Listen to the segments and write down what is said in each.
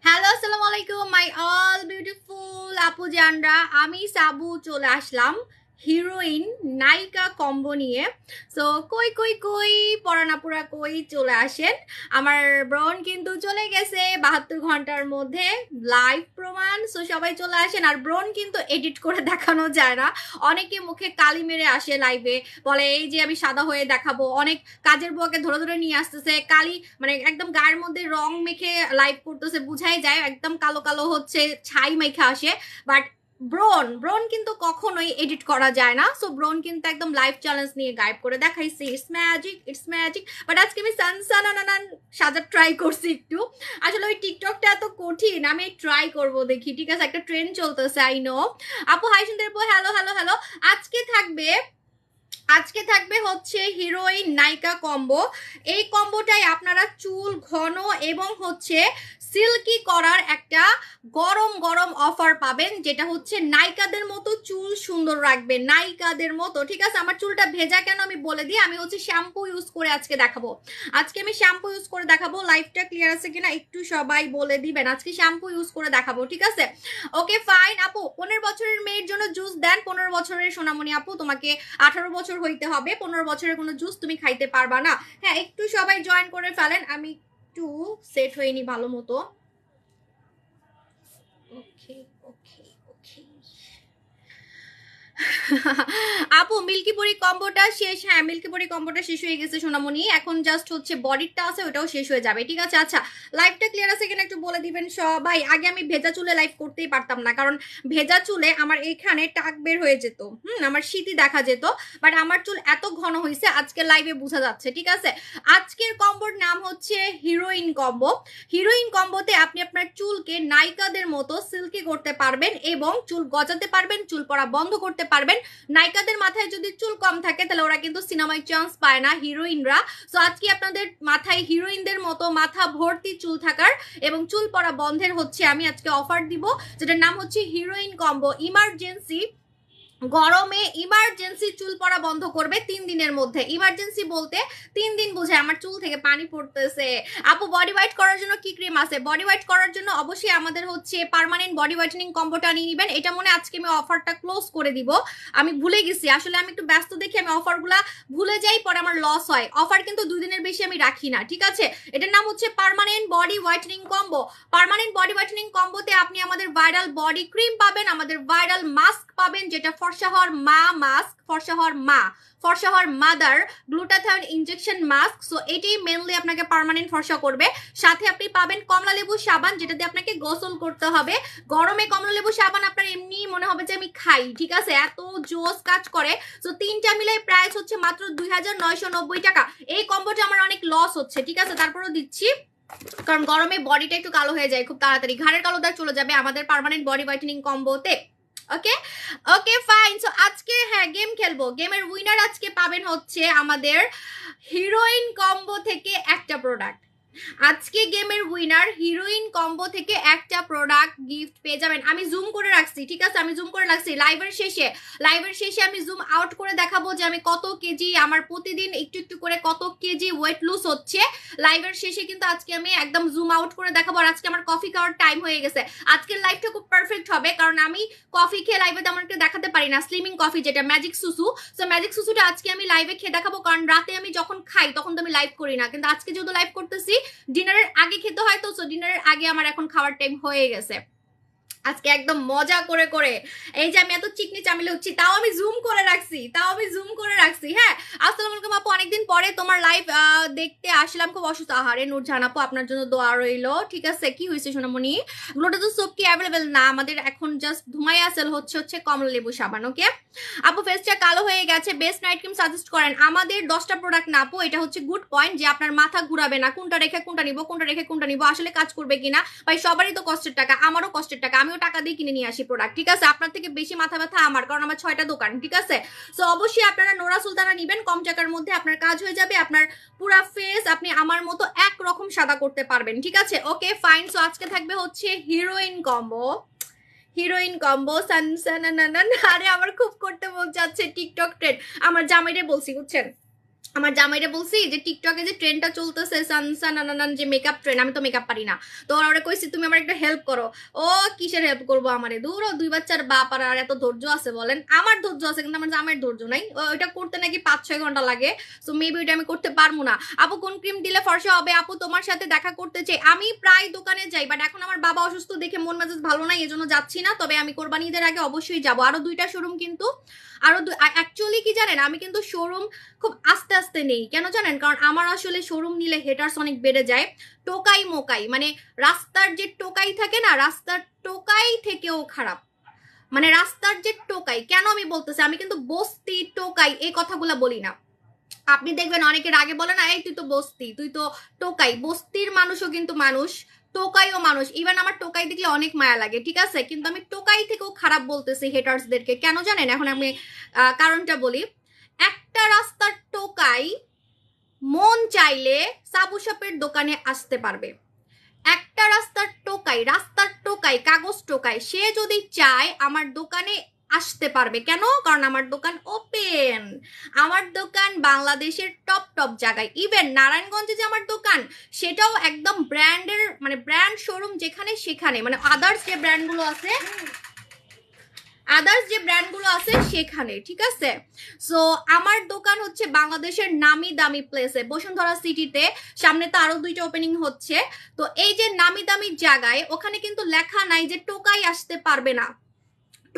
Hello আসসালামু আলাইকুম my all beautiful আপু জানরা, আমি সাবু চলে আসলাম হিরোইন নায়িকা কম্বো নিয়ে। সো কই কই কই পরানাপুরা কই চলে আসেন। আমার ব্রন কিন্তু চলে গেছে 72 ঘন্টার মধ্যে, লাইভ প্রমাণ। সো সবাই চলে আসেন। আর ব্রন কিন্তু এডিট করে দেখানো যায় না, অনেকে মুখে কালি মেরে আসে লাইভে, বলে এই যে আমি সাদা হয়ে দেখাবো। অনেক কাজের বুয়াকে ধরে ধরে নিয়ে আসতেছে, কালি মানে একদম গায়ের মধ্যে রং মেখে লাইভ করতেছে, বুঝাই যায় একদম কালো কালো হচ্ছে, ছাই মেখে আসে। বাট ব্রন ব্রন কিন্তু কখনোই এডিট করা যায় না। সো ব্রন কিন্তু একদম লাইভ চ্যালেঞ্জ নিয়ে গায়েব করে দেখাইছি। It's magic, it's magic. But আজকে আমি সানসানানান সাজা ট্রাই করছি একটু। আসলে ওই টিকটকটা এত কঠিন, আমি ট্রাই করব, দেখি। ঠিক আছে, একটা ট্রেন্ড চলতেছে, আই নো। আপু হাই সুন্দর আপু, হ্যালো হ্যালো হ্যালো। আজকে থাকবে হচ্ছে হিরোইন নায়িকা কম্বো। এই কম্বোটাই আপনারা চুল ঘন এবং হচ্ছে সিল্কি করার একটা গরম গরম অফার পাবেন, যেটা হচ্ছে নায়িকাদের মতো চুল সুন্দর রাখবে, নায়িকাদের মতো। ঠিক আছে, আমার চুলটা ভেজা কেন আমি বলে দিই। আমি হচ্ছে শ্যাম্পু ইউজ করে আজকে দেখাবো। আজকে আমি শ্যাম্পু ইউজ করে দেখাবো। লাইফটা ক্লিয়ার আছে কিনা একটু সবাই বলে দিবেন। আজকে শ্যাম্পু ইউজ করে দেখাবো, ঠিক আছে? Okay fine. আপু 15 বছরের মেয়ের জন্য জুস দেন। 15 বছরের সোনামণি আপু, তোমাকে 18 বছর হইতে হবে। 15 বছরের কোনো জুস তুমি খাইতে পারবা না। হ্যাঁ, একটু সবাই জয়েন করে ফেলেন, আমি একটু সেট হইনি ভালো মতো। ওকে ওকে ওকে আপু মিল্কিপুরি কম্বোটা শেষ। হ্যাঁ, মিল্কিপুরি কম্বোটা শেষ হয়ে গেছে সোনামণি, এখন জাস্ট হচ্ছে বডিটা আছে, ওটাও শেষ হয়ে যাবে। ঠিক আছে, আচ্ছা লাইভটা ক্লিয়ার আছে কিনা একটু বলে দিবেন সবাই। আগে আমি ভেজা চুলে লাইভ করতেই পারতাম না, কারণ ভেজা চুলে আমার এখানে টাক বের হয়ে যেত, আমার শীতই দেখা যেত। বাট আমার চুল এত ঘন হয়েছে আজকে লাইভে বোঝা যাচ্ছে। ঠিক আছে, আজকের কম্বোর নাম হচ্ছে হিরোইন কম্বো। হিরোইন কম্বোতে আপনি আপনার চুলকে নায়িকাদের মতো সিল্কি করতে পারবেন এবং চুল গজাতে পারবেন, চুল পড়া বন্ধ করতে পারবেন। নায়িকাদের মাথায় যদি চুল কম থাকে তাহলে ওরা কিন্তু সিনেমায় চান্স পায় না, হিরোইনরা। সো আজকে আপনাদের মাথায় হিরোইনদের মতো মাথা ভর্তি চুল থাকার এবং চুল পড়া বন্ধের হচ্ছে আমি আজকে অফার দিব, যেটার নাম হচ্ছে হিরোইন কম্বো। ইমার্জেন্সি গরমে ইমার্জেন্সি চুল পড়া বন্ধ করবে 3 দিনের মধ্যে। ইমার্জেন্সি বলতে 3 দিন বোঝায় আমার চুল থেকে পানি পড়তেছে। আপু বডি হোয়াইট করার জন্য কি ক্রিম আছে? বডি হোয়াইট করার জন্য অবশ্যই আমাদের হচ্ছে পার্মানেন্ট বডি হোয়াইটেনিং কম্বোটা নিয়ে নেবেন। এটা মনে আজকে আমি অফারটা ক্লোজ করে দিব, আমি ভুলে গেছি। আসলে আমি একটু ব্যস্ত দেখি আমি অফারগুলা ভুলে যাই, পরে আমার লস হয়। অফার কিন্তু 2 দিনের বেশি আমি রাখি না, ঠিক আছে? এটার নাম হচ্ছে permanent body whitening combo. Permanent body whitening কম্বোতে আপনি আমাদের ভাইরাল বডি ক্রিম পাবেন, আমাদের ভাইরাল মাস্ক পাবেন, যেটা ফর্সা হওয়ার মা মাস্ক, ফর্সা হওয়ার mother glutathione injection mask. So এটাই মেনলি আপনাকে পার্মানেন্ট ফর্সা করবে। সাথে আপনি পাবেন কমলা লেবু সাবান, যেটা দিয়ে আপনাকে গোসল করতে হবে। গরমে কমলা লেবু সাবান আপনার এমনি মনে হবে যে আমি খাই, ঠিক আছে, এত জোস কাজ করে। সো 3টা মিলে প্রাইস হচ্ছে মাত্র 2990 টাকা। এই কম্বোটা আমার অনেক লস হচ্ছে, ঠিক আছে, তারপরেও দিচ্ছি, কারণ গরমে বডিটা একটু কালো হয়ে যায় খুব তাড়াতাড়ি, ঘাড়ের কালো দাগ চলে যাবে আমাদের পার্মানেন্ট বডি হোয়াইটেনিং কম্বোতে। ওকে ওকে ফাইন। সো আজকে হ্যাঁ গেম খেলবো। গেমের উইনার আজকে পাবেন হচ্ছে আমাদের হিরোইন কম্বো থেকে একটা প্রোডাক্ট। আজকে গেমের উইনার হিরোইন কম্বো থেকে একটা প্রোডাক্ট গিফট পেয়ে যাবেন। আমি জুম করে রাখছি, ঠিক আছে, আমি জুম করে রাখছি। লাইভের শেষে আমি জুম আউট করে দেখাবো যে আমি কত কেজি, আমার প্রতিদিন একটু একটু করে কত কেজি ওয়েট লুজ হচ্ছে। লাইভের শেষে কিন্তু আজকে আমি একদম জুম আউট করে দেখাবো। আর আজকে আমার কফি খাওয়ার টাইম হয়ে গেছে। আজকের লাইভটা খুব পারফেক্ট হবে, কারণ আমি কফি খেয়ে লাইভে তেমনকে দেখাতে পারি না। স্লিমিং কফি, যেটা ম্যাজিক সুসু। সো ম্যাজিক সুসুটা আজকে আমি লাইভে খেয়ে দেখাবো, কারণ রাতে আমি যখন খাই তখন তো আমি লাইভ করি না, কিন্তু আজকে যেহেতু লাইভ করতেছি ডিনারের আগে খেতে হয়, তো সো ডিনারের আগে আমার এখন খাওয়ার টাইম হয়ে গেছে। আজকে একদম মজা করে করে, এই যে আমি এত চিকনি চামিলে হচ্ছি, তাও আমি জুম করে রাখছি। হ্যাঁ, আসসালামু আলাইকুম আপু, অনেকদিন পরে তোমার লাইভ দেখতে আসলাম, খুব অসুস্থ। আহারে নূরজাহান আপু, আপনার জন্য দোয়া রইলো। ঠিক আছে, কি হয়েছে সোনামণি? গ্লুটাথিয়ন সোপ কি অ্যাভেলেবেল না আমাদের এখন? জাস্ট ধুমাইয়া সেল হচ্ছে কমলা লেবু সাবান। ওকে আপু, ফেসটা কালো হয়ে গেছে, বেস্ট নাইট ক্রিম সাজেস্ট করেন। আমাদের 10টা প্রোডাক্ট না আপু, এটা হচ্ছে গুড পয়েন্ট যে আপনার মাথা ঘুরাবে না, কোনটা রেখে কোনটা নিব, আসলে কাজ করবে কিনা। ভাই সবারই তো কষ্টের টাকা, আমারও কষ্টের টাকা, আমিও টাকা দিয়ে কিনে নিয়ে আসি প্রোডাক্ট, ঠিক আছে? আপনার থেকে বেশি মাথা ব্যথা আমার, কারণ আমার 6টা দোকান, ঠিক আছে? সো অবশ্যই আপনারা নোরা সুলতানা নিবেন, কম টাকার মধ্যে আপনার কাজ হয়ে যাবে। আপনার পুরা ফেস আপনি আমার মতো একরকম সাদা করতে পারবেন, ঠিক আছে? Okay fine. সো আজকে থাকবে হচ্ছে হিরোইন কম্বো সানসানানান। আরে আমার খুব করতে মন যাচ্ছে টিকটক ট্রেন্ড, আমার জামাইরে বলছি বুঝছেন, আমার জামাইরে বলছি যে টিকটকে যে ট্রেন্ডটা চলতেছে সানসানানান যে মেকআপ ট্রেন্ড, আমি তো মেকআপ পারি না, তো ওরা কইছি তুমি আমার একটা হেল্প করো। ও কিসের হেল্প করবো আমারে, দূর 2 বাচ্চার বাপ, আর এত ধৈর্য আছে বলেন? আমার ধৈর্য আছে কিন্তু আমার জামাইয়ের ধৈর্য নাই। ওইটা করতে নাকি 5-6 ঘন্টা লাগে, সো মেবি ওইটা আমি করতে পারবো না। আপু কোন ক্রিম দিলে ফর্সা হবে? আপু তোমার সাথে দেখা করতে চাই, আমি প্রায় দোকানে যাই, বাট এখন আমার বাবা অসুস্থ দেখে মন মেজাজ ভালো নাই, এজন্য যাচ্ছি না। তবে আমি কোরবানি ঈদের আগে অবশ্যই যাবো। আরো 2টা শোরুম কিন্তু, আরো অ্যাকচুয়ালি কি জানেন, আমি কিন্তু শোরুম খুব আস্তে আস্তে নেই, কেন জানেন? কারণ আমার আসলে শোরুম নিলে হেটার্স অনেক বেড়ে যায়। টোকাই মোকাই মানে রাস্তার যে টোকাই থাকে না, রাস্তার টোকাই থেকেও খারাপ। মানে রাস্তার যে টোকাই, কেন আমি বলতেছি, আমি কিন্তু বস্তি টোকাই এই কথাগুলো বলি না। আপনি দেখবেন অনেকের আগে বলে না, এই তুই তো বস্তি, তুই তো টোকাই। বস্তির মানুষও কিন্তু মানুষ, টোকাইও মানুষ। ইভেন আমার টোকাই দেখলে অনেক মায়া লাগে, ঠিক আছে, কিন্তু আমি টোকাই থেকেও খারাপ বলতেছি হেটার্সদেরকে। কেন জানেন? এখন আমি কারণটা বলি। একটা রাস্তার টোকাই মন চাইলে সাবু শপের দোকানে আসতে পারবে। একটা রাস্তার টোকাই, রাস্তার টোকাই, কাগজ টোকাই, সে যদি চায় আমার দোকানে আসতে পারবে। কেন? কারণ আমার দোকান ওপেন, আমার দোকান বাংলাদেশের টপ টপ জায়গায়। ইভেন নারায়ণগঞ্জে যে আমার দোকান, সেটাও একদম ব্র্যান্ডের, মানে ব্র্যান্ড শোরুম যেখানে সেখানে, মানে আদার্স যে ব্র্যান্ডগুলো আছে, আদার্স যে ব্র্যান্ডগুলো আছে সেখানে, ঠিক আছে। সো আমার দোকান হচ্ছে বাংলাদেশের নামি দামি প্লেসে, বসুন্ধরা সিটিতে, সামনে তো আরো 2টা ওপেনিং হচ্ছে। তো এই যে নামি দামি জায়গায়, ওখানে কিন্তু লেখা নাই যে টোকাই আসতে পারবে না,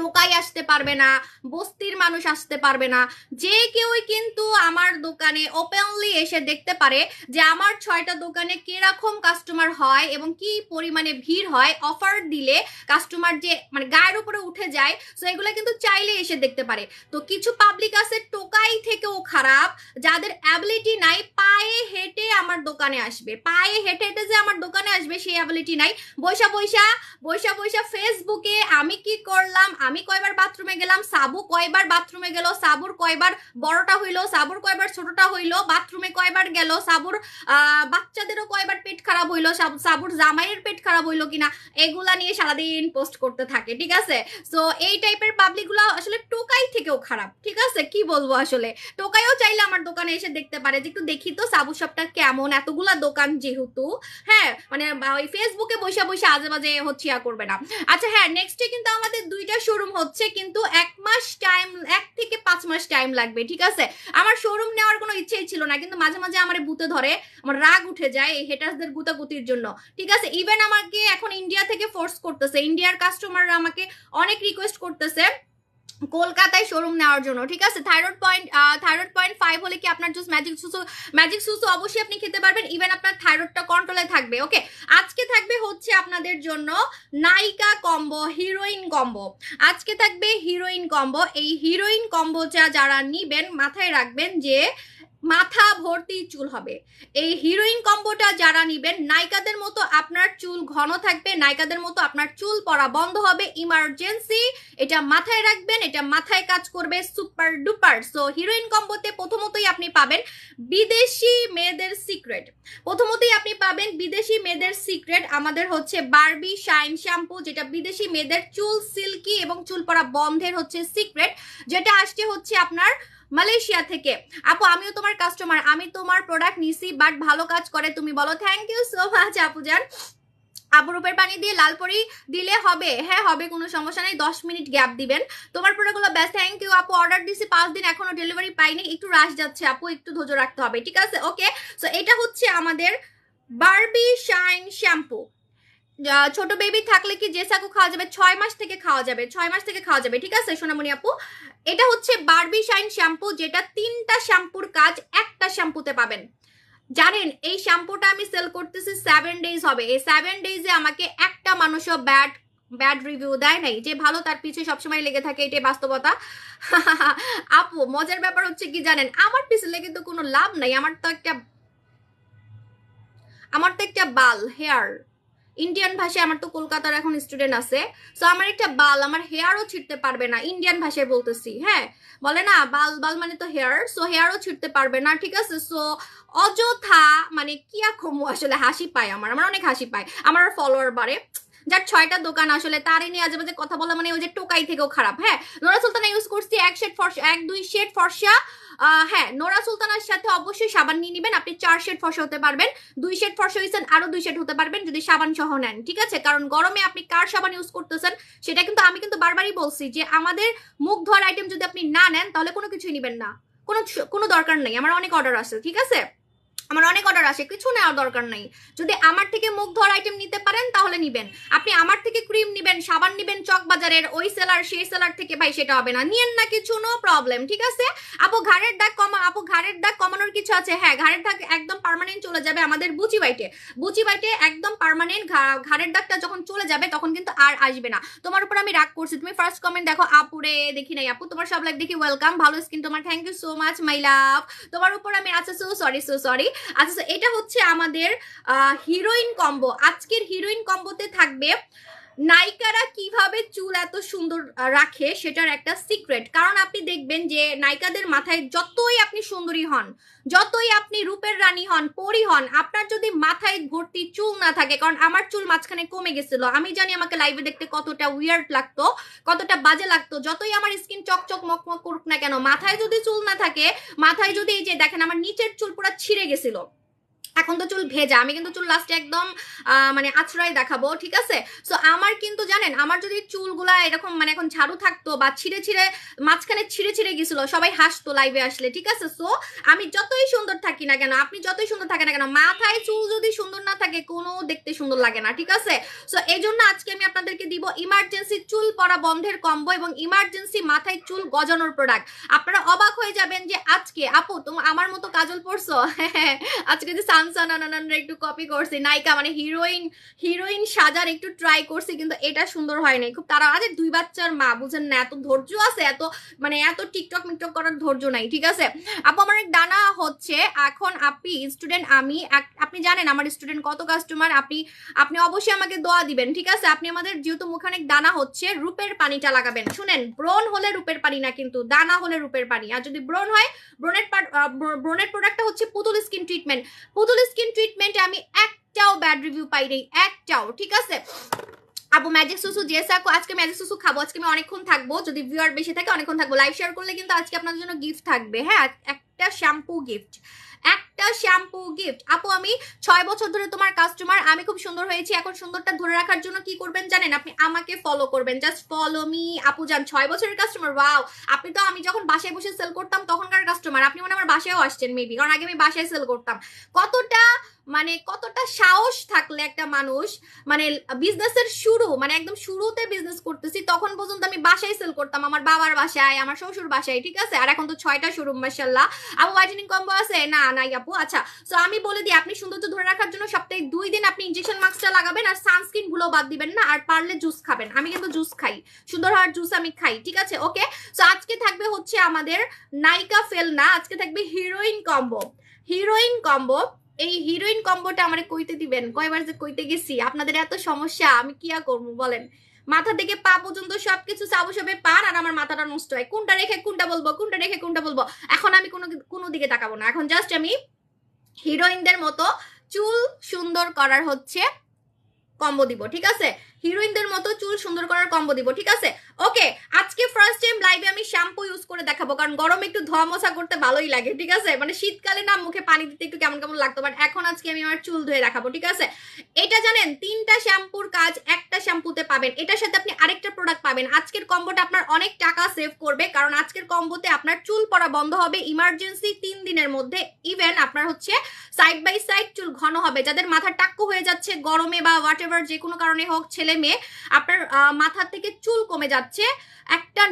টোকাই আসতে পারবে না, বস্তির মানুষ আসতে পারবে না। যে কেউই কিন্তু আমার দোকানে ওপেনলি এসে দেখতে পারে যে আমার 6টা দোকানে কিরকম কাস্টমার হয় এবং কি পরিমাণে ভিড় হয়। অফার দিলে কাস্টমার যে মানে গায়ের উপরে উঠে যায়, সো এগুলো কিন্তু চাইলে এসে দেখতে পারে। তো কিছু পাবলিক আছে টোকাই থেকেও খারাপ, যাদের অ্যাবিলিটি নাই পায়ে হেঁটে আমার দোকানে আসবে, পায়ে হেঁটে হেঁটে যে আমার দোকানে আসবে সেই অ্যাবিলিটি নাই। বৈশা বৈশা বৈশা বৈশা ফেসবুকে আমি কি করলাম, আমি কয়বার বাথরুমে গেলাম, সাবু কয়বার বাথরুমে গেল, সাবুর কয়বার বড়টা হইলো, সাবুর কয়বার ছোটটা হইলো, বাথরুমে কয়বার গেল, সাবুর বাচ্চাদেরও কয়বার পেট খারাপ হইলো, সাবুর জামাইয়ের পেট খারাপ হইলো কিনা, এগুলা নিয়ে সারাদিন পোস্ট করতে থাকে, ঠিক আছে। সো এই টাইপের পাবলিক গুলো আসলে টোকাই থেকেও খারাপ, ঠিক আছে। কি বলবো, আসলে টোকাইও চাইলে আমার দোকানে এসে দেখতে পারে যে একটু দেখি তো সাবু শপটা কেমন, এতগুলা দোকান যেহেতু, হ্যাঁ, মানে ওই ফেসবুকে বসে বসে আজে বাজে হচ্ছে করবে না। আচ্ছা হ্যাঁ, নেক্সটে কিন্তু আমাদের 2টা শোরুম হচ্ছে, কিন্তু 1 মাস টাইম, 1 থেকে 5 মাস টাইম লাগবে, ঠিক আছে। আমার শোরুম নেওয়ার কোনো ইচ্ছেই ছিল না, কিন্তু মাঝে মাঝে আমার বুতে ধরে, আমার রাগ উঠে যায় এই হেটার্সদের গুতাগুতির জন্য, ঠিক আছে। ইভেন আমাকে এখন ইন্ডিয়া থেকে ফোর্স করতেছে, ইন্ডিয়ার কাস্টমাররা আমাকে অনেক রিকোয়েস্ট করতেছে কলকাতায় শোরুম নেওয়ার জন্য, ঠিক আছে। থাইরয়েড পয়েন্ট 5 হলে কি আপনার জুস ম্যাজিক সুসু অবশ্যই আপনি খেতে পারবেন, ইভেন আপনার থাইরয়েডটা কন্ট্রোলে থাকবে। ওকে, আজকে থাকবে হচ্ছে আপনাদের জন্য নায়িকা কম্বো, হিরোইন কম্বো। আজকে থাকবে হিরোইন কম্বো। এই হিরোইন কম্বোটা যারা নিবেন মাথায় রাখবেন যে মাথা ভর্তি চুল হবে। এই হিরোইন কম্বোটা যারা নিবেন, নায়িকাদের মতো আপনার চুল ঘন থাকবে, নায়িকাদের মতো আপনার চুল পড়া বন্ধ হবে, ইমার্জেন্সি, এটা মাথায় রাখবেন, এটা মাথায় কাজ করবে সুপার ডুপার। সো হিরোইন কম্বোতে প্রথমতই আপনি পাবেন বিদেশি মেয়েদের সিক্রেট, প্রথমতই আপনি পাবেন বিদেশি মেয়েদের সিক্রেট। আমাদের হচ্ছে বারবি শাইন শ্যাম্পু, যেটা বিদেশি মেয়েদের চুল সিল্কি এবং চুল পড়া বন্ধের হচ্ছে সিক্রেট, যেটা আসছে হচ্ছে আপনার মালয়েশিয়া থেকে। আপু আমিও তোমার কাস্টমার, আমি তোমার প্রোডাক্ট নিছি, বাট ভালো কাজ করে, তুমি বলো। থ্যাংক ইউ সো মাচ আপু জান। আপু রূপের পানি দিয়ে লাল পরি দিলে হবে? হ্যাঁ হবে, কোনো সমস্যা নেই, 10 মিনিট গ্যাপ দিবেন। তোমার প্রোডাক্টগুলো বেস্ট, থ্যাংক ইউ আপু। অর্ডার দিছি 5 দিন, এখনো ডেলিভারি পাইনি, একটু রাশ যাচ্ছে আপু, একটু ধৈর্য রাখতে হবে, ঠিক আছে। ওকে, সো এটা হচ্ছে আমাদের বারবি শাইন শ্যাম্পু। ছোট বেবি থাকলে কি জেসাকু খাওয়া যাবে? 6 মাস থেকে খাওয়া যাবে, 6 মাস থেকে খাওয়া যাবে, ঠিক আছে সোনামণি আপু। এটা হচ্ছে বারবি শাইন শ্যাম্পু, যেটা 3টা শ্যাম্পুর কাজ একটা শ্যাম্পুতে পাবেন। জানেন এই শ্যাম্পুটা আমি সেল করতেছি 7 ডেজ হবে, এই 7 ডেজে আমাকে একটা মানুষও ব্যাড রিভিউ দেয় নাই। যে ভালো তার পিছিয়ে সবসময় লেগে থাকে, এটাই বাস্তবতা। আপু মজার ব্যাপার হচ্ছে কি জানেন, আমার পিছনে লেগে তো কোনো লাভ নাই, আমার তো একটা বাল হেয়ার, ইন্ডিয়ান ভাষায়, আমার তো কলকাতার এখন স্টুডেন্ট আছে, সো আমার একটা বাল, আমার হেয়ারও ছিটতে পারবে না, ইন্ডিয়ান ভাষায় বলতেছি, হ্যাঁ বলে না বাল বাল মানে তো হেয়ার, সো হেয়ারও ছিটতে পারবে না, ঠিক আছে। সো অযথা মানে কি খমু, আসলে হাসি পায় আমার অনেক হাসি পায়, আমার ফলোয়ার বাড়ে। যার 6টা দোকান আসলে তারই নিয়ে আজে বাজে কথা বলা মানে ওই যে টোকাই থেকেও খারাপ। হ্যাঁ, নোরা সুলতানা ইউজ করছি 1 2 শেড হ্যাঁ, নোরা সুলতানার সাথে অবশ্যই সাবান নিয়ে নেবেন। আপনি 4 শেড ফর্সা হতে পারবেন, 2 শেড ফর্সা হয়েছেন, আরো 2 শেড হতে পারবেন যদি সাবান সহ নেন, ঠিক আছে? কারণ গরমে আপনি কার সাবান ইউজ করতেছেন সেটা কিন্তু আমি কিন্তু বারবারই বলছি যে আমাদের মুখ ধোয়ার আইটেম যদি আপনি না নেন তাহলে কোনো কিছুই নেবেন না, কোনো দরকার নেই। আমার অনেক অর্ডার আছে, ঠিক আছে? আমার অনেক অর্ডার আসে, কিছু নেওয়ার দরকার নাই। যদি আমার থেকে মুখ ধোয়ার আইটেম নিতে পারেন তাহলে নিবেন। আপনি আমার থেকে ক্রিম নিবেন, সাবান নিবেন চক বাজারের ওই সেলার সেই সেলার থেকে, ভাই সেটা হবে না। নিয়েন না কিছু, নো প্রবলেম, ঠিক আছে? আপু ঘাড়ের দাগ কমানোর কিছু আছে? হ্যাঁ, ঘাড়ের দাগ একদম পার্মানেন্ট চলে যাবে আমাদের বুচি বাইটে একদম পার্মানেন্ট। ঘাড়ের দাগটা যখন চলে যাবে তখন কিন্তু আর আসবে না। তোমার উপর আমি রাগ করছি। তুমি ফার্স্ট কমেন্ট দেখো, আপুরে দেখি নাই আপু, তোমার সব লাইক দেখি, ওয়েলকাম, ভালো স্কিন তোমার, thank you so much my love. তোমার উপর আমি আচ্ছা সো সরি। আচ্ছা, এটা হচ্ছে আমাদের হিরোইন কম্বো। আজকের হিরোইন কম্বোতে থাকবে নায়িকারা কিভাবে চুল এত সুন্দর রাখে সেটার একটা সিক্রেট। কারণ আপনি দেখবেন যে নায়িকাদের মাথায় যতই আপনি সুন্দরী হন, যতই আপনি রূপের রানী হন, পরি হন, আপনার যদি মাথায় ভর্তি চুল না থাকে, কারণ আমার চুল মাঝখানে কমে গেছিল, আমি জানি আমাকে লাইভে দেখতে কতটা উইয়ার্ড লাগতো, কতটা বাজে লাগতো। যতই আমার স্কিন চকচক মকমক করুক না কেন, মাথায় যদি চুল না থাকে, মাথায় যদি এই যে দেখেন আমার নিচের চুল পুরো ছিঁড়ে গেছিল, এখন তো চুল ভেজা, আমি কিন্তু চুল লাস্টে একদম মানে আছড়াই দেখাবো, ঠিক আছে? সো আমার কিন্তু জানেন আমার যদি চুলগুলা এরকম মানে এখন ঝাড়ু থাকতো বা মাঝখানে ছিঁড়ে গেছিল, সবাই হাসতো লাইভে আসলে, ঠিক আছে? সো আমি যতই সুন্দর থাকি না কেন, আপনি যতই সুন্দর থাকেন না কেন, মাথায় চুল যদি সুন্দর না থাকে কোনো দেখতে সুন্দর লাগে না, ঠিক আছে? সো এই জন্য আজকে আমি আপনাদেরকে দিব ইমার্জেন্সি চুল পড়া বন্ধের কম্বো এবং ইমার্জেন্সি মাথায় চুল গজানোর প্রোডাক্ট। আপনারা অবাক হয়ে যাবেন যে আজকে আপু তুমি আমার মতো কাজল পরছো। আজকে যে একটু কপি করছি, নায়িকা মানে হিরোইন সাজার একটু ট্রাই করছি, কিন্তু এটা সুন্দর হয় নাই। খুব তারা আজ 2 বাচ্চার মা, বুঝেন না? এত ধৈর্য আছে, এত টিকটক মিকটক করার ধৈর্য নাই, ঠিক আছে? আপু আমার ডানা হচ্ছে এখন, আপনি স্টুডেন্ট, আপনি জানেন আমার স্টুডেন্ট কত কাস্টমার, আপনি অবশ্যই আমাকে দোয়া দিবেন, ঠিক আছে? আপনি আমাদের যেহেতু মুখে অনেক দানা হচ্ছে, রূপের পানিটা লাগাবেন। শুনেন, ব্রণ হলে রূপের পানি না, কিন্তু দানা হলে রূপের পানি। আর যদি ব্রণ হয়, ব্রণের প্রোডাক্টটা হচ্ছে পুতুল স্কিন ট্রিটমেন্টে আমি একটাও ব্যাড রিভিউ পাই নাই, একটাও, ঠিক আছে? আপু ম্যাজিক সুসু জেসাকো, আজকে ম্যাজিক সুসু খাবো, আজকে আমি অনেকক্ষণ থাকবো, যদি ভিউয়ার বেশি থাকে অনেকক্ষণ থাকবো। লাইভ শেয়ার করলে কিন্তু আজকে আপনাদের জন্য গিফট থাকবে। হ্যাঁ, একটা শ্যাম্পু গিফট। আপু আমি 6 বছর ধরে তোমার কাস্টমার, আমি খুব সুন্দর হয়েছি। এখন সুন্দরটা ধরে রাখার জন্য কি করবেন জানেন? আপনি আমাকে ফলো করবেন, জাস্ট ফলো মি। আপু যান 6 বছরের কাস্টমার, ওয়াও! আপনি তো আমি যখন বাসায় বসে সেল করতাম তখনকার কাস্টমার, আপনি মানে আমার বাসায়ও আসছেন মেবি, কারণ আগে আমি বাসায় সেল করতাম। কতটা সাহস থাকলে একটা মানুষ মানে বিজনেসের শুরু, মানে একদম শুরুতে বিজনেস করতেছি তখন পর্যন্ত আমি বাসায় সেল করতাম, আমার বাবার বাসায়, আমার শ্বশুর বাসায়, ঠিক আছে? আর এখন তো 6টা শোরুম, মাশাআল্লাহ। আপু হোয়াইটেনিং কম্বো আছে? না নাই আপু। আচ্ছা, সো আমি বলে দিই, আপনি সৌন্দর্য ধরে রাখার জন্য সপ্তাহে 2 দিন আপনি ইনজেকশন মাস্কটা লাগাবেন, আর সানস্ক্রিন ভুলো বাদ দিবেন না, আর পারলে জুস খাবেন। আমি কিন্তু জুস খাই, সুন্দর হওয়ার জুস আমি খাই, ঠিক আছে? ওকে, সো আজকে থাকবে হচ্ছে আমাদের নায়িকা ফেল না, আজকে থাকবে হিরোইন কম্বো। এই হিরোইন কম্বোটা আমার কইতে দিবেন, কয়বার যে কইতে গেছি, আপনাদের এত সমস্যা, আমি কি আর করবো বলেন? মাথা থেকে পা পর্যন্ত সবকিছু চাবো সবে পান, আর আমার মাথাটা নষ্ট হয়, কোনটা রেখে কোনটা বলবো। এখন আমি কোনো দিকে তাকাবো না, এখন জাস্ট আমি হিরোইনদের মতো চুল সুন্দর করার হচ্ছে কম্বো দিব, ঠিক আছে? হিরোইনদের মতো চুল সুন্দর করার কম্বো দিব, ঠিক আছে? ওকে, আজকে ফার্স্ট টাইম লাইভে আমি শ্যাম্পু ইউজ করে দেখাবো, কারণ গরমে একটু ধোয়া মোছা করতে ভালোই লাগে, ঠিক আছে? মানে শীতকালে না মুখে পানি দিতে একটু কেমন লাগতো, বাট এখন আজকে আমি আমার চুল ধুয়ে দেখাবো, ঠিক আছে? এটা জানেন 3টা শ্যাম্পুর কাজ একটা শ্যাম্পুতে পাবেন, এটার সাথে আপনি আরেকটা প্রোডাক্ট পাবেন। আজকের কম্বোটা আপনার অনেক টাকা সেভ করবে, কারণ আজকের কম্বোতে আপনার চুল পড়া বন্ধ হবে ইমার্জেন্সি 3 দিনের মধ্যে। ইভেন আপনার হচ্ছে সাইড বাই সাইড চুল ঘন হবে, যাদের মাথা টাক্কু হয়ে যাচ্ছে গরমে বা হোয়াট এভার যে কোনো কারণে হোক, ছেলে মেয়ে আপনার মাথা থেকে চুল কমে যাচ্ছে, একটা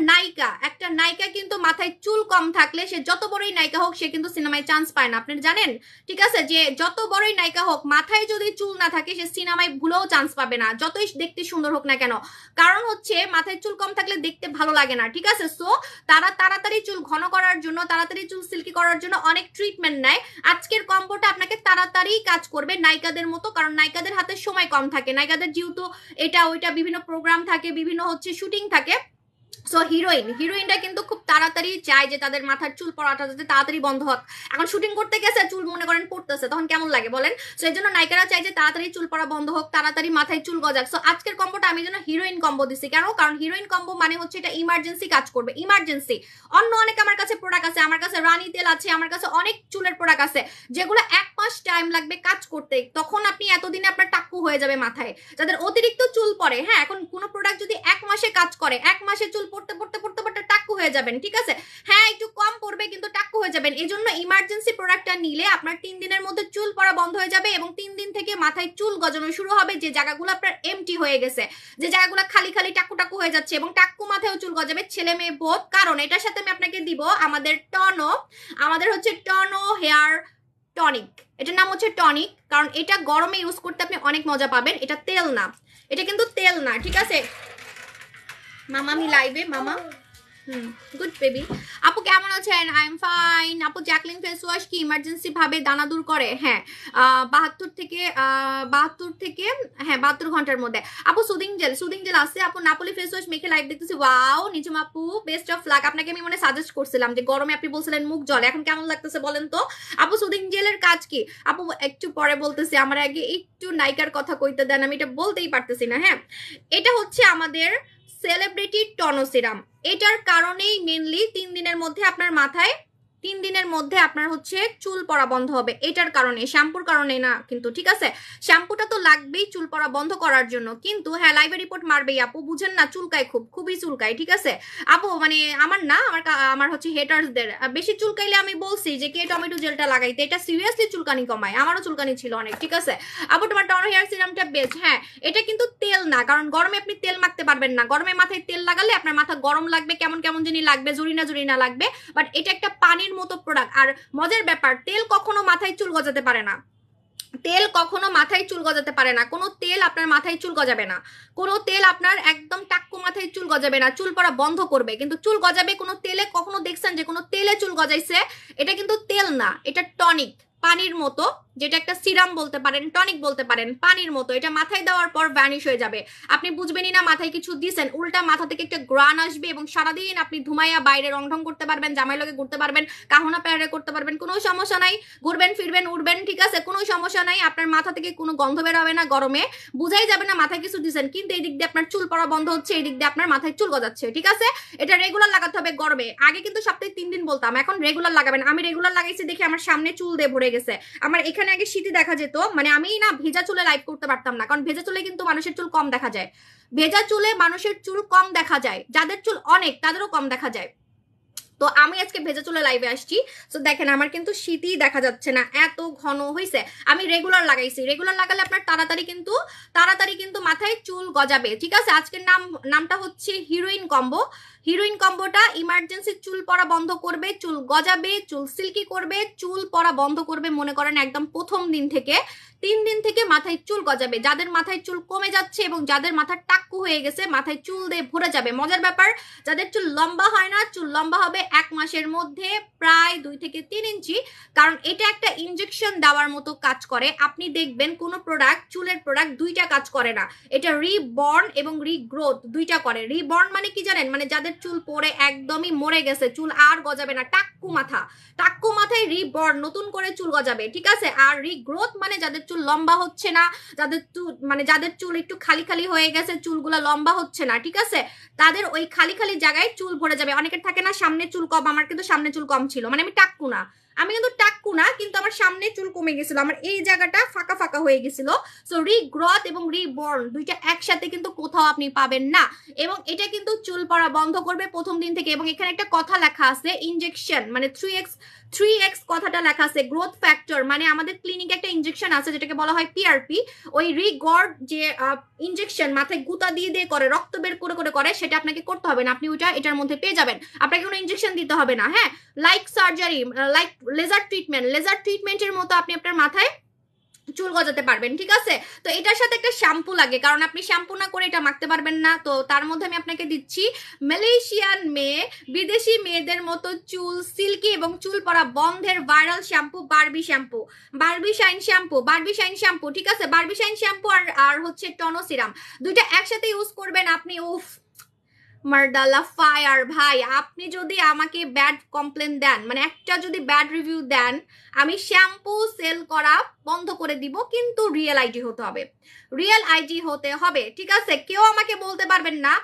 নায়িকা কিন্তু মাথায় চুল কম থাকলে সে যত বড়ই নায়িকা হোক সে কিন্তু সিনেমায় চান্স পায় না, আপনি জানেন, ঠিক আছে? যে যত বড়ই নায়িকা হোক মাথায় যদি চুল না থাকে সে সিনেমায় ভুলেও চান্স পাবে না, যতই দেখতে সুন্দর হোক না কেন। কারণ হচ্ছে মাথায় চুল কম থাকলে দেখতে ভালো লাগে না, ঠিক আছে? সো তারা তাড়াতাড়ি চুল ঘন করার জন্য, তাড়াতাড়ি চুল সিল্কি করার জন্য অনেক ট্রিটমেন্ট নেয়। আজকের কম্বোটা আপনাকে তাড়াতাড়ি কাজ করবে নায়িকাদের মতো, কারণ নায়িকাদের হাতে সময় কম থাকে, নায়িকাদের যেহেতু এটা ওইটা বিভিন্ন প্রোগ্রাম থাকে, বিভিন্ন হচ্ছে শুটিং থাকে, সো হিরোইনটা কিন্তু খুব তাড়াতাড়ি চায় যে তাদের মাথার চুল পড়াটা যাতে তাড়াতাড়ি বন্ধ হোক। এখন শুটিং করতে গেছে, চুল মনে করেন পড়তেছে, তখন কেমন লাগে বলেন? সো এই জন্য নায়িকারা চাই যে তাড়াতাড়ি চুল পড়া বন্ধ হোক, তাড়াতাড়ি মাথায় চুল গজাক। সো আজকের কম্বোটা আমি যেন হিরোইন কম্বো দিছি। কেন? কারণ হিরোইন কম্বো মানে হচ্ছে এটা ইমার্জেন্সি কাজ করবে, ইমার্জেন্সি। অন্য অনেক আমার কাছে প্রোডাক্ট আছে, আমার কাছে রানী তেল আছে, আমার কাছে অনেক চুলের প্রোডাক্ট আছে যেগুলো 1 মাস টাইম লাগবে কাজ করতে, তখন আপনি এতদিনে আপনার টাক্কু হয়ে যাবে মাথায়। যাদের অতিরিক্ত চুল পড়ে, হ্যাঁ, এখন কোনো প্রোডাক্ট যদি 1 মাসে কাজ করে, 1 মাসে চুল পড়তে পড়তে পড়তে পড়তে টাক্কু হয়ে যাবেন, ঠিক আছে? হ্যাঁ, একটু কম পড়বে কিন্তু টাক্কু হয়ে যাবেন। এই জন্য ইমার্জেন্সি প্রোডাক্টটা নিলে আপনার 3 দিনের মধ্যে চুল পড়া বন্ধ হয়ে যাবে এবং 3 দিন থেকে মাথায় চুল গজানো শুরু হবে, যে জায়গাগুলো আপনার এমটি হয়ে গেছে, যে জায়গাগুলো খালি খালি টাক্কু টাক্কু হয়ে যাচ্ছে, এবং টাক্কু মাথায়ও চুল গজাবে, ছেলে মেয়ে বোধ। কারণ এটার সাথে আমি আপনাকে দিব আমাদের হচ্ছে টনো হেয়ার টনিক। এটার নাম হচ্ছে টনিক, কারণ এটা গরমে ইউজ করতে আপনি অনেক মজা পাবেন। এটা তেল না, এটা কিন্তু তেল না, ঠিক আছে? মামা আমি লাইভে, মামা গুড বেবি। আপু কেমন আছেন? I am fine. আপু জ্যাকলিন ফেস ওয়াশ কি ইমার্জেন্সি ভাবে দানা দূর করে? হ্যাঁ, 72 ঘন্টার মধ্যে। আপু সুদিং জেল আছে আপু। নাপোলি ফেস ওয়াশ মেখে লাইভ দেখতেছি, ওয়াও। নিচুম আপু বেস্ট অফ লাক। আপনাকে আমি মনে সাজেস্ট করছিলাম যে গরমে আপনি বলছিলেন মুখ জলে, এখন কেমন লাগতেছে বলেন তো? আপু সুদিং জেলের কাজ কি? আপু একটু পরে বলতেছি, আমার আগে একটু নায়িকার কথা কইতে দেন, আমি এটা বলতেই পারতেছি না। হ্যাঁ, এটা হচ্ছে আমাদের সেলিব্রিটি টনো সিরাম। এটার কারণেই মেনলি 3 দিনের মধ্যে আপনার হচ্ছে চুল পড়া বন্ধ হবে। এটার কারণে, শ্যাম্পুর কারণে না কিন্তু, ঠিক আছে? শ্যাম্পুটা তো লাগবেই চুল পড়া বন্ধ করার জন্য, কিন্তু হ্যাঁ, লাইভে রিপোর্ট মারবেই আপু, বুঝেন না? চুলকায়, খুবই চুলকায়, ঠিক আছে আপু? মানে আমার হচ্ছে হেটার্সদের বেশি চুলকাইলে আমি বলছি যে কে টমেটো জেলটা লাগাইতে, এটা সিরিয়াসলি চুলকানি কমায়। আমারও চুলকানি ছিল অনেক, ঠিক আছে আপু? তোমার টনো হেয়ার সিরামটা বেস্ট। হ্যাঁ, এটা কিন্তু তেল না, কারণ গরমে আপনি তেল মাখতে পারবেন না। গরমে মাথায় তেল লাগালে আপনার মাথা গরম লাগবে, কেমন কেমন জানি লাগবে, জুরিনা লাগবে। বাট এটা একটা পানির মতো প্রোডাক্ট। আর মজার ব্যাপার, তেল কখনো মাথায় চুল গজাতে পারে না। কোনো তেল আপনার মাথায় চুল গজাবে না। কোনো তেল আপনার একদম টাক্কু মাথায় চুল গজাবে না, চুল পড়া বন্ধ করবে। কিন্তু চুল গজাবে কোনো তেলে, কখনো দেখছেন যে কোনো তেলে চুল গজাইছে? এটা কিন্তু তেল না, এটা টনিক, পানির মতো, যেটা একটা সিরাম বলতে পারেন, টনিক বলতে পারেন, পানির মতো। এটা মাথায় দেওয়ার পর ভ্যানিশ হয়ে যাবে, আপনি বুঝবেনই না মাথায় কিছু দিছেন। উল্টা মাথা থেকে একটা গ্রান আসবে এবং সারাদিন আপনি ধুমাইয়া বাইরে রং ঢং করতে পারবেন, জামাই লগে ঘুরতে পারবেন, কাহনা প্যারে করতে পারবেন, কোনো সমস্যা নাই। ঘুরবেন ফিরবেন উঠবেন, ঠিক আছে, কোনো সমস্যা নাই। আপনার মাথা থেকে কোনো গন্ধ বের হবে না, গরমে বুঝাই যাবে না মাথায় কিছু দিছেন। কিন্তু এই দিক দিয়ে আপনার চুল পড়া বন্ধ হচ্ছে, এই দিক দিয়ে আপনার মাথায় চুল গজাচ্ছে, ঠিক আছে? এটা রেগুলার লাগাতে হবে গরমে। আগে কিন্তু সপ্তাহে 3 দিন বলতাম, এখন রেগুলার লাগাবেন। আমি রেগুলার লাগাইছি দেখে আমার সামনে চুল দিয়ে ভরে গেছে। আমার এখানে আগে শীতে দেখা যেত, মানে আমি না ভেজা চুলে লাইভ করতে পারতাম না, কারণ ভেজা চুলে কিন্তু মানুষের চুল কম দেখা যায়। ভেজা চুলে মানুষের চুল কম দেখা যায়, যাদের চুল অনেক তাদেরও কম দেখা যায়। তো আমি আজকে ভেজা চুলে লাইভে আসছি। তো দেখেন আমার কিন্তু শীতই দেখা যাচ্ছে না, এত ঘন হয়েছে। আমি রেগুলার লাগাইছি, রেগুলার লাগালে আপনার তাড়াতাড়ি কিন্তু মাথায় চুল গজাবে, ঠিক আছে? আজকের নামটা হচ্ছে হিরোইন কম্বো। হিরোইন কম্বোটা ইমার্জেন্সি চুল পড়া বন্ধ করবে, চুল গজাবে, চুল সিল্কি করবে, চুল পড়া বন্ধ করবে। মনে করেন একদম প্রথম দিন থেকে 3 দিন থেকে মাথায় চুল গজাবে। যাদের মাথায় চুল কমে যাচ্ছে এবং যাদের মাথার টাক্কু হয়ে গেছে, মাথায় চুল দিয়ে ভরে যাবে। মজার ব্যাপার, যাদের চুল লম্বা হয় না, চুল লম্বা হবে 1 মাসের মধ্যে প্রায় 2 থেকে 3 ইঞ্চি, কারণ এটা একটা ইনজেকশন দেওয়ার মতো কাজ করে। আপনি দেখবেন কোনো প্রোডাক্ট, চুলের প্রোডাক্ট দুইটা কাজ করে না, এটা রিবর্ন এবং রিগ্রোথ দুইটা করে। রিবর্ন মানে কি জানেন? মানে যাদের চুল পড়ে একদমই মরে গেছে, চুল আর গজাবে না, টাক্কু মাথায় রিবর্ন, নতুন করে চুল গজাবে, ঠিক আছে? আর রিগ্রোথ মানে যাদের চুল লম্বা হচ্ছে না, যাদের চুল একটু খালি খালি হয়ে গেছে, চুলগুলা লম্বা হচ্ছে না, ঠিক আছে, তাদের ওই খালি খালি জায়গায় চুল ভরে যাবে। অনেকের থাকে না সামনে চুল কম, আমার কিন্তু সামনে চুল কম ছিল, মানে আমি কিন্তু টাক্কু না, কিন্তু আমার সামনে চুল কমে গেছিল, আমার এই জায়গাটা ফাঁকা ফাঁকা হয়ে গেছিল। সো রিগ্রোথ এবং রিবর্ন দুইটা একসাথে কিন্তু কোথাও আপনি পাবেন না, এবং এটা কিন্তু চুল পড়া বন্ধ করবে প্রথম দিন থেকে। এবং এখানে একটা কথা লেখা আছে, ইনজেকশন মানে 3x কথাটা লেখা আছে, গ্রোথ ফ্যাক্টর মানে আমাদের ক্লিনিকে একটা ইনজেকশন আছে যেটাকে বলা হয় পিআরপি। ওই রিগর্ড যে ইনজেকশন মাথায় গুতা দিয়ে করে রক্ত বের করে সেটা আপনাকে করতে হবে না, আপনি ওইটা এটার মধ্যে পেয়ে যাবেন। আপনাকে কোনো ইনজেকশন দিতে হবে না। হ্যাঁ, লাইক সার্জারি, লাইক লেজার ট্রিটমেন্টের মতো আপনি আপনার মাথায় চুল গজাতে পারবেন, ঠিক আছে? তো এটার সাথে একটা শ্যাম্পু লাগে, কারণ আপনি শ্যাম্পু না করে এটা মাখতে পারবেন না। তো তার মধ্যে আমি আপনাকে দিচ্ছি মালয়েশিয়ান মেয়ে, বিদেশি মেয়েদের মতো চুল সিল্কি এবং চুল পড়া বন্ধের viral shampoo, Barbie shine shampoo, ঠিক আছে? বারবি শাইন শ্যাম্পু আর হচ্ছে টনো সিরাম দুইটা একসাথে ইউজ করবেন আপনি। উফ, মার্দালা ফায়ার ভাই, আপনি যদি আমাকে ব্যাড কমপ্লেন দেন, মানে একটা যদি ব্যাড রিভিউ দেন, আমি শ্যাম্পু সেল করা বন্ধ করে দিব, কিন্তু রিয়েল আইডি হতে হবে, রিয়েল আইডি হতে হবে, ঠিক আছে? কেউ আমাকে বলতে পারবেন না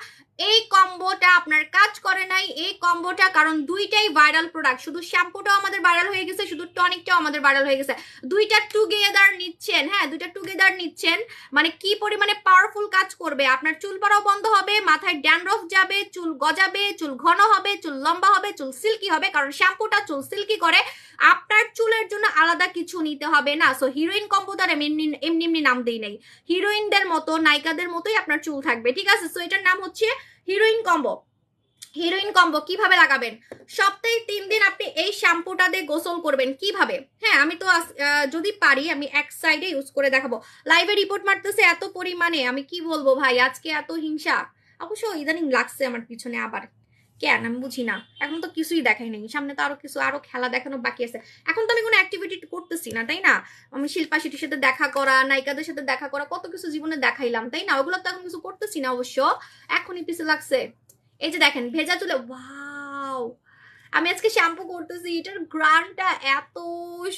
এই কম্বোটা আপনার কাজ করে নাই, এই কম্বোটা, কারণ দুইটাই ভাইরাল প্রোডাক্ট, শুধু শ্যাম্পুটাও আমাদের ভাইরাল হয়ে গেছে, শুধু টনিকটাও আমাদের ভাইরাল হয়ে গেছে, দুইটা টুগেদার নিচ্ছেন, হ্যাঁ দুইটা টুগেদার নিচ্ছেন, মানে কি পরিমাণে পাওয়ারফুল কাজ করবে, আপনার চুল পড়াও বন্ধ হবে, মাথায় ড্যান্ড্রফ যাবে, চুল গজাবে, চুল ঘন হবে, চুল লম্বা হবে, চুল সিল্কি হবে, কারণ শ্যাম্পুটা চুল সিল্কি করে, আপনার চুলের জন্য আলাদা কিছু নিতে হবে না। সো হিরোইন কম্বো তার এমনি এমনি নাম দেই নাই, হিরোইনদের মতো নায়িকাদের মতোই আপনার চুল থাকবে, ঠিক আছে? সো এটার নাম হচ্ছে হিরোইন কম্বো। হিরোইন কম্বো কিভাবে লাগাবেন? সপ্তাহে 3 দিন আপনি এই শ্যাম্পুটা দিয়ে গোসল করবেন। কিভাবে? হ্যাঁ আমি তো যদি পারি আমি এক সাইডে ইউজ করে দেখাবো। লাইভে রিপোর্ট মারতেছে এত পরিমাণে, আমি কি বলবো ভাই, আজকে এত হিংসা। অবশ্য ইদানিং লাগছে আমার পিছনে আবার, কেন আমি বুঝি না, এখন তো কিছুই দেখাই নেই, সামনে তো আরো কিছু, আরো খেলা দেখানো বাকি আছে। এখন তো আমি কোনো অ্যাক্টিভিটি করতেছি না, তাই না? আমি শিল্পা শেঠির সাথে দেখা করা, নায়িকাদের সাথে দেখা করা, কত কিছু জীবনে দেখাইলাম, তাই না? ওগুলো তো এখন কিছু করতেছি না অবশ্য, এখনই পিছে লাগছে। এই যে দেখেন ভেজা চুলে, ওয়াও, আমি আজকে শ্যাম্পু করতেছি, এটার গ্রানটা এত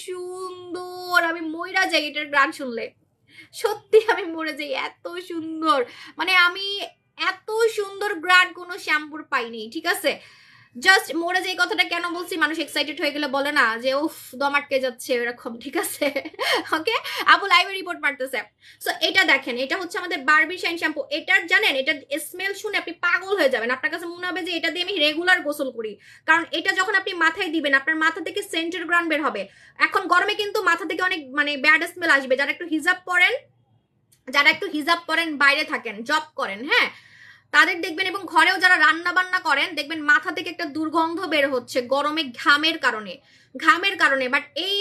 সুন্দর, আমি মইরা যাই এটার গ্রান শুনলে, সত্যি আমি মরে যাই, এত সুন্দর, মানে আমি এত সুন্দর গ্রান কোনো শ্যাম্পুর পাইনি, ঠিক আছে? জাস্ট মরে যে কথাটা কেন বলছি, মানুষ এক্সাইটেড হয়ে গেলে বলে না যে উফ দম আটকে যাচ্ছে এরকম, ঠিক আছে? ওকে, আপু লাইভে রিপোর্ট মারতেছে। সো এটা দেখেন, এটা হচ্ছে আমাদের বারবি শাইন শ্যাম্পু। এটার জানেন, এটা স্মেল শুনে আপনি পাগল হয়ে যাবেন, আপনার কাছে মনে হবে যে এটা দিয়ে আমি রেগুলার গোসল করি, কারণ এটা যখন আপনি মাথায় দিবেন আপনার মাথা থেকে সেন্টের গ্রান বের হবে। এখন গরমে কিন্তু মাথা থেকে অনেক মানে ব্যাড স্মেল আসবে, যারা একটু হিজাব পরেন, বাইরে থাকেন, জব করেন, হ্যাঁ তাদের দেখবেন, এবং ঘরেও যারা রান্না বান্না করেন দেখবেন মাথা থেকে একটা দুর্গন্ধ বের হচ্ছে গরমে, ঘামের কারণে। বাট এই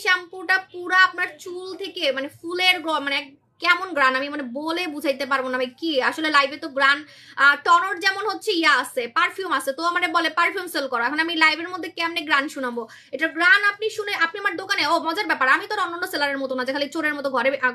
শ্যাম্পুটা পুরা আপনার চুল থেকে মানে ফুলের মানে কেমন গ্রান, আমি মানে বলে বুঝাইতে পারবো না ভাই, কি আসলে লাইভে তো গ্রান টনর যেমন হচ্ছে ইয়া আছে, পারফিউম আছে, তো মানে বলে পারফিউম সেল করো, এখন আমি লাইভের মধ্যে কেমনে গ্রান শুনাবো? এটা গ্রান আপনি শুনে, আপনি আমার দোকানে, ও মজার ব্যাপার, আমি তো অন্যান্য সেলারের মতো না যে খালি চোরের মতো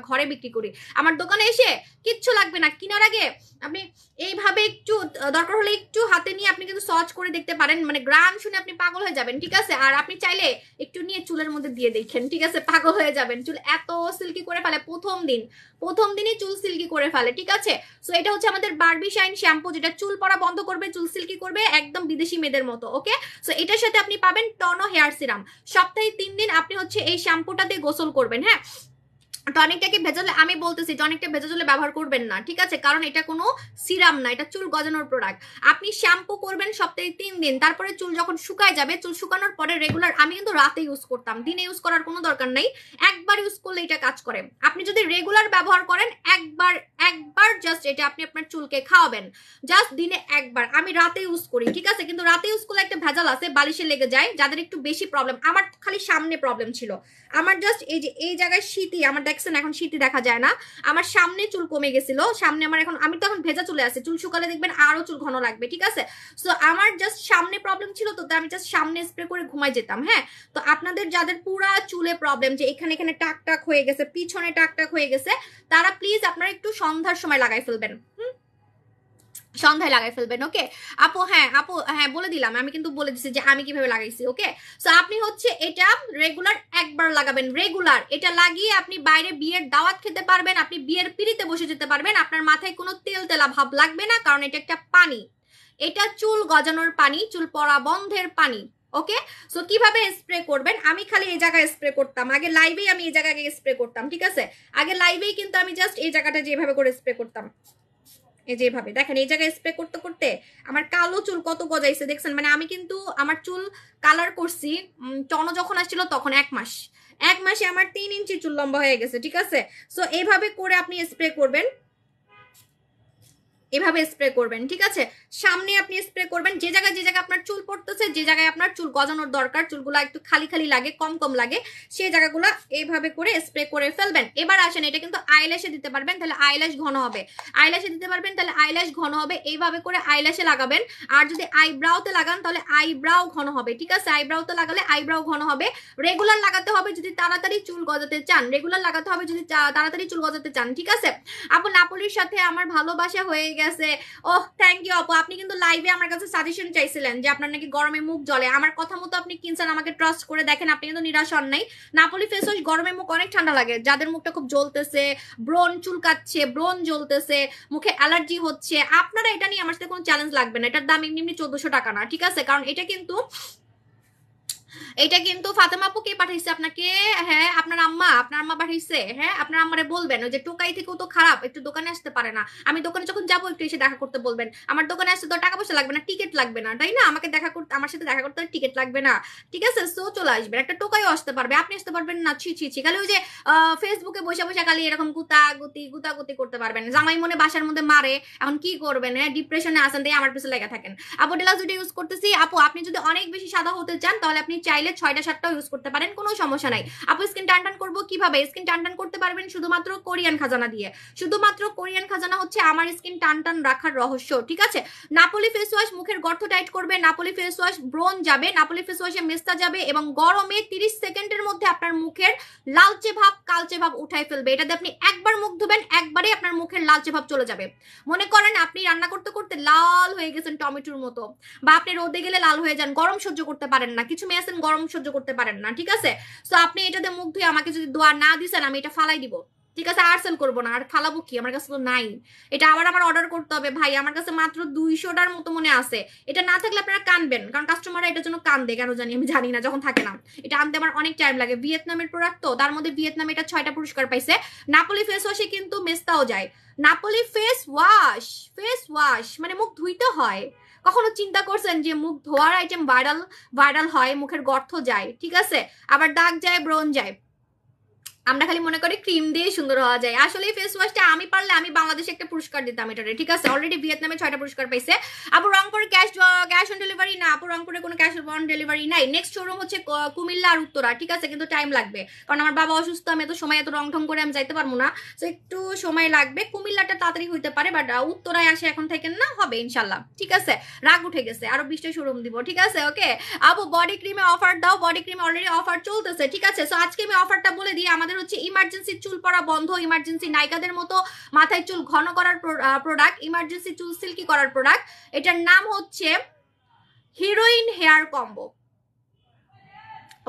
ঘরে বিক্রি করি, আমার দোকানে এসে কিচ্ছু লাগবে না, কেনার আগে আপনি এইভাবে একটু দরকার হলে একটু হাতে নিয়ে আপনি কিন্তু সার্চ করে দেখতে পারেন, মানে গ্রান শুনে আপনি পাগল হয়ে যাবেন, ঠিক আছে? আর আপনি চাইলে একটু নিয়ে চুলের মধ্যে দিয়ে দেখেন, ঠিক আছে? পাগল হয়ে যাবেন, চুল এত সিল্কি করে ফেলে, প্রথম দিনই চুল সিল্কি করে ফেলে, ঠিক আছে? সো এটা হচ্ছে আমাদের বারবি শাইন শ্যাম্পু, যেটা চুল পড়া বন্ধ করবে, চুল সিল্কি করবে, একদম বিদেশি মেয়েদের মতো, ওকে? সো এটার সাথে আপনি পাবেন টনো হেয়ার সিরাম। সপ্তাহে 3 দিন আপনি হচ্ছে এই শ্যাম্পুটা দিয়ে গোসল করবেন, হ্যাঁ? টনিকটাকে ভেজালে, আমি বলতেছি টনিকটা ভেজালে ব্যবহার করবেন না, ঠিক আছে? কারণ এটা কোনো সিরাম না, এটা চুল গজানোর প্রোডাক্ট। আপনি শ্যাম্পু করবেন সপ্তাহে 3 দিন, তারপরে চুল যখন শুকায় যাবে, চুল শুকানোর পরে রেগুলার, আমি কিন্তু রাতে ইউজ করতাম, দিনে ইউজ করার কোনো দরকার নাই, একবার ইউজ করলে এটা কাজ করে। আপনি যদি রেগুলার ব্যবহার করেন, একবার জাস্ট এটা আপনি আপনার চুলকে খাওয়াবেন, জাস্ট দিনে একবার। আমি রাতে ইউজ করি, ঠিক আছে? কিন্তু রাতে ইউজ করলে একটা ভেজাল আছে, বালিশে লেগে যায়, যাদের একটু বেশি প্রবলেম। আমার খালি সামনে প্রবলেম ছিল, আমার জাস্ট এই যে এই জায়গায় শীতি, আমার দেখছেন এখন শীতি দেখা যায় না, আমার সামনে চুল কমে গেছিল, সামনে আমার এখন, আমি তো এখন ভেজা চলে আসে, চুল শুকালে দেখবেন আরো চুল ঘন লাগবে, ঠিক আছে? সো আমার জাস্ট সামনে প্রবলেম ছিল, তো আমি জাস্ট সামনে স্প্রে করে ঘুমাই যেতাম, হ্যাঁ? তো আপনাদের যাদের পুরা চুলে প্রবলেম, যে এখানে টাক টাক হয়ে গেছে, পিছনে টাক টাক হয়ে গেছে, তারা প্লিজ আপনারা একটু সন্ধ্যার সময় লাগাই ফেলবেন, সন্ধ্যায় লাগাই ফেলবেন, ওকে? আপু হ্যাঁ বলে দিলাম, আমি কিন্তু বলে দিচ্ছি যে আমি কিভাবে লাগাইছি, ওকে? সো আপনি হচ্ছে এটা রেগুলার একবার লাগাবেন, রেগুলার এটা লাগিয়ে আপনি বাইরে বিয়ের দাওয়াত খেতে পারবেন, আপনি বিয়ের পিড়িতে বসে যেতে পারবেন, আপনার মাথায় কোনো তেলা ভাব লাগবে না, কারণ এটা একটা পানি, এটা চুল গজানোর পানি, চুল পড়া বন্ধের পানি, ওকে? সো কিভাবে স্প্রে করবেন, আমি খালি এই জায়গায় স্প্রে করতাম আগে, লাইভেই আমি এই জায়গায় স্প্রে করতাম, ঠিক আছে? আগে লাইভেই কিন্তু আমি জাস্ট এই জায়গাটা যেভাবে করে স্প্রে করতাম, এই যে এভাবে দেখেন, এই জায়গায় স্প্রে করতে করতে আমার কালো চুল কত গজাইছে দেখছেন, মানে আমি কিন্তু আমার চুল কালার করছি টনো যখন আসছিল তখন 1 মাসে আমার 3 ইঞ্চি চুল লম্বা হয়ে গেছে, ঠিক আছে? সো এইভাবে করে আপনি স্প্রে করবেন, এভাবে স্প্রে করবেন, ঠিক আছে? সামনে আপনি স্প্রে করবেন, যে জায়গায় আপনার চুল পড়তেছে, যে জায়গায় আপনার চুল গজানোর দরকার, চুলগুলো একটু খালি লাগে, কম লাগে, সেই জায়গাগুলো এইভাবে করে স্প্রে করে ফেলবেন। এবার আসেন, এটা কিন্তু আইল্যাশে দিতে পারবেন, তাহলে আইল্যাশ ঘন হবে, এইভাবে করে আইল্যাশে লাগাবেন। আর যদি আইব্রাউতে লাগান তাহলে আইব্রাউ ঘন হবে, ঠিক আছে? আইব্রাউতে লাগালে আইব্রাউ ঘন হবে। রেগুলার লাগাতে হবে যদি তাড়াতাড়ি চুল গজাতে চান, ঠিক আছে? আপু নাপলির সাথে আমার ভালোবাসা হয়ে গেছে, গেছে। ওহ থ্যাংক ইউ আপু, আপনি কিন্তু লাইভে আমার কাছে সাজেশন চাইছিলেন যে আপনার নাকি গরমে মুখ জ্বলে, আমার কথা মতো আপনি কিনছেন, আমাকে ট্রাস্ট করে দেখেন, আপনি কিন্তু নিরাশ হন নাই। নাপোলি ফেস ওয়াশ গরমে মুখ অনেক ঠান্ডা লাগে, যাদের মুখটা খুব জ্বলতেছে, ব্রণ চুলকাচ্ছে, ব্রণ জ্বলতেছে, মুখে অ্যালার্জি হচ্ছে, আপনারা এটা নিয়ে আমার সাথে কোনো চ্যালেঞ্জ লাগবে না। এটার দাম এমনি 1400 টাকা না, ঠিক আছে? কারণ এটা কিন্তু ফাতেমা আপু কে পাঠাইছে আপনাকে? হ্যাঁ আপনার আম্মা পাঠাইছে। হ্যাঁ আপনার আম্মারে বলবেন ওই যে টোকাই থেকেও তো খারাপ, একটু দোকানে আসতে পারে না, আমি দোকানে যখন যাবো একটু এসে দেখা করতে বলবেন। আমার দোকানে আসতে তো টাকা পয়সা লাগবে না, টিকিট লাগবে না, তাই না? আমাকে আমার সাথে দেখা করতে টিকিট লাগবে না, ঠিক আছে? সো চলে আসবেন, একটা টোকাইও আসতে পারবে, আপনি আসতে পারবেন না। ছি খালি ওই যে ফেসবুকে বসে বসে খালি এরকম গুতাগুতি করতে পারবেন। জামাই মনে বাসার মধ্যে মারে, এখন কি করবেন? হ্যাঁ ডিপ্রেশনে আসেন, দিয়ে আমার পিছনে লেগে থাকেন। আপু ডেলাস ভিডিও ইউজ করতেছি। আপু আপনি যদি অনেক বেশি সাদা হতে চান তাহলে আপনি চাইলে 6টা 7টাও ইউজ করতে পারেন, কোনো সমস্যা নাই। আপু স্কিন টান করবো কিভাবে? স্কিন টান করতে পারবেন শুধুমাত্র কোরিয়ান খাজানা দিয়ে। শুধুমাত্র কোরিয়ান খাজানা হচ্ছে আমার স্কিন টান রাখার রহস্য, ঠিক আছে? নাপোলি ফেস ওয়াশ মুখের গর্ত টাইট করবে, নাপোলি ফেস ওয়াশ ব্রণ যাবে, নাপোলি ফেস ওয়াশে মেস্তা যাবে, এবং গরমে 30 সেকেন্ডের মধ্যে আপনার মুখের লালচে ভাব কালচে ভাব উঠাই ফেলবে। এটাতে আপনি একবার মুখ ধুবেন, একবারে আপনার মুখের লালচে ভাব চলে যাবে। মনে করেন আপনি রান্না করতে করতে লাল হয়ে গেছেন টমেটোর মতো, বা আপনি রোদে গেলে লাল হয়ে যান, গরম সহ্য করতে পারেন না, কিছু মেয়ে আছেন গরম সহ্য করতে পারেন না, ঠিক আছে? সো আপনি এটাতে মুখ ধুয়ে আমাকে যদি দোয়া না দিছেন আমি এটা ফালাই দিব, ঠিক আছে? আর সেল করবো না, আর ফালাবো কি, আমার কাছে তো নাই। এটা আবার আমার অর্ডার করতে হবে ভাই, আমার কাছে মাত্র 200টার মতো মনে আছে। এটা না থাকলে আপনারা কানবেন, কারণ কাস্টমাররা এটার জন্য কান্দে কেন জানি, আমি জানি না, যখন থাকে না। এটা আনতে আমার অনেক টাইম লাগে, ভিয়েতনামের প্রোডাক্ট তো, তার মধ্যে ভিয়েতনামে এটা 6টা পুরস্কার পাইছে। নাপোলি ফেস ওয়াশে কিন্তু মেস্তাও যায়। নাপোলি ফেস ওয়াশ মানে মুখ ধুইতে হয়। কখনো চিন্তা করছেন যে মুখ ধোয়ার আইটেম ভাইরাল হয়, মুখের গর্ত যায়, ঠিক আছে, আবার দাগ যায়, ব্রণ যায়, আমরা খালি মনে করি ক্রিম দিয়ে সুন্দর হওয়া যায়। আসলে এই ফেস ওয়াশটা আমি পারলে আমি বাংলাদেশে একটা পুরস্কার দিতাম এটারে, ঠিক আছে? অলরেডি ভিয়েতনামে 6টা পুরস্কার পাইছে। আপু রংপুরে ক্যাশ অন ডেলিভারি না, আপু রংপুরে কোনো ক্যাশ অন ডেলিভারি নাই। নেক্সট শোরুম হচ্ছে কুমিল্লা আর উত্তরা, ঠিক আছে? কিন্তু টাইম লাগবে, কারণ আমার বাবা অসুস্থ, আমি এত সময় এত রং ঢং করে আমি যাইতে পারবো না, তো একটু সময় লাগবে। কুমিল্লাটা তাড়াতাড়ি হইতে পারে, বাট উত্তরায় আসে এখন থেকে না, হবে ইনশাল্লাহ, ঠিক আছে? রাগ উঠে গেছে, আরো 20টা শোরুম দিব, ঠিক আছে? ওকে আপু বডি ক্রিমে অফার দাও, বডি ক্রিমে অলরেডি অফার চলতেছে, ঠিক আছে? সো আজকে আমি অফারটা বলে দিই। আমাদের হচ্ছে ইমার্জেন্সি চুল পড়া বন্ধ, ইমার্জেন্সি নায়িকাদের মতো মাথায় চুল ঘন করার প্রোডাক্ট, ইমার্জেন্সি চুল সিল্কি করার প্রোডাক্ট। এটার নাম হচ্ছে heroine hair combo.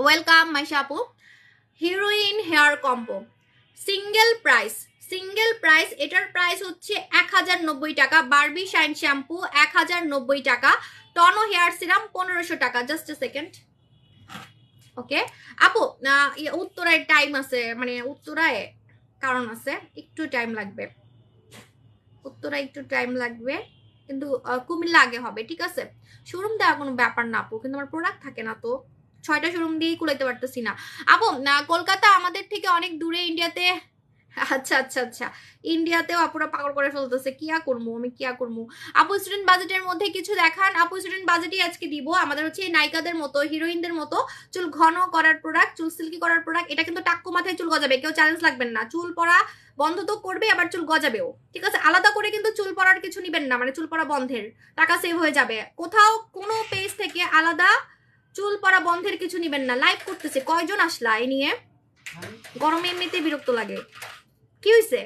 Welcome Maisha আপু। Heroine hair combo single price, এটার প্রাইস হচ্ছে 1090 টাকা। বারবি শাইন শ্যাম্পু 1090 টাকা, টনো হেয়ার সিরাম 1500 টাকা। জাস্ট এ সেকেন্ড, ওকে আপু উত্তরায় টাইম আছে, মানে উত্তরায় কারণ আছে, একটু টাইম লাগবে, উত্তরায় একটু টাইম লাগবে, কিন্তু কুমিল্লা আগে হবে, ঠিক আছে? শোরুম দেওয়া কোনো ব্যাপার না আপু, কিন্তু আমার প্রোডাক্ট থাকে না, তো 6টা শোরুম দিয়েই কুলাইতে পারতেছি না আপু। কলকাতা আমাদের থেকে অনেক দূরে, ইন্ডিয়াতে। আচ্ছা ইন্ডিয়াতেও আপুরা পাগল করে ফেলতেছে, কিয়া করবো আমি, কিয়া করবো? আপু স্টুডেন্ট বাজেটের মধ্যে কিছু দেখান। আপু স্টুডেন্ট বাজেটই আজকে দিব। আমাদের হচ্ছে নায়িকাদের মতো, হিরোইনদের মতো চুল ঘন করার প্রোডাক্ট, চুল সিল্কি করার প্রোডাক্ট। এটা কিন্তু টাক্কু মাথায় চুল গজাবে, কেউ চ্যালেঞ্জ লাগবেন না। চুল পড়া বন্ধ তো করবে, আবার চুল গজাবেও, ঠিক আছে? আলাদা করে কিন্তু চুল পড়ার কিছু নিবেন না, মানে চুল পড়া বন্ধের টাকা সেভ হয়ে যাবে। কোথাও কোনো পেজ থেকে আলাদা চুল পড়া বন্ধের কিছু নিবেন না। লাইভ করতেছে, কয়জন আসলা এই নিয়ে? গরমে এমনিতে বিরক্ত লাগে। কি হয়েছে?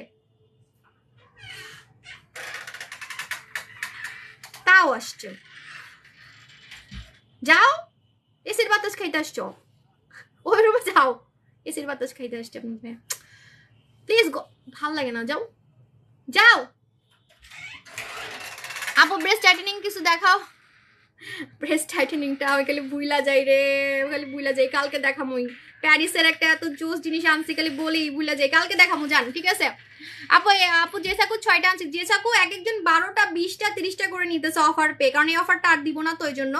তাও আসছে, যাও এসির বাতাস খাইতে আসছো, ওই রুমে যাও, এসির বাতাস খাইতে আসছে প্লিজ। ভাল লাগে না, যাও যাও। আপু ব্রেস্ট টাইটেনিং কিছু দেখাও। ব্রেস্ট টাইটেনিংটা আমি খালি ভুইলা যাই রে, খালি ভুইলা যাই। কালকে দেখামই, প্যারিসের একটা এত জোস জিনিস আনছি, খালি বলি ভুইলা যাই। কালকে দেখামো জান, ঠিক আছে? আপু যে সাকু 6টা আনছি, যে সাকু এক একজন 12টা 20টা 30টা করে নিতেছে অফার পে, কারণ এই অফারটা আর দিব না তো, এই জন্য।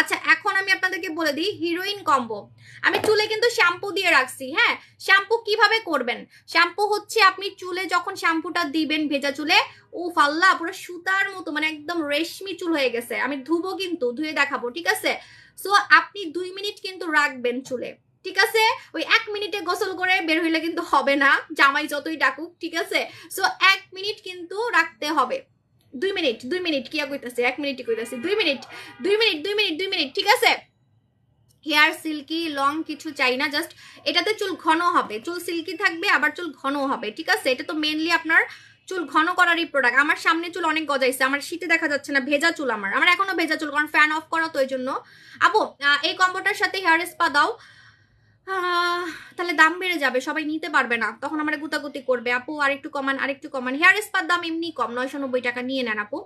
আচ্ছা এখন আমি আপনাদেরকে বলে দিই হিরোইন কম্বো। আমি চুলে কিন্তু শ্যাম্পু দিয়ে রাখছি। হ্যাঁ শ্যাম্পু কিভাবে করবেন? শ্যাম্পু হচ্ছে আপনি চুলে যখন শ্যাম্পুটা দিবেন ভেজা চুলে, ও ফাল্লা পুরো সুতার মতো, মানে একদম রেশমি চুল হয়ে গেছে। আমি ধুবো, কিন্তু ধুয়ে দেখাবো, ঠিক আছে? সো আপনি 2 মিনিট কিন্তু রাখবেন চুলে, ঠিক আছে? ওই 1 মিনিটে গোসল করে বের হইলে কিন্তু হবে না, জামাই যতই ডাকুক, ঠিক আছে? সো 1 মিনিট কিন্তু রাখতে হবে। 2 মিনিট কি কইতাছে, 1 মিনিটই কইতাছি, 2 মিনিট, ঠিক আছে? হেয়ার সিল্কি লং কিছু চাই না, জাস্ট এটাতে চুল ঘন হবে, চুল সিল্কি থাকবে, আবার চুল ঘন হবে, ঠিক আছে? এটা তো মেনলি আপনার চুল ঘন করারই প্রোডাক্ট। আমার সামনে চুল অনেক গজাইছে, আমার শীতে দেখা যাচ্ছে না, ভেজা চুল আমার এখনো ভেজা চুল, কারণ ফ্যান অফ করা তো এই জন্য। আপু এই কম্বোটার সাথে হেয়ার স্পা দাও। তাহলে দাম বেড়ে যাবে, সবাই নিতে পারবে না, তখন আমার গুতাগুতি করবে। আপু আরেকটু কমান, আরেকটু কমান। হেয়ার স্পার দাম এমনি কম, 990 টাকা নিয়ে নেন আপু।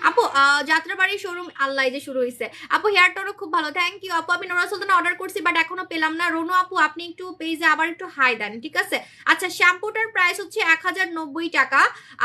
আপু যাত্রাবাড়ি শোরুম আল্লাহ যে শুরু হয়েছে। আপু হেয়ার টোনও খুব ভালো, থ্যাংক ইউ আপু। আমি নোরা সুলতানা অর্ডার করছি বাট এখনো পেলাম না। রনু আপু আপনি একটু পেজে আবার একটু হাই দেন, ঠিক আছে? আচ্ছা, শ্যাম্পুটার প্রাইস হচ্ছে 1090 টাকা।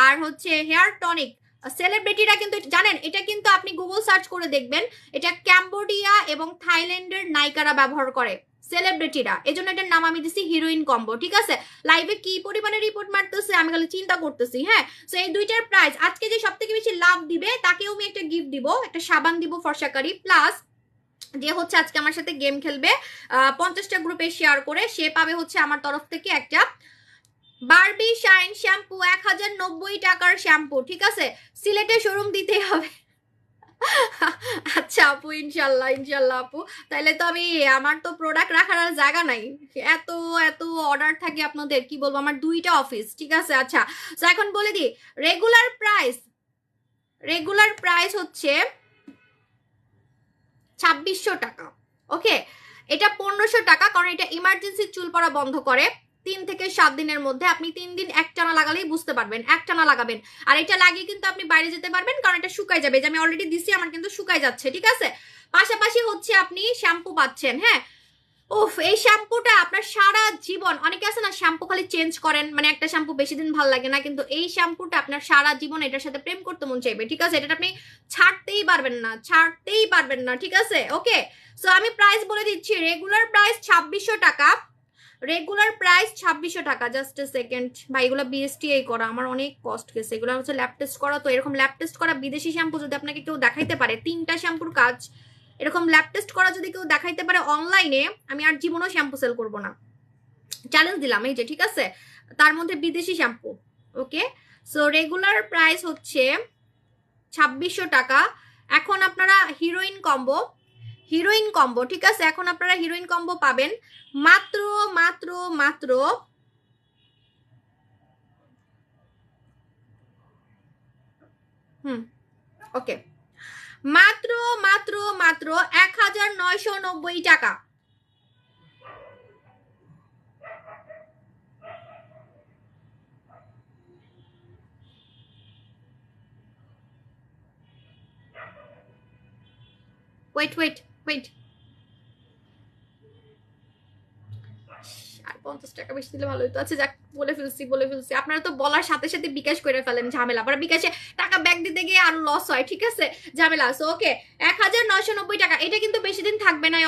আর হচ্ছে হেয়ার টনিক সেলিব্রিটিরা কিন্তু জানেন, এটা কিন্তু আপনি গুগল সার্চ করে দেখবেন, এটা ক্যাম্বোডিয়া এবং থাইল্যান্ডের নায়িকারা ব্যবহার করে, সেলিব্রিটিরা। এই জন্য এটার নাম আমি দিছি হিরোইন কম্বো, ঠিক আছে? লাইভে কি পরিমাণে রিপোর্ট মারতেছে আমি খালি চিন্তা করতেছি। হ্যাঁ, তো এই দুইটার প্রাইস আজকে যে সব থেকে বেশি লাভ দিবে তাকেও আমি একটা গিফট দিব, একটা সাবান দিব ফর্সাকারি, প্লাস যে হচ্ছে আজকে আমার সাথে গেম খেলবে 50টা গ্রুপে শেয়ার করে, সে পাবে হচ্ছে আমার তরফ থেকে একটা বারবি শাইন শ্যাম্পু, 1090 টাকার শ্যাম্পু, ঠিক আছে? সিলেটে শোরুম দিতে হবে। আচ্ছা আপু, ইনশাল্লাহ ইনশাল্লাহ আপু। তাইলে তো আমি, আমার তো প্রোডাক্ট রাখার আর জায়গা নাই, এত এত অর্ডার থাকে আপনাদের, কি বলবো, আমার 2টা অফিস, ঠিক আছে? আচ্ছা, তো এখন বলে দিই রেগুলার প্রাইস হচ্ছে 2600 টাকা। ওকে, এটা 1500 টাকা, কারণ এটা ইমার্জেন্সি চুল পড়া বন্ধ করে 3 থেকে 7 দিনের মধ্যে। আপনি 3 দিন একটানা লাগালেই বুঝতে পারবেন, একটানা লাগাবেন। আর এটা লাগিয়ে কিন্তু আপনি বাইরে যেতে পারবেন, কারণ এটা শুকাই যাবে। যে আমি অলরেডি দিছি, আমার কিন্তু শুকাই যাচ্ছে, ঠিক আছে? পাশাপাশি হচ্ছে আপনি শ্যাম্পু পাচ্ছেন। হ্যাঁ, উফ, এই শ্যাম্পুটা আপনার সারা জীবন, অনেকে আছে না শ্যাম্পু খালি চেঞ্জ করেন, মানে একটা শ্যাম্পু বেশি দিন ভালো লাগে না, কিন্তু এই শ্যাম্পুটা আপনার সারা জীবন এটার সাথে প্রেম করতে মন চাইবে, ঠিক আছে? এটা আপনি ছাড়তেই পারবেন না, ছাড়তেই পারবেন না, ঠিক আছে? ওকে, সো আমি প্রাইস বলে দিচ্ছি। রেগুলার প্রাইস 2600 টাকা, রেগুলার প্রাইস 2600 টাকা। জাস্ট এ সেকেন্ড ভাই, এগুলো বিএসটিআই করা, আমার অনেক কষ্ট গেছে। এগুলো হচ্ছে ল্যাব টেস্ট করা, তো এরকম ল্যাব টেস্ট করা বিদেশি শ্যাম্পু যদি আপনাকে কেউ দেখাইতে পারে, 3টা শ্যাম্পুর কাজ, এরকম ল্যাব টেস্ট করা যদি কেউ দেখাইতে পারে অনলাইনে, আমি আর জীবনেও শ্যাম্পু সেল করবো না, চ্যালেঞ্জ দিলাম এই যে, ঠিক আছে? তার মধ্যে বিদেশি শ্যাম্পু। ওকে, সো রেগুলার প্রাইস হচ্ছে 2600 টাকা। এখন আপনারা হিরোইন কম্বো, ঠিক আছে? এখন আপনারা হিরোইন কম্বো পাবেন মাত্র মাত্র মাত্র ওকে, মাত্র মাত্র মাত্র 1990 টাকা। ওয়েট ওয়েট ওয়েট, আর 50 টাকা বেশি দিলে ভালো হতো। আচ্ছা যাক, বলে ফেলছি। আপনারা তো বলার সাথে সাথে বিকাশ করে ফেলেন, ঝামেলা। আবার বিকাশে টাকা ব্যাক দিতে গিয়ে আরো লস হয়, ঠিক আছে? ঝামেলা। সো ওকে, 1990 টাকা। এটা কিন্তু বেশি দিন থাকবে না,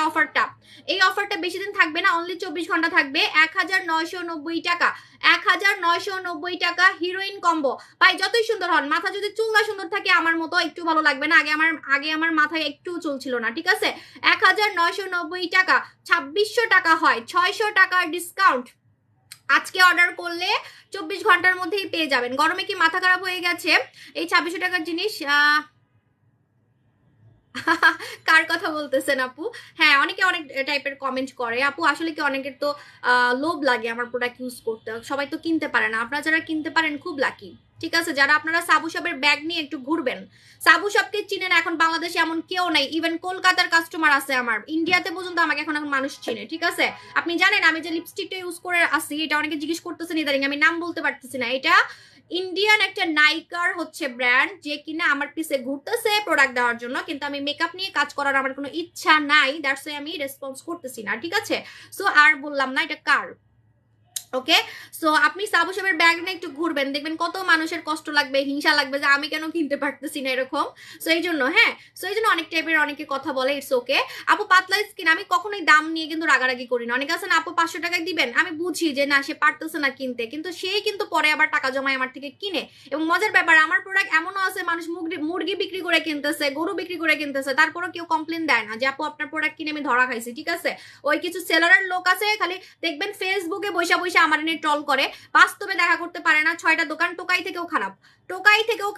এই অফারটা বেশি দিন থাকবে না, অনলি 24 ঘন্টা থাকবে। 1990 টাকা, 1990 টাকা হিরোইন কম্বো। ভাই যতই সুন্দর হন, মাথা যদি চুল না সুন্দর থাকে আমার মতো, একটু ভালো লাগবে না। আগে আমার মাথায় একটু চুল ছিল না, ঠিক আছে? 1990 টাকা, 2600 টাকা হয়, 600 টাকার ডিসকাউন্ট। আজকে অর্ডার করলে 24 ঘন্টার মধ্যেই পেয়ে যাবেন। গরমে কি মাথা খারাপ হয়ে গেছে? এই 2600 টাকার জিনিস কার কথা বলতেছেন আপু? হ্যাঁ, অনেকে অনেক টাইপের কমেন্ট করে আপু। আসলে কি, অনেকের তো লোভ লাগে আমার প্রোডাক্ট ইউজ করতে, সবাই তো কিনতে পারে না। আপনারা যারা কিনতে পারেন খুব লাকি, ঠিক আছে? যারা আপনারা সাবু শপের ব্যাগ নিয়ে একটু ঘুরবেন, সাবু শপকে চিনেন, এখন বাংলাদেশে এমন কেউ নাই, ইভেন কলকাতার কাস্টমার আছে আমার, ইন্ডিয়াতে পর্যন্ত আমাকে এখন মানুষ চিনে, ঠিক আছে? আপনি জানেন আমি যে লিপস্টিকটা ইউজ করে আসি, এটা অনেকে জিজ্ঞেস করতেছেন ইদারিং, আমি নাম বলতে পারতেছি না। এটা ইন্ডিয়ান একটা নাইকার হচ্ছে ব্র্যান্ড, যে কিনা আমার পিছে ঘুরতেছে প্রোডাক্ট দেওয়ার জন্য, কিন্তু আমি মেকআপ নিয়ে কাজ করার আমার কোনো ইচ্ছা নাই, দ্যাটস ওয়াই আমি রেসপন্স করতেছি না, ঠিক আছে? সো আর বললাম না এটা কার। ওকে, সো আপনি সাবু শপের ব্যাগ নিয়ে একটু ঘুরবেন, দেখবেন কত মানুষের কষ্ট লাগবে, হিংসা লাগবে যে আমি কেন কিনতে পারতেছি না এরকম। সো এই জন্য, হ্যাঁ, সো এই জন্য অনেক টাইপের অনেকে কথা বলে, ইটস ওকে। আপু পাতলা স্কিন, আমি কখনোই দাম নিয়ে কিন্তু রাগারাগি করি না। অনেকে আছে না, আপু 500 টাকায় দিবেন, আমি বুঝি যে না, সে পারতেছে না কিনতে, কিন্তু সে কিন্তু পরে আবার টাকা জমায় আমার থেকে কিনে। এবং মজার ব্যাপার, আমার প্রোডাক্ট এমনও আছে মানুষ মুরগি বিক্রি করে কিনতেছে, গরু বিক্রি করে কিনতেছে, তারপরও কেউ কমপ্লেন দেয় না যে আপু আপনার প্রোডাক্ট কিনে আমি ধরা খাইছি, ঠিক আছে? ওই কিছু সেলারের লোক আছে, খালি দেখবেন ফেসবুকে বৈশা বৈশা আমার এনে ট্রল করে, বাস্তবে দেখা করতে পারে না। 6টা দোকান, টোকাই থেকেও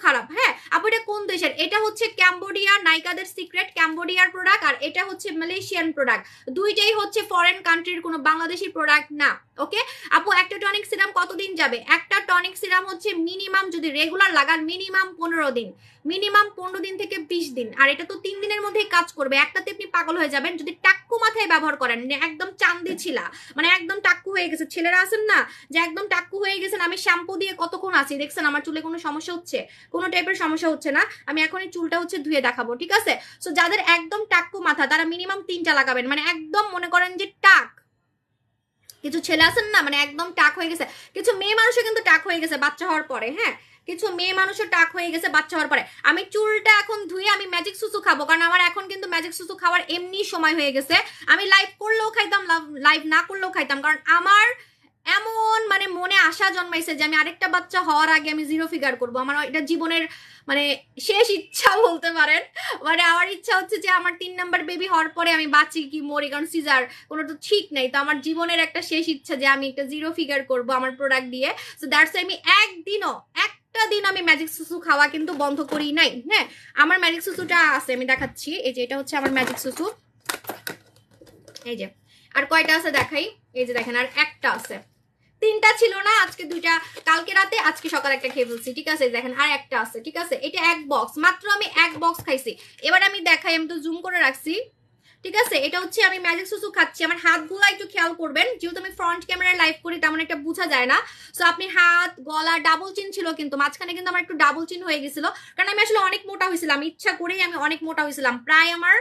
খারাপ। হ্যাঁ আপু, এটা কোন দেশের? এটা হচ্ছে ক্যাম্বোডিয়া, নাইকাদের সিক্রেট ক্যাম্বোডিয়ার প্রোডাক্ট, আর এটা হচ্ছে মালয়েশিয়ান প্রোডাক্ট। দুইটাই হচ্ছে ফরেন কান্ট্রির, কোনো বাংলাদেশি প্রোডাক্ট না। ওকে আপু, একটা টনিক সিরাম কতদিন যাবে? একটা টনিক সিরাম হচ্ছে মিনিমাম যদি রেগুলার লাগান মিনিমাম 15 দিন, মিনিমাম 15 দিন থেকে 20 দিন। আর এটা তো 3 দিনের মধ্যেই কাজ করবে, একটাতে আপনি পাগল হয়ে যাবেন। যদি টাক্কু মাথায় ব্যবহার করেন, একদম চান্দি ছিলা, মানে একদম টাক্কু হয়ে গেছে, ছেলেরা আছেন না যে একদম টাক্কু হয়ে গেছেন, আমি শ্যাম্পু দিয়ে কতক্ষণ আছি দেখছেন, আমার চুলে কোনো সমস্যা হচ্ছে, কোনো টাইপের সমস্যা হচ্ছে না। আমি এখন এই চুলটা হচ্ছে ধুয়ে দেখাবো, ঠিক আছে? সো যাদের একদম টাক্কু মাথা তারা মিনিমাম 3টা লাগাবেন, মানে একদম মনে করেন যে টাক। কিছু ছেলে আছেন না মানে একদম টাক হয়ে গেছে, কিছু মেয়ে মানুষও কিন্তু টাক হয়ে গেছে বাচ্চা হওয়ার পরে, হ্যাঁ কিছু মেয়ে মানুষও টাক হয়ে গেছে বাচ্চা হওয়ার পরে। আমি চুলটা এখন ধুয়ে আমি ম্যাজিক সুসু খাবো, কারণ আমার এখন কিন্তু ম্যাজিক সুসু খাওয়ার এমনি সময় হয়ে গেছে। আমি লাইভ করলেও খাইতাম, লাইভ না করলেও খাইতাম, কারণ আমার এমন মানে মনে আশা জন্মাইছে যে আমি আরেকটা বাচ্চা হওয়ার আগে আমি 0 ফিগার করবো। আমার এটা জীবনের মানে শেষ ইচ্ছা বলতে পারেন। মানে আমার ইচ্ছা হচ্ছে যে আমার 3 নাম্বার বেবি হওয়ার পরে আমি বাঁচি কি মরি, কারণ সিজার কোনো তো ঠিক নেই। তো আমার জীবনের একটা শেষ ইচ্ছা যে আমি একটা 0 ফিগার করবো আমার প্রোডাক্ট দিয়ে। সো দ্যাটস আমি একদিনও একটা দিন আমি ম্যাজিক সুসু খাওয়া কিন্তু বন্ধ করি নাই। হ্যাঁ আমার ম্যাজিক সুসুটা আছে, আমি দেখাচ্ছি। এই যে এটা হচ্ছে আমার ম্যাজিক সুসু, এই যে। আর কয়টা আছে দেখাই, এই যে দেখেন আর একটা আছে, 3টা ছিল না, আজকে 2টা, কালকে রাতে আজকে সকালে একটা খেয়ে ফেলছি, ঠিক আছে? দেখেন আর একটা আছে, ঠিক আছে? এটা 1 বক্স, মাত্র আমি 1 বক্স খাইছি। এবার আমি দেখাই, আমি তো জুম করে রাখছি, ঠিক আছে? এটা হচ্ছে আমি ম্যাজিক সুসু খাচ্ছি। আমার হাতগুলো একটু খেয়াল করবেন, যেহেতু আমি ফ্রন্ট ক্যামেরায় লাইভ করি তেমন একটা বোঝা যায় না। সো আপনি হাত গলা ডাবল চিন ছিল কিন্তু মাঝখানে কিন্তু আমার একটু ডাবল চিন হয়ে গেছিল, কারণ আমি আসলে অনেক মোটা হয়েছিলাম, ইচ্ছা করেই আমি অনেক মোটা হয়েছিলাম, প্রায় আমার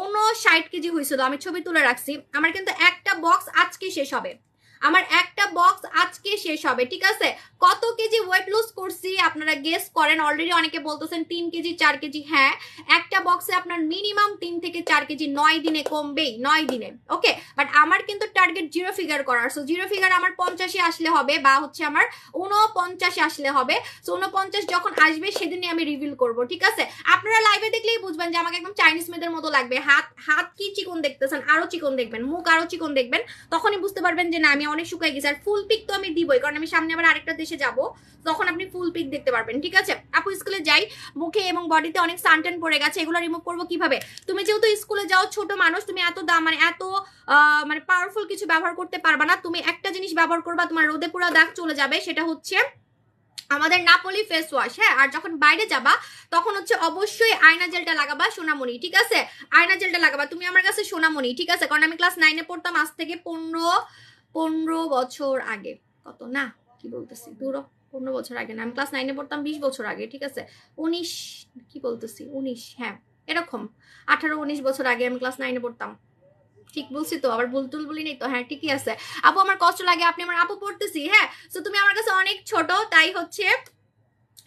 59 কেজি হয়েছিল, আমি ছবি তুলে রাখছি। আমার কিন্তু একটা বক্স আজকে শেষ হবে, আমার একটা বক্স আজকে শেষ হবে, ঠিক আছে? কত কেজি ওয়েট লুজ করছি আপনারা গেস করেন। অলরেডি অনেকে বলতেছেন 3 কেজি 4 কেজি। হ্যাঁ একটা বক্সে আপনার মিনিমাম 3 থেকে 4 কেজি 9 দিনে কমবেই, 9 দিনে, ওকে? বাট আমার কিন্তু টার্গেট 0 ফিগার করার। সো 0 ফিগার আমার 85 আসলে হবে, বা হচ্ছে আমার 49 আসলে হবে। সো 49 যখন আসবে সেদিনই আমি রিভিল করব, ঠিক আছে? আপনারা লাইভে দেখলেই বুঝবেন যে আমাকে একদম চাইনিজ মেয়েদের মতো লাগবে। হাত হাত কি চিকন দেখতেছেন, আরো চিকন দেখবেন, মুখ আরো চিকন দেখবেন, তখনই বুঝতে পারবেন যে না আমি অনেক শুকাই গেছি। আর ফুল পিক তো আমি দিবই, কারণ আমি সামনে আবার আরেকটা দেশে যাব, তখন আপনি ফুল পিক দেখতে পারবেন, ঠিক আছে? আপু স্কুলে যাই, মুখে এবং বডিতে অনেক সানটেন পড়ে গেছে, এগুলো রিমুভ করবো কিভাবে? তুমি যেহেতু স্কুলে যাও, ছোট মানুষ, তুমি এত দাম মানে এত মানে পাওয়ারফুল কিছু ব্যবহার করতে পারবা না। তুমি একটা জিনিস ব্যবহার করবা, তোমার রোদে পুরো দাগ চলে যাবে, সেটা হচ্ছে আমাদের নাপোলি ফেস ওয়াশ। হ্যাঁ আর যখন বাইরে যাবা তখন হচ্ছে অবশ্যই আয়না জেলটা লাগাবা সোনামণি, ঠিক আছে? আয়না জেলটা লাগাবা। তুমি আমার কাছে সোনামণি, ঠিক আছে? কারণ আমি ক্লাস 9-এ পড়তাম, আজ থেকে 15 বছর আগে, কত না কি বলতেছি, দূর 15 বছর আগে না, আমি ক্লাস 9-এ পড়তাম 20 বছর আগে, ঠিক আছে? 19 কি বলতেছি 19, হ্যাঁ এরকম 18-19 বছর আগে আমি ক্লাস 9-এ পড়তাম, ঠিক বলছি তো? আবার ভুলটুল বলি নাই তো? হ্যাঁ ঠিকই আছে। আপু আমার কষ্ট লাগে, আপনি আমার আপু পড়তেছি, হ্যাঁ। সো তুমি আমার কাছে অনেক ছোট, তাই হচ্ছে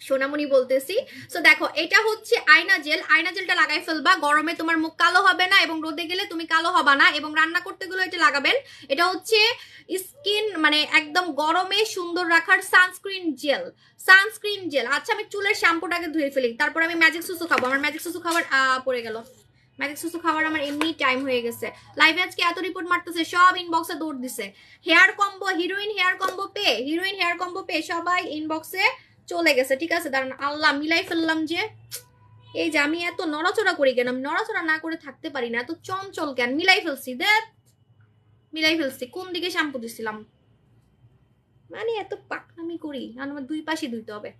সোনামণি বলতেছি। সো দেখো এটা হচ্ছে আয়না জেল, আয়না জেলটা লাগাই ফেলবা, গরমে তোমার মুখ কালো হবে না এবং রোদে গেলে তুমি কালো হবা না, এবং রান্না করতে গেলে এটা লাগাবেন। এটা হচ্ছে স্কিন মানে একদম গরমে সুন্দর রাখার সানস্ক্রিন জেল, সানস্ক্রিন জেল। আচ্ছা আমি চুলের শ্যাম্পুটাকে ধুয়ে ফেলি, তারপর আমি ম্যাজিক সুসু খাবো। আমার ম্যাজিক সুসু খাবার পড়ে গেল, ম্যাজিক সুসু খাবার আমার এমনি টাইম হয়ে গেছে। লাইভে আজকে এত রিপোর্ট মারতেছে, সব ইনবক্সে দৌড় দিছে। Hair combo, heroine hair combo পে, হিরোইন হেয়ার কম্বো পে সবাই ইনবক্সে চলে গেছে, ঠিক আছে? দাঁড়ান আল্লাহ মিলাই ফেললাম যে, এই যে আমি এত নড়াচড়া করি কেন? আমি নড়াচড়া না করে থাকতে পারি না, এত চঞ্চল কেন? মিলাই ফেলছি, দেখ মিলাই ফেলছি। কোন দিকে শ্যাম্পু দিছিলাম, মানে এত পাকনামি করি, আমার 2 পাশে ধুইতে হবে।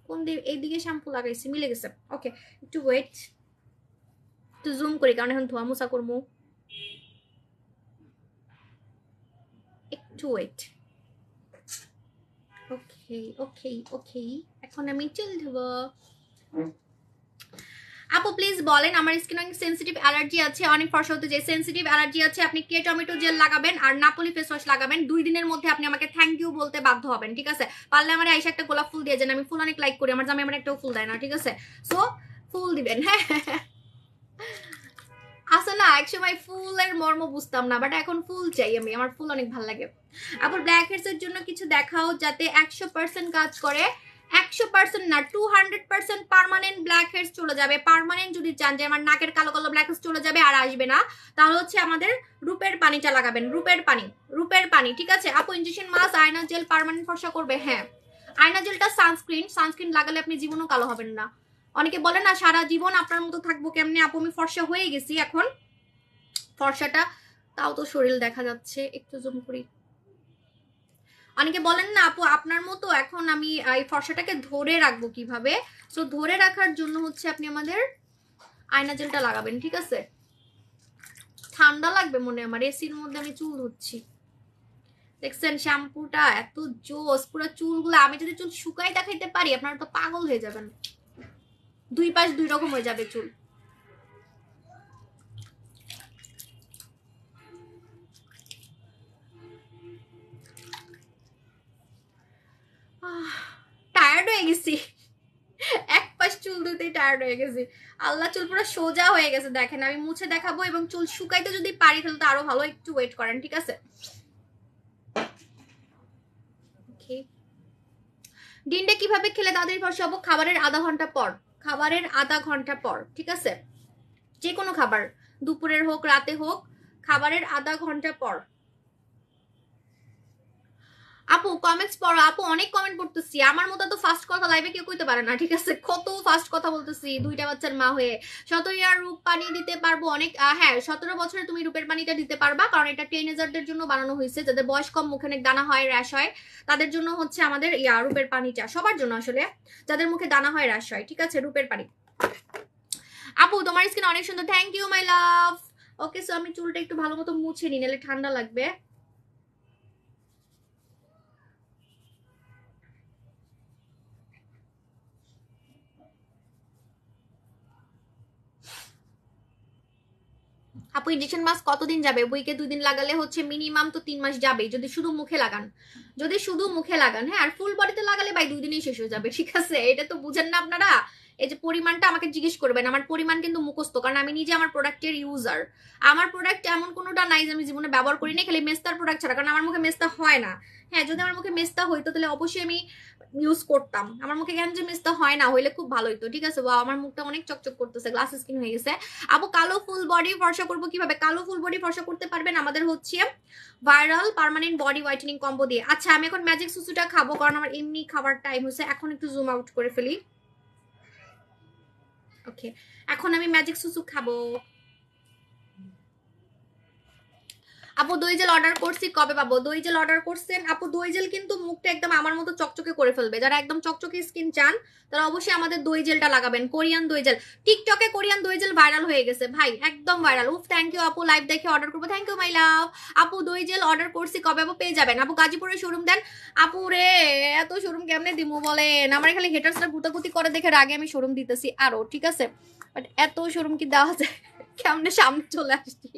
কোন দিকে? এইদিকে শ্যাম্পু লাগাইছি, মিলে গেছে। ওকে একটু ওয়েট, একটু জুম করি কারণ এখন ধোয়া মোছা করবো, একটু ওয়েট। ওকে ওকে ওকে এখন আমি চুল ধোবো। আপু প্লিজ বলেন, আমার স্কিন অনেক সেন্সিটিভ অ্যালার্জি আছে, অনেক ফর্সা হতে যায়, সেন্সিটিভ অ্যালার্জি আছে, আপনি কে টমেটো জেল লাগাবেন আর নাপোলি ফেস ওয়াশ লাগাবেন। 2 দিনের মধ্যে আপনি আমাকে থ্যাংক ইউ বলতে বাধ্য হবেন, ঠিক আছে? পারলে আমার আইসা একটা গোলাপ ফুল দিয়ে যান, আমি ফুল অনেক লাইক করি, আমার জামাই আমার একটাও ফুল দেয় না, ঠিক আছে? সো ফুল দিবেন, হ্যাঁ। আসলে না একসময় ফুলের মর্ম বুঝতাম না, বাট এখন ফুল চাই আমি, আমার ফুল অনেক ভালো লাগে। আবার ব্ল্যাক হেডস এর জন্য কিছু দেখাও যাতে 100% কাজ করে। 100% না 200% পার্মানেন্ট ব্ল্যাক হেডস চলে যাবে। পার্মানেন্ট যদি চান যে আমার নাকের কালো কালো ব্ল্যাক হেডস চলে যাবে আর আসবে না, তাহলে হচ্ছে আমাদের রূপের পানিটা লাগাবেন, রূপের পানি, রূপের পানি, ঠিক আছে? আপু ইনজেকশন মাস্ক আয়না জেল পার্মানেন্ট ফর্সা করবে? হ্যাঁ আয়না জেলটা সানস্ক্রিন, সানস্ক্রিন লাগালে আপনি জীবনও কালো হবেন না। অনেকে বলে না সারা জীবন আপনার মতো থাকবো কেমনে? আপু আমি ফর্সা হয়ে গেছি এখন, ফর্সাটা তাও তো শরীর দেখা যাচ্ছে, একটু জুম করি। অনেকে বলেন না আপু আপনার মতো এখন আমি এই ফর্সাটাকে ধরে রাখবো কিভাবে, সো ধরে রাখার জন্য হচ্ছে আপনি আমাদের আয়না জেলটা লাগাবেন, ঠিক আছে? ঠান্ডা লাগবে মনে, আমার এসির মধ্যে আমি চুল ধুচ্ছি। দেখছেন শ্যাম্পুটা এত জোস, পুরো চুলগুলো আমি যদি চুল শুকাই দেখাইতে পারি আপনারা তো পাগল হয়ে যাবেন। দুই পাশ দুই রকম হয়ে যাবে চুল। টায়ার্ড হয়ে গেছি, এক পাশ চুল ধুতেই টায়ার্ড হয়ে গেছি। আল্লাহ, চুল পুরো সোজা হয়ে গেছে দেখেন। আমি মুছে দেখাবো এবং চুল শুকাইতে যদি পারি তাহলে তো আরো ভালো, একটু ওয়েট করেন, ঠিক আছে? ডিমটা কিভাবে খেলে তাড়াতাড়ি ফর্সা হবো? খাবারের আধা ঘন্টা পর, খাবারের আধা ঘন্টা পর, ঠিক আছে? যে কোনো খাবার, দুপুরের হোক রাতে হোক, খাবারের আধা ঘন্টা পর। আপু কমেন্টস পড়ো আপু, অনেক কমেন্ট পড়তেছি। আমার মতো তো ফার্স্ট কথা লাইভে কেউ কইতে পারে না, ঠিক আছে? কত ফার্স্ট কথা বলতেছি, দুইটা বাচ্চার মা হয়ে। 17 ইয়ার রূপ পানি দিতে পারবো অনেক, হ্যাঁ 17 বছরে তুমি রূপের পানিটা দিতে পারবা, কারণ এটা টিনেজারদের জন্য বানানো হয়েছে, যাদের বয়স কম, মুখে অনেক দানা হয়, র্যাশ হয়, তাদের জন্য হচ্ছে আমাদের রূপের পানিটা, সবার জন্য আসলে, যাদের মুখে দানা হয়, র্যাশ হয়, ঠিক আছে? রূপের পানি। আপু তোমার স্কিন অনেক সুন্দর, thank you my love. Okay, so আমি চুলটা একটু ভালো মতো মুছে নিই, নাহলে ঠান্ডা লাগবে। আপু ইনজেকশন মাস্ক কতদিন যাবে? উইকে 2 দিন লাগালে হচ্ছে মিনিমাম তো 3 মাস যাবে, যদি শুধু মুখে লাগান, যদি শুধু মুখে লাগান, হ্যাঁ। আর ফুল বডিতে লাগালে ভাই 2 দিনেই শেষ হয়ে যাবে, ঠিক আছে? এটা তো বুঝেন না আপনারা। এই যে পরিমাণটা আমাকে জিজ্ঞেস করবেন, আমার পরিমাণ কিন্তু মুখস্থ, কারণ আমি নিজে আমার প্রোডাক্টের ইউজার। আমার প্রোডাক্ট এমন কোনোটা নাই যে আমি জীবনে ব্যবহার করি না, খালি মেস্তার প্রোডাক্ট ছাড়া, কারণ আমার মুখে মেস্তা হয় না। হ্যাঁ, যদি আমার মুখে মেস্তা হইতো তাহলে অবশ্যই আমি ইউজ করতাম। আমার মুখে কেন যে মেস্তা হয় না, হইলে খুব ভালো হইতো, ঠিক আছে? বা আমার মুখটা অনেক চকচক করতেছে, গ্লাস স্কিন হয়ে গেছে। আপু কালো ফুল বডি ফর্সা করবো কিভাবে? কালো ফুল বডি ফর্সা করতে পারবেন আমাদের হচ্ছে viral permanent body whitening combo দিয়ে। আচ্ছা আমি এখন ম্যাজিক সুসুটা খাবো, কারণ আমার এমনি খাবার টাইম হচ্ছে। এখন একটু জুম আউট করে ফেলি। ওকে, এখন আমি ম্যাজিক সুসু খাবো। আপু দই জেল অর্ডার করছি, কবে পাবো? দই জেল অর্ডার করছেন আপু? দই জেল কিন্তু মুখটা একদম আমার মতো চকচকে করে ফেলবে। যারা একদম চকচকে স্কিন চান তারা অবশ্যই আমাদের দই জেলটা লাগাবেন, কোরিয়ান দই জেল। টিকটকে কোরিয়ান দই জেল ভাইরাল হয়ে গেছে ভাই, একদম ভাইরাল। উফ, থ্যাংক ইউ আপু, লাইভ দেখে অর্ডার করবো, থ্যাংক ইউ মাই লাভ। আপু দই জেল অর্ডার করছি, কবে আপু পেয়ে যাবেন? আপু গাজীপুরে শোরুম দেন। আপু রে, এত শোরুম কেমনে দিমু বলেন? আমার খালি হেটার্সরা গুতাগুতি করে দেখে রাগে আমি শোরুম দিতেছি আরো, ঠিক আছে? বাট এত শোরুম কি দেওয়া যায়? কেমনে সামনে চলে আসছি।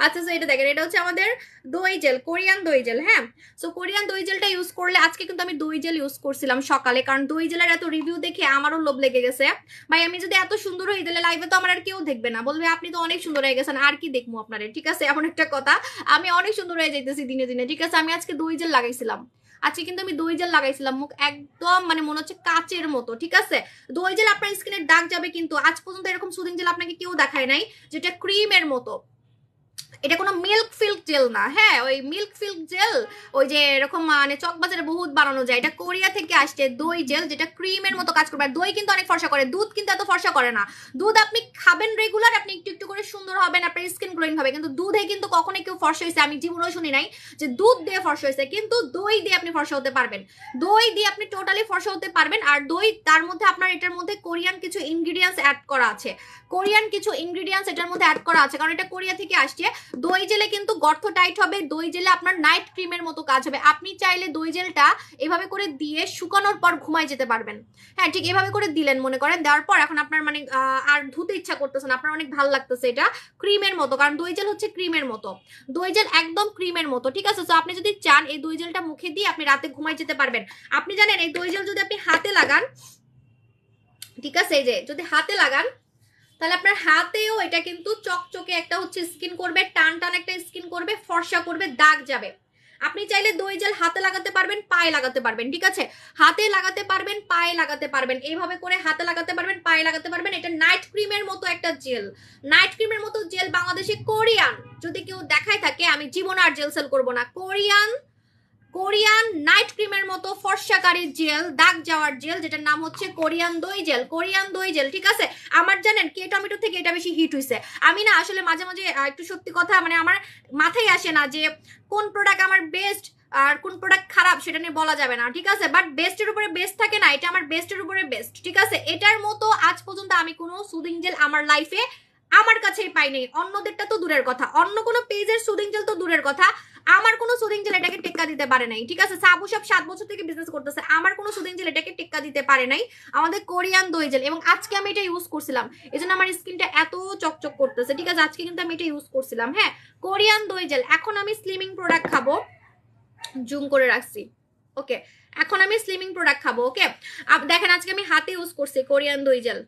আচ্ছা, তো এটা দেখেন, এটা হচ্ছে আমাদের দই জেল, কোরিয়ান দই জেল, হ্যাঁ। সো কোরিয়ান দই জেলটা ইউজ করলে, আজকে কিন্তু আমি দই জেল ইউজ করছিলাম সকালে, কারণ দই জেলের এত রিভিউ দেখে আমারও লোভ লেগে গেছে। ভাই আমি যদি এত সুন্দর হয়ে গেলে লাইভে তো আমার আর কেউ দেখবে না, বলবে আপনি তো অনেক সুন্দর হয়ে গেছেন, আর কি দেখবো আপনারে, ঠিক আছে? এমন একটা কথা, আমি অনেক সুন্দর হয়ে যাইতেছি দিনে দিনে, ঠিক আছে? আমি আজকে দই জেল লাগাইছিলাম, আজকে কিন্তু আমি দই জেল লাগাইছিলাম, মুখ একদম মানে মনে হচ্ছে কাচের মতো, ঠিক আছে? দই জেল আপনার স্কিনের দাগ যাবে, কিন্তু আজ পর্যন্ত এরকম সুদিং জেল আপনাকে কেউ দেখায় নাই যেটা ক্রিমের মতো। এটা কোনো মিল্ক ফিল্ক জেল না, হ্যাঁ। ওই মিল্ক ফিল্ক জেল ওই যে এরকম মানে চকবাজারে বহুত বানানো যায়, এটা কোরিয়া থেকে আসছে দই জেল, যেটা ক্রিমের মতো কাজ করবে। আর দই কিন্তু অনেক ফর্সা করে, দুধ কিন্তু এত ফর্সা করে না। দুধ আপনি খাবেন রেগুলার, আপনি একটু একটু করে সুন্দর হবেন, আপনার স্কিন গ্লোয়িং হবে, কিন্তু দুধে কিন্তু কখনোই কেউ ফর্সা হয়েছে আমি জীবনেও শুনি নাই যে দুধ দিয়ে ফর্সা হয়েছে। কিন্তু দই দিয়ে আপনি ফর্সা হতে পারবেন, দই দিয়ে আপনি টোটালি ফর্সা হতে পারবেন। আর দই, তার মধ্যে আপনার এটার মধ্যে কোরিয়ান কিছু ইনগ্রিডিয়েন্টস অ্যাড করা আছে, কোরিয়ান কিছু ইনগ্রিডিয়েন্টস এটার মধ্যে অ্যাড করা আছে, কারণ এটা কোরিয়া থেকে আসছে। দই জেলে কিন্তু গর্ত টাইট হবে, দই জেলে আপনার নাইট ক্রিমের মতো কাজ হবে। আপনি চাইলে দই জেলটা এভাবে করে দিয়ে শুকানোর পর ঘুমাই যেতে পারবেন, হ্যাঁ। ঠিক এভাবে করে দিলেন, মনে করেন দেওয়ার পর এখন আপনার মানে আর ধুতে ইচ্ছা করতেছে না, আপনার অনেক ভালো লাগতেছে, এটা ক্রিমের মতো, কারণ দই জেল হচ্ছে ক্রিমের মতো, দই জেল একদম ক্রিমের মতো, ঠিক আছে? তো আপনি যদি চান এই দই জেলটা মুখে দিয়ে আপনি রাতে ঘুমাই যেতে পারবেন। আপনি জানেন এই দই জেল যদি আপনি হাতে লাগান, ঠিক আছে, এই যে যদি হাতে লাগান তাহলে আপনার হাতেও এটা কিন্তু চকচকে একটা হচ্ছে স্কিন করবে, টান টান একটা স্কিন করবে, ফর্সা করবে, দাগ যাবে। আপনি চাইলে দই জেল হাতে লাগাতে পারবেন, পায়ে লাগাতে পারবেন, ঠিক আছে? হাতে লাগাতে পারবেন, পায়ে লাগাতে পারবেন, এইভাবে করে হাতে লাগাতে পারবেন, পায়ে লাগাতে পারবেন। এটা নাইট ক্রিমের মতো একটা জেল, নাইট ক্রিমের মতো জেল বাংলাদেশে কোরিয়ান যদি কেউ দেখায় থাকে, আমি জীবন আর জেল সেল করবো না, কোরিয়ান কোরিয়ান নাইট ক্রিমের মতো ফর্সাকারী জেল, দাগ যাওয়ার জেল, যেটার নাম হচ্ছে কোরিয়ান দই জেল। কোরিয়ান দই জেল, ঠিক আছে। আমার জানেন কে টমেটো থেকে এটা বেশি হিট হইছে। আমি না আসলে মাঝে মাঝে একটু সত্যি কথা, মানে আমার মাথায় আসে না যে কোন প্রোডাক্ট আমার বেস্ট আর কোন প্রোডাক্ট খারাপ, সেটা নিয়ে বলা যাবে না, ঠিক আছে। বাট বেস্টের উপরে বেস্ট থাকে না, এটা আমার বেস্টের উপরে বেস্ট, ঠিক আছে। এটার মতো আজ পর্যন্ত আমি কোনো সুদিং জেল আমার লাইফে আমার কাছেই পাই নাই। অন্যদেরটা তো দূরের কথা, অন্য কোনো পেজের সুদিং জেল তো দূরের কথা, আমার কোনো সুদিং জেল এটাকে টেক্কা দিতে পারে নাই, ঠিক আছে। সাবু সব 7 বছর থেকে বিজনেস করতেছে, আমার কোনো সুদিং জেল এটাকে টেক্কা দিতে পারে নাই। আমাদের কোরিয়ান দই জেল, এবং আজকে আমি এটা ইউজ করছিলাম, এই জন্য আমার স্কিনটা এত চকচক করতেছে, ঠিক আছে। আজকে কিন্তু আমি এটা ইউজ করছিলাম, হ্যাঁ, কোরিয়ান দই জেল। এখন আমি স্লিমিং প্রোডাক্ট খাবো, জুম করে রাখছি, ওকে। এখন আমি স্লিমিং প্রোডাক্ট খাবো, ওকে। দেখেন আজকে আমি হাতে ইউজ করছি কোরিয়ান দই জেল।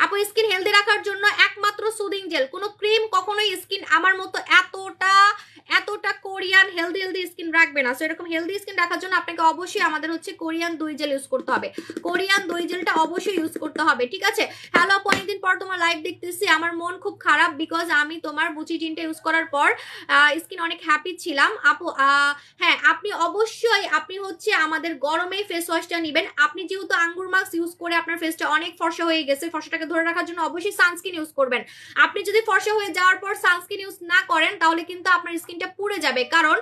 আপু স্কিন হেলদি রাখার জন্য একমাত্র সুদিং জেল, কোনো ক্রিম কখনোই স্কিন আমার মতো এতটা কোরিয়ান হেলদি স্কিন রাখবে না। সো এরকম হেলদি স্কিন রাখার জন্য আপনাকে অবশ্যই আমাদের হচ্ছে কোরিয়ান দই জেল ইউজ করতে হবে, কোরিয়ান দই জেলটা অবশ্যই ইউজ করতে হবে, ঠিক আছে। হ্যালো আপু, অনেকদিন পর তোমার লাইভ দেখতেছি, আমার মন খুব খারাপ বিকজ আমি তোমার বুচি টিনটা ইউজ করার পর স্কিন অনেক হ্যাপি ছিলাম আপু। হ্যাঁ, আপনি অবশ্যই আপনি হচ্ছে আমাদের গরমে ফেস ওয়াশটা নেবেন। আপনি যেহেতু আঙ্গুর মাস্ক ইউজ করে আপনার ফেসটা অনেক ফর্সা হয়ে গেছে, ফর্সাটাকে ধরে রাখার জন্য অবশ্যই সানস্ক্রিন ইউজ করবেন। আপনি যদি ফর্সা হয়ে যাওয়ার পর সানস্ক্রিন ইউজ না করেন তাহলে কিন্তু আপনার স্কিনটা পুড়ে যাবে, কারণ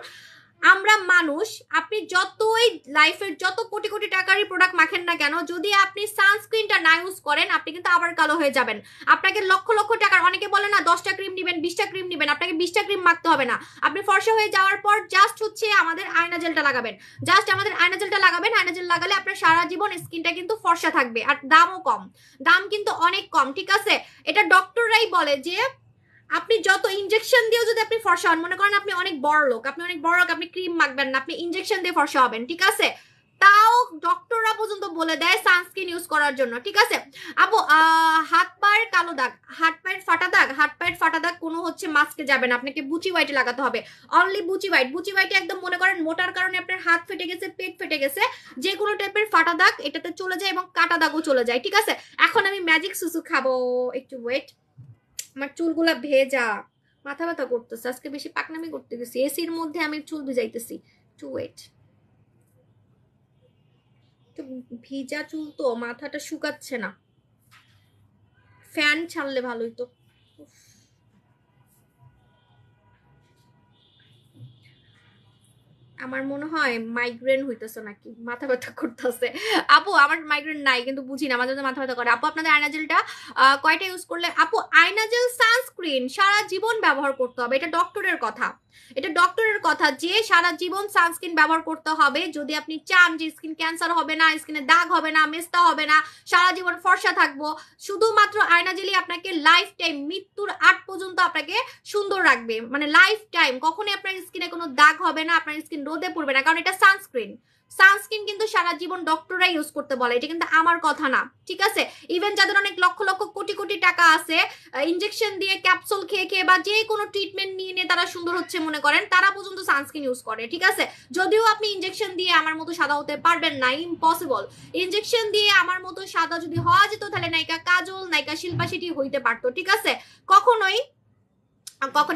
আমরা মানুষ, আপনি যতই লাইফের যত কোটি কোটি টাকারই প্রোডাক্ট মাখেন না কেন, যদি আপনি সানস্ক্রিনটা না ইউজ করেন আপনি কিন্তু আবার কালো হয়ে যাবেন। আপনাকে লক্ষ লক্ষ টাকার, অনেকে বলে না 10টা ক্রিম নেবেন 20টা ক্রিম নেবেন, আপনাকে 20টা ক্রিম মাখতে হবে না। আপনি ফর্সা হয়ে যাওয়ার পর জাস্ট হচ্ছে আমাদের আয়না জেলটা লাগাবেন, জাস্ট আমাদের আয়না জেলটা লাগাবেন। আয়না জেল লাগালে আপনার সারা জীবন স্কিনটা কিন্তু ফর্সা থাকবে, আর দামও কম, দাম কিন্তু অনেক কম, ঠিক আছে। এটা ডক্টররাই বলে যে আপনি যত ইনজেকশন দিয়েও যদি আপনি ফর্সা হন, মনে করেন আপনি অনেক বড় লোক, আপনি ক্রিম মাখবেন না, আপনি ইনজেকশন দিয়ে ফর্সা হবেন, ঠিক আছে, তাও ডক্টররা পর্যন্ত বলে দেয় সানস্ক্রিন ইউজ করার জন্য, ঠিক আছে। আপু হাত পায়ের কালো দাগ, হাত পায়ের ফাটা দাগ কোনো হচ্ছে মাস্কে যাবে না, আপনাকে বুচি হোয়াইটে লাগাতে হবে, অনলি বুচি হোয়াইটে একদম মনে করেন মোটার কারণে আপনার হাত ফেটে গেছে, পেট ফেটে গেছে, যে কোনো টাইপের ফাটা দাগ এটাতে চলে যায় এবং কাটা দাগও চলে যায়, ঠিক আছে। এখন আমি ম্যাজিক সুসু খাবো, একটু ওয়েট, আমার চুলগুলা ভেজা, মাথা ব্যথা করতেছে, আজকে বেশি পাকনামি করতে গেছি, এসির মধ্যে আমি চুল ভিজাইতেছি, টু ওয়েট। ভিজা চুল তো মাথাটা শুকাচ্ছে না, ফ্যান ছাড়লে ভালোই তো। আমার মনে হয় মাইগ্রেন হইতেছে নাকি, মাথা ব্যথা করতেছে। আপু আমার মাইগ্রেন নাই কিন্তু বুঝি না, মাঝে মাঝে মাথা ব্যথা করে। আপু আপনাদের আয়না জেলটা কয়টা ইউজ করলে? আপু আয়না জেল সানস্ক্রিন সারা জীবন ব্যবহার করতে হবে, এটা ডক্টরের কথা, এটা ডক্টরের কথা যে সারা জীবন সানস্ক্রিন ব্যবহার করতে হবে। যদি আপনি চান যে স্কিন ক্যান্সার হবে না, স্কিনে দাগ হবে না, মেস্তা হবে না, সারা জীবন ফর্সা থাকবো, শুধুমাত্র আয়না জেলই আপনাকে লাইফ টাইম, মৃত্যুর আগ পর্যন্ত আপনাকে সুন্দর রাখবে, মানে লাইফ টাইম কখনোই আপনার স্কিনে কোনো দাগ হবে না, আপনার স্কিন রোদে পড়বে না, কারণ এটা সানস্ক্রিন। সানস্ক্রিন কিন্তু সারা জীবন ডক্টররা ইউজ করতে বলে, এটা কিন্তু আমার কথা না, ঠিক আছে। ইভেন যাদের অনেক লক্ষ লক্ষ কোটি কোটি টাকা আছে, ইনজেকশন দিয়ে ক্যাপসুল খেয়ে খেয়ে বা যে কোনো ট্রিটমেন্ট নিয়ে নিয়ে তারা সুন্দর হচ্ছে মনে করেন, তারা পর্যন্ত সানস্ক্রিন ইউজ করে, ঠিক আছে। যদিও আপনি ইনজেকশন দিয়ে আমার মতো সাদা হতে পারবেন না, ইম্পসিবল। ইনজেকশন দিয়ে আমার মতো সাদা যদি হওয়া যেত তাহলে নায়িকা কাজল, নায়িকা শিল্পা শেঠি হইতে পারতো, ঠিক আছে। কখনোই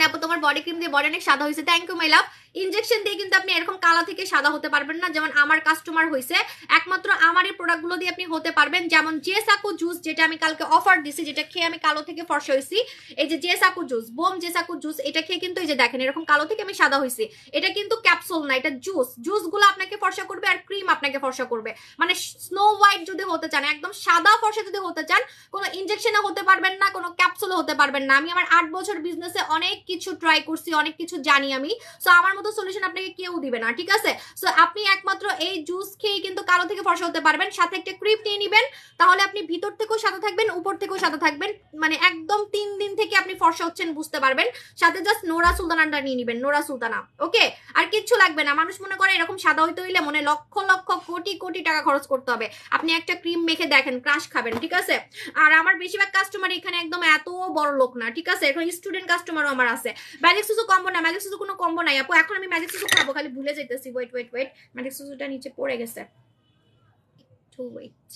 আপু তোমার বডি ক্রিম দিয়ে বডি অনেক সাদা হয়েছে, thank you my love. Injection দিয়ে কিন্তু আপনি এরকম কালা থেকে সাদা হতে পারবেন না, যেমন আমার কাস্টমার হয়েছে, একমাত্র আমার এই প্রোডাক্টগুলো দিয়ে আপনি হতে পারবেন। যেমন জেসাকু জুস, যেটা আমি কালকে অফার দিছি, যেটা খেয়ে আমি কালো থেকে ফর্সা হয়েছি, এই যে জেসাকু জুস, বোম জেসাকু জুস, এটা খেয়ে কিন্তু এই যে দেখেন এরকম কালো থেকে আমি সাদা হয়েছি। এটা কিন্তু ক্যাপসুল না, এটা জুস, জুসগুলো আপনাকে ফর্সা করবে আর ক্রিম আপনাকে ফর্সা করবে। মানে স্নো হোয়াইট যদি হতে চান, একদম সাদা ফর্সা যদি হতে চান, কোনো ইনজেকশনে হতে পারবেন না, কোনো ক্যাপসুলে হতে পারবেন না। আমি আমার 8 বছর বিজনেসে অনেক কিছু ট্রাই করছি, অনেক কিছু জানি আমি, সো আমার মতো সলিউশন আপনাকে কেউ দিবে না, ঠিক আছে। সো আপনি একমাত্র এই জুস খেয়ে কিন্তু কালো থেকে ফর্সা হতে পারবেন। সাথে একটা ক্রিম নিয়ে নেবেন, তাহলে আপনি ভিতর থেকেও সাদা থাকবেন, উপর থেকেও সাদা থাকবেন, মানে একদম 3 দিন থেকে আপনি ফর্সা হচ্ছেন বুঝতে পারবেন। সাথে জাস্ট নোরা সুলতানাটা নিয়ে নেবেন, নোরা সুলতানা, ওকে। আর কিচ্ছু লাগবে না। মানুষ মনে করে এরকম সাদা হইতে হইলে মনে লক্ষ লক্ষ কোটি কোটি টাকা খরচ করতে হবে। আপনি একটা ক্রিম মেখে দেখেন, ক্রাশ খাবেন, ঠিক আছে। আর আমার বেশিরভাগ কাস্টমার এখানে একদম এত বড় লোক না, ঠিক আছে, এখন স্টুডেন্ট কাস্টমারও আমার আছে। ম্যাজিক সুসু কম্বো না, ম্যাজিক সুসু কোনো কম্বো নাই আপু। এখন আমি ম্যাজিক সুসু খাবো, খালি ভুলে যাইতেছি, ওয়েট ওয়েট ওয়েট, ম্যাজিক সুসুটা নিচে পড়ে গেছে, একটু ওয়েট,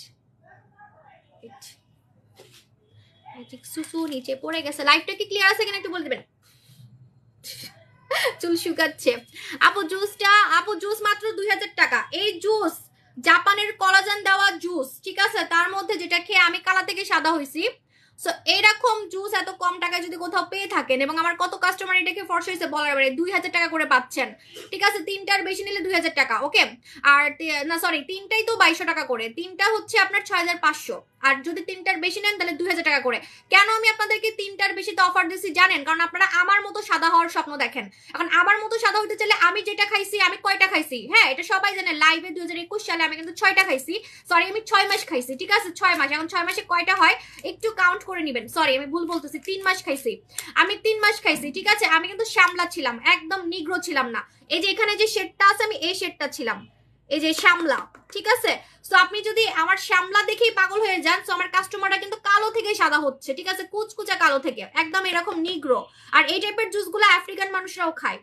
ম্যাজিক সুসু নিচে পড়ে গেছে। লাইভটা কি ক্লিয়ার আছে কিনা একটু বলে দিবেন। চুল শুকাচ্ছে আপু। জুসটা আপু জুস মাত্র যেটা খেয়ে আমি কালা থেকে সাদা হয়েছি। সো এইরকম জুস এত কম টাকায় যদি কোথাও পেয়ে থাকেন, এবং আমার কত কাস্টমার এটাকে ফর্সা হয়েছে বলার বাইরে, 2000 টাকা করে পাচ্ছেন, ঠিক আছে? তিনটার বেশি নিলে 2000 টাকা, ওকে? আর না সরি, তিনটাই তো 2200 টাকা করে, তিনটা হচ্ছে আপনার 6500, আর যদি তিনটার বেশি নেন তাহলে 2000 টাকা করে। কেন আমি আপনাদেরকে তিনটার বেশি তো অফার দিচ্ছি জানেন? কারণ আপনারা আমার মতো সাদা হওয়ার স্বপ্ন দেখেন। এখন আমার মতো সাদা হইতে চাইলে আমি যেটা খাইছি, আমি কয়টা খাইছি, হ্যাঁ এটা সবাই জানে, লাইভে 2021 সালে আমি কিন্তু 6টা খাইছি, সরি আমি 6 মাস খাইছি, ঠিক আছে? 6 মাস, এখন 6 মাসে কয়টা হয় একটু কাউন্ট করে নিবেন, সরি আমি ভুল বলতেছি, 3 মাস খাইছি, আমি 3 মাস খাইছি, ঠিক আছে? আমি কিন্তু শ্যামলা ছিলাম, একদম নিগ্রো ছিলাম না। এই যে এখানে যে শেডটা আছে, আমি এই শেডটা ছিলাম, এই যে শ্যামলা, ঠিক আছে? সো আপনি যদি আমার শ্যামলা দেখেই পাগল হয়ে যান, সো আমার কাস্টমাররা কিন্তু কালো থেকে সাদা হচ্ছে, ঠিক আছে? কুচকুচা কালো থেকে একদম এরকম নিগ্রো। আর এই টাইপের জুসগুলো আফ্রিকান মানুষরাও খায়,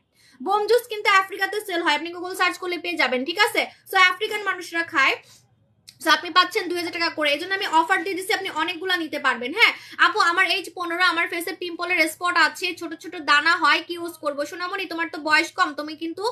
বোম জুস কিন্তু আফ্রিকাতে সেল হয়, আপনি গুগল সার্চ করলে পেয়ে যাবেন, ঠিক আছে? সো আফ্রিকান মানুষরা খায়। সো আপনি পাচ্ছেন 2000 টাকা করে, এই জন্য আমি অফার দিয়ে দিচ্ছি, আপনি অনেকগুলো নিতে পারবেন। হ্যাঁ আপু, আমার এজ 15, আমার ফেসে পিম্পলের স্পট আছে, ছোট ছোট দানা হয়, কি ইউজ করবো? সোনামণি তোমার তো বয়স কম, তুমি কিন্তু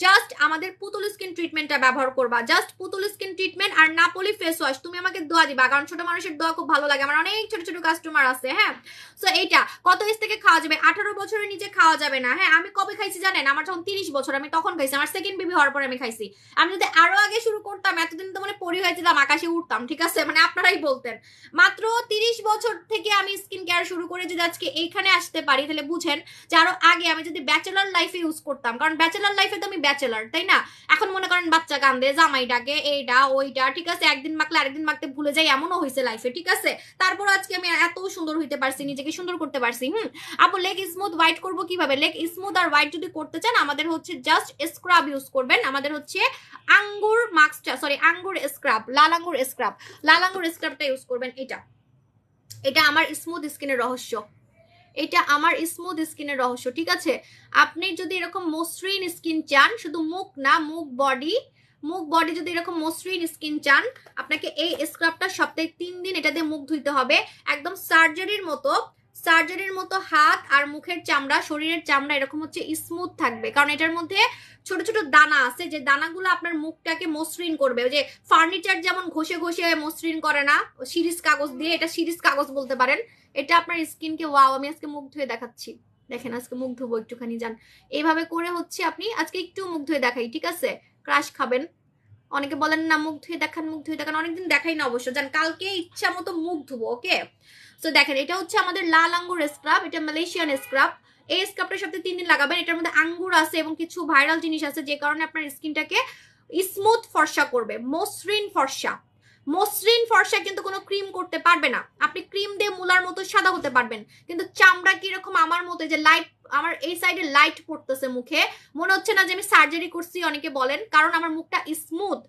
জাস্ট আমাদের পুতুল স্কিন ট্রিটমেন্টটা ব্যবহার করবা, জাস্ট পুতুল স্কিন ট্রিটমেন্ট আর নাপোলি ফেস ওয়াশ। তুমি আমাকে দোয়া দিবা, কারণ ছোট মানুষের দোয়া খুব ভালো লাগে, আমার অনেক ছোট ছোট কাস্টমার আছে। হ্যাঁ সো এইটা কত এজ থেকে খাওয়া যাবে? 18 বছরের নিচে খাওয়া যাবে না। হ্যাঁ আমি কবে খাইছি জানেন? আমার যখন 30 বছর, আমি তখন খাইছি, আমার সেকেন্ড বেবি হওয়ার পরে আমি খাইছি। আমি যদি আরো আগে শুরু করতাম, এতদিন তো মানে পরি হয়ে যেতাম, আকাশে উঠতাম, ঠিক আছে? মানে আপনারাই বলতেন। মাত্র 30 বছর থেকে আমি স্কিন কেয়ার শুরু করে যদি আজকে এইখানে আসতে পারি, তাহলে বুঝেন যে আরো আগে আমি যদি ব্যাচেলার লাইফে ইউজ করতাম, কারণ ব্যাচেলার লাইফে তো আমি ব্যাচেলার, তাই না? এখন মনে করেন বাচ্চা কান্দে, জামাই ডাকে, এইটা ওইটা, ঠিক আছে? একদিন মাখলে আরেকদিন মাখতে ভুলে যাই, এমনও হয়েছে লাইফে, ঠিক আছে? তারপর আজকে আমি এত সুন্দর হইতে পারছি, নিজেকে সুন্দর করতে পারছি। আপু লেগ স্মুথ হোয়াইট করবো কিভাবে? লেগ স্মুথ আর হোয়াইট যদি করতে চান, আমাদের হচ্ছে জাস্ট স্ক্রাব ইউজ করবেন, আমাদের হচ্ছে আঙ্গুর মাস্কটা, সরি আঙ্গুর স্ক্রাব, লাল আঙ্গুর স্ক্রাব, লাল আঙ্গুর স্ক্রাবটা ইউজ করবেন। এটা এটা আমার স্মুথ স্কিনের রহস্য, এটা আমার স্মুথ স্কিনের রহস্য, ঠিক আছে? আপনি যদি এরকম মসৃণ স্কিন চান, শুধু মুখ না, মুখ বডি যদি এরকম মসৃণ স্কিন চান, আপনাকে এই স্ক্রাবটা সপ্তাহে 3 দিন এটা দিয়ে মুখ ধুইতে হবে, একদম সার্জারির মতো হাত আর মুখের চামড়া, শরীরের চামড়া এরকম হচ্ছে স্মুথ থাকবে, কারণ এটার মধ্যে ছোট ছোট দানা আছে, যে দানাগুলো আপনার মুখটাকে মসৃণ করবে। ওই যে ফার্নিচার যেমন ঘষে ঘষে মসৃণ করে না শিরিষ কাগজ দিয়ে, এটা শিরিষ কাগজ বলতে পারেন। এটা আপনার স্কিনকে, ওয়াও আমি আজকে মুখ ধুয়ে দেখাচ্ছি, দেখেন আজকে মুখ ধুবো একটুখানি, যান এইভাবে করে হচ্ছে আপনি আজকে একটু মুখ ধুয়ে দেখাই, ঠিক আছে? ক্রাশ খাবেন, অনেকে বলেন না মুখ ধুয়ে দেখান, মুখ ধুয়ে দেখান, অনেকদিন দেখাই না অবশ্য, যান কালকে ইচ্ছা মতো মুখ ধুবো, ওকে? তো দেখেন এটা হচ্ছে আমাদের লাল আঙ্গুর স্ক্রাব, এটা মালয়েশিয়ান স্ক্রাব। এই স্ক্রাবটার সাথে 3 দিন লাগাবেন, এটার মধ্যে আঙ্গুর আছে এবং কিছু ভাইরাল জিনিস আছে, যে কারণে আপনার স্কিনটাকে স্মুথ ফর্সা করবে, মসৃণ ফর্সা কিন্তু কোনো ক্রিম করতে পারবে না। আপনি ক্রিম দিয়ে মুলার মতো সাদা হতে পারবেন, কিন্তু চামড়া কিরকম আমার মতো, যে লাইট, আমার এই সাইডে লাইট পড়তেছে মুখে, মনে হচ্ছে না যে আমি সার্জারি করছি, অনেকে বলেন, কারণ আমার মুখটা স্মুথ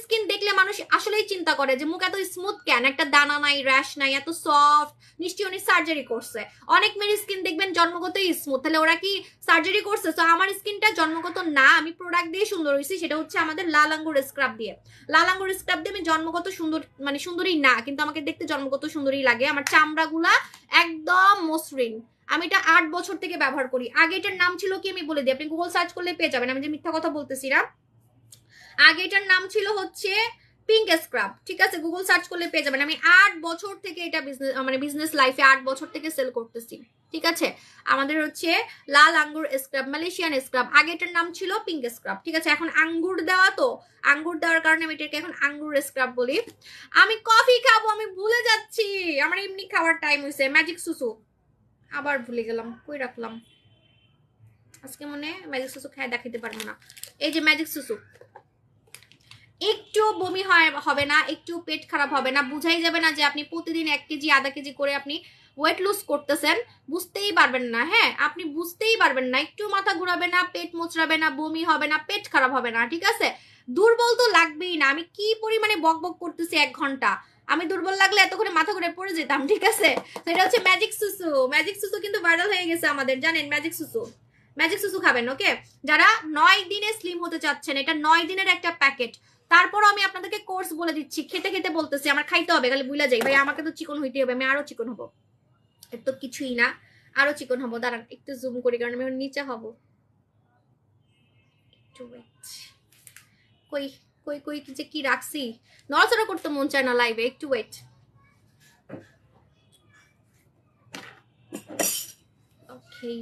স্কিন দেখলে মানুষ আসলেই চিন্তা করে যে মুখ এত স্মুথ কেন, একটা দানা নাই, র্যাশ নাই, এত সফট, নিশ্চয়ই উনি সার্জারি করছে। অনেক মেয়ের স্কিন দেখবেন জন্মগতই স্মুথ, তাহলে ওরা কি সার্জারি করছে? তো আমার স্কিনটা জন্মগত না, আমি প্রোডাক্ট দিয়ে সুন্দর হয়েছি, সেটা হচ্ছে আমাদের লাল আঙ্গুর স্ক্রাব দিয়ে। লাল আঙ্গুর স্ক্রাব দিয়ে আমি জন্মগত সুন্দর, মানে সুন্দরী না, কিন্তু আমাকে দেখতে জন্মগত সুন্দরী লাগে। আমার চামড়াগুলা একদম মসৃণ, আমি এটা 8 বছর থেকে ব্যবহার করি। আগে এটার নাম ছিল কি আমি বলে দিই, আপনি গুগল সার্চ করলে পেয়ে যাবেন, আমি যে মিথ্যা কথা বলতেছি না। আগে এটার নাম ছিল হচ্ছে পিঙ্ক স্ক্রাব, ঠিক আছে? গুগল সার্চ করলে পেয়ে যাবেন। আমি 8 বছর থেকে এটা বিজনেস লাইফে 8 বছর থেকে সেল করতেছি, ঠিক আছে? আমাদের হচ্ছে লাল আঙ্গুর স্ক্রাব, মালয়েশিয়ান স্ক্রাব, আগে এটার নাম ছিল পিঙ্ক স্ক্রাব, ঠিক আছে? এখন আঙ্গুর দেওয়া, তো আঙ্গুর দেওয়ার কারণে আমি এটাকে এখন আঙ্গুর স্ক্রাব বলি। আমি কফি খাবো, আমি ভুলে যাচ্ছি, আমার এমনি খাওয়ার টাইম হয়েছে। ম্যাজিক সুসু আবার ভুলে গেলাম, কই রাখলাম, আজকে মনে ম্যাজিক সুসু খায় দেখাইতে পারবো না। এই যে ম্যাজিক সুসু, একটু বমি হবে না, একটু পেট খারাপ হবে না, বুঝাই যাবে না যে আপনি প্রতিদিন 1 কেজি আধা কেজি করে আপনি ওয়েট লুজ করতেছেন, বুঝতেই পারবেন না। হ্যাঁ আপনি বুঝতেই পারবেন না, একটু মাথা ঘুরাবে না, পেট মোচড়াবে না, বমি হবে না, পেট খারাপ হবে না, ঠিক আছে? দুর্বল তো লাগবেই না, আমি কি পরিমাণে বক বক করতেছি 1 ঘন্টা, আমি দুর্বল লাগলে এতক্ষণে মাথা ঘুরে পড়ে যেতাম, ঠিক আছে? তো এটা হচ্ছে ম্যাজিক সুসু, ম্যাজিক সুসু কিন্তু ভাইরাল হয়ে গেছে আমাদের, জানেন? ম্যাজিক সুসু খাবেন, ওকে? যারা 9 দিনে স্লিম হতে চাচ্ছেন, এটা 9 দিনের একটা প্যাকেট। তারপরও আমি আপনাদেরকে কোর্স বলে দিচ্ছি, খেতে খেতে বলতেছি, আমার খাইতে হবে, খালি বুঝলা যাই ভাই, আমাকে তো চিকন হইতে হবে, আমি আরো চিকন হবো, এর তো কিছুই না, আরো চিকন হবো। দাঁড়ান একটু জুম করি, কারণ আমি নিচে হবো, একটু ওয়েট, কই কই কই কি যে কি রাখছি, নড়াচড়া করতে মন চায় না লাইভে, একটু ওয়েট। ওকে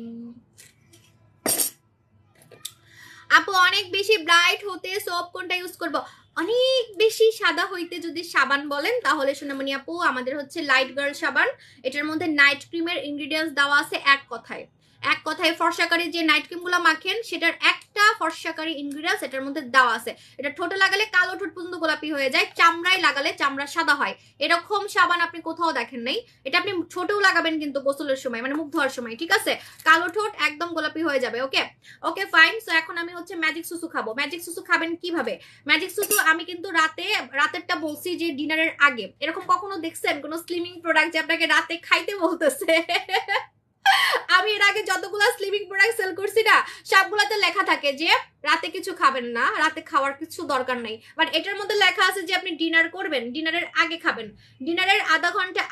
আপু, অনেক বেশি ব্রাইট হতে সোপ কোনটা ইউজ করব? অনেক বেশি সাদা হইতে যদি সাবান বলেন তাহলে সোনামণি আপু আমাদের হচ্ছে লাইট গার্ল সাবান। এটার মধ্যে নাইট ক্রিমের ইনগ্রিডিয়েন্টস দেওয়া আছে এক কথায় ফর্সাকারী যে নাইট ক্রিম গুলো মাখেন সেটার একটা ফর্সাকারী ইনগ্রিডিয়েন্টস এটার মধ্যে দেওয়া আছে। এটা ঠোঁটে লাগালে কালো ঠোঁট পর্যন্ত গোলাপি হয়ে যায়, চামড়ায় লাগালে চামড়া সাদা হয়। এরকম সাবান আপনি কোথাও দেখেন নাই। এটা আপনি ঠোঁটেও লাগাবেন কিন্তু গোসলের সময়, মানে মুখ ধোয়ার সময়, ঠিক আছে? কালো ঠোঁট একদম গোলাপি হয়ে যাবে। ওকে ওকে ফাইন। সো এখন আমি হচ্ছে ম্যাজিক সুসু খাবো। ম্যাজিক সুসু খাবেন কিভাবে? ম্যাজিক সুসু আমি কিন্তু রাতেরটা বলছি যে ডিনারের আগে। এরকম কখনো দেখছেন কোনো স্লিমিং প্রোডাক্ট যে আপনাকে রাতে খাইতে বলতেছে? আমি এর আগে যতগুলো স্লিমিং প্রোডাক্ট সেল করছি না সবগুলোতে লেখা থাকে যে রাতে কিছু খাবেন না, রাতে খাওয়ার কিছু দরকার নেই। বাট এটার মধ্যে লেখা আছে যে আপনি ডিনার করবেন, ডিনারের আগে খাবেন, ডিনারের আধা ঘন্টা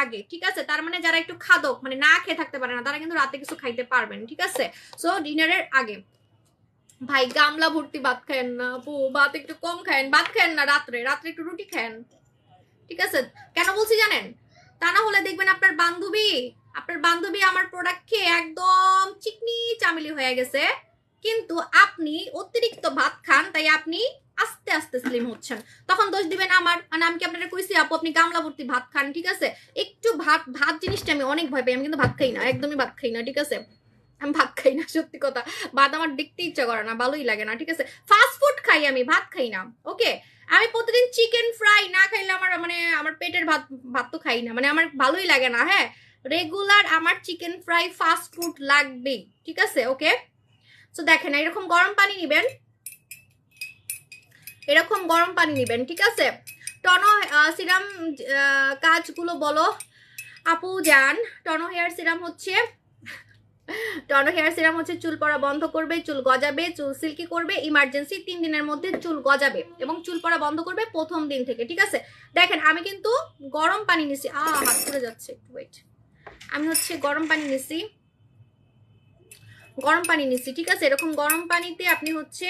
আগে, ঠিক আছে? তার মানে যারা একটু খাদক, মানে না খেয়ে থাকতে পারে না, তারা কিন্তু রাতে কিছু খাইতে পারবেন, ঠিক আছে? সো ডিনারের আগে। ভাই গামলা ভর্তি ভাত খায়েন না আপু, ভাত একটু কম খায়েন, ভাত খায়েন না, রাত্রে একটু রুটি খায়েন, ঠিক আছে? কেন বলছি জানেন? তা না হলে দেখবেন আপনার বান্ধবী আমার প্রোডাক্ট খেয়ে একদম চিকনি চামিলি হয়ে গেছে, কিন্তু আপনি অতিরিক্ত ভাত খান, তাই আপনি আস্তে আস্তে স্লিম হচ্ছেন। তখন দোষ দিবেন আমার, মানে আমি কি আপনারা কইছি আপু আপনি গামলা ভর্তি ভাত খান, ঠিক আছে? একটু ভাত জিনিসটা আমি অনেক ভয় পাই, আমি কিন্তু ভাত খাই না, একদমই ভাত খাই না, ঠিক আছে? আমি ভাত খাই না, সত্যি কথা। ভাত আমার দেখতে ইচ্ছা করে না, ভালোই লাগে না, ঠিক আছে? ফাস্ট ফুড খাই আমি, ভাত খাই না। ওকে আমি প্রতিদিন চিকেন ফ্রাই না খাইলে আমার পেটের ভাত তো খাই না, মানে আমার ভালোই লাগে না। হ্যাঁ, রেগুলার আমার চিকেন ফ্রাই ফাস্ট ফুড লাগবেই, ঠিক আছে? ওকে তো দেখেন এরকম গরম পানি নিবেন, ঠিক আছে? টনো সিরাম কাজগুলো বলো আপু জান। টনো হেয়ার সিরাম হচ্ছে চুল পড়া বন্ধ করবে, চুল গজাবে, চুল সিল্কি করবে, ইমার্জেন্সি 3 দিনের মধ্যে চুল গজাবে এবং চুল পড়া বন্ধ করবে প্রথম দিন থেকে, ঠিক আছে? দেখেন আমি কিন্তু গরম পানি নিছি, হাত পুড়ে যাচ্ছে, একটু ওয়েট। আমি হচ্ছে গরম পানি নিছি, ঠিক আছে? এরকম গরম পানিতে আপনি হচ্ছে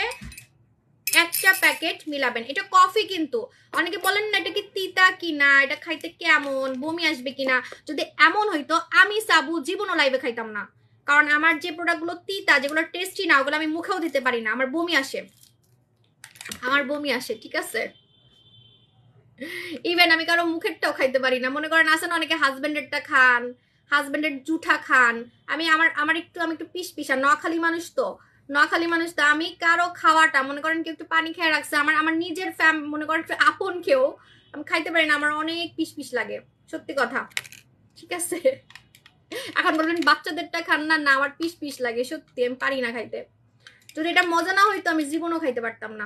একটা প্যাকেট মিলাবেন। এটা কফি কিন্তু, অনেকে বলেন না এটা কি তিতা কিনা, এটা খাইতে কেমন, বমি আসবে কিনা। যদি এমন হইতো আমি সাবু জীবনও লাইভে খাইতাম না, কারণ আমার যে প্রোডাক্টগুলো তিতা, যেগুলো টেস্টি না, ওগুলো আমি মুখেও দিতে পারি না, আমার বমি আসে, ঠিক আছে? ইভেন আমি কারো মুখেরটাও খাইতে পারি না। মনে করেন আসেন অনেকে হাজবেন্ডেরটা খান, হাজবেন্ডের জুঠা খান, আমি একটু পিসা নোয়াখালী মানুষ তো আমি কারো খাওয়াটা মনে করেন কি একটু পানি খেয়ে রাখছে, আমার নিজের মনে করেন আপন কেউ আমি খাইতে পারি না, আমার অনেক পিস লাগে, সত্যি কথা, ঠিক আছে? এখন বলবেন বাচ্চাদেরটা খান না, না আমার পিস লাগে, সত্যি আমি পারি না খাইতে। যদি এটা মজা না হইতো আমি জীবনও খাইতে পারতাম না,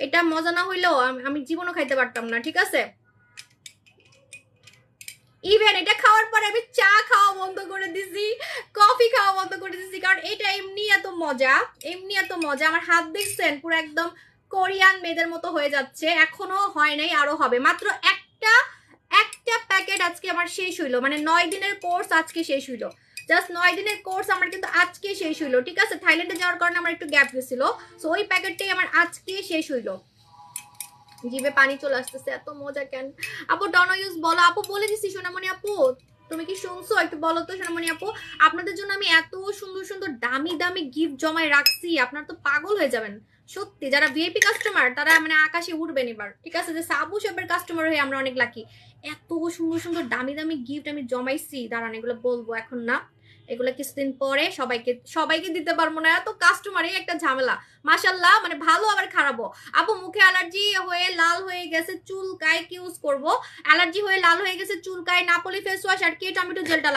এটা মজা না হইলেও আমি জীবনও খাইতে পারতাম না, ঠিক আছে? ইভেন এটা খাওয়ার পরে আমি চা খাওয়া বন্ধ করে দিছি, কফি খাওয়া বন্ধ করে দিছি, কারণ এটা এমনি এত মজা। আমার হাত দেখছেন পুরো একদম কোরিয়ান মেয়েদের মতো হয়ে যাচ্ছে, এখনো হয় নাই, আরো হবে। মাত্র একটা প্যাকেট আজকে আমার শেষ হইলো, মানে 9 দিনের কোর্স আজকে শেষ হইলো, জাস্ট 9 দিনের কোর্স আমার কিন্তু আজকে শেষ হইলো, ঠিক আছে? থাইল্যান্ডে যাওয়ার কারণে আমার একটু গ্যাপ গেছিল, সো ওই প্যাকেটটাই আমার আজকে শেষ হইলো। জিভে পানি চলে আসতেছে, এত মজা কেন? আপু ডনো ইউজ বলো। আপু বলে দিছি সোনামণি আপু, তুমি কি শুনছো? একটু বলো তো সোনামণি আপু, আপনাদের জন্য আমি এত সুন্দর দামি গিফট জমায় রাখছি, আপনারা তো পাগল হয়ে যাবেন সত্যি। যারা ভিআইপি কাস্টমার তারা মানে আকাশে উঠবেন এবার, ঠিক আছে? যে সাবু শপের কাস্টমার হয়ে আমরা অনেক লাকি। এত সুন্দর দামি গিফট আমি জমাইছি, দাঁড়ান এগুলো বলবো এখন না, এগুলো কিছুদিন পরে সবাইকে দিতে পারবো না, এত কাস্টমারই একটা ঝামেলা। মাশাল্লাহ, মানে ভালো আবার খারাপও। আপু মুখে অ্যালার্জি হয়ে লাল হয়ে গেছে চুলকায়, কি ইউজ করবো? অ্যালার্জি হয়ে লাল হয়ে গেছে চুলকায় নাপোলি ফেস ওয়াশ আর কে টমেটো জেলটা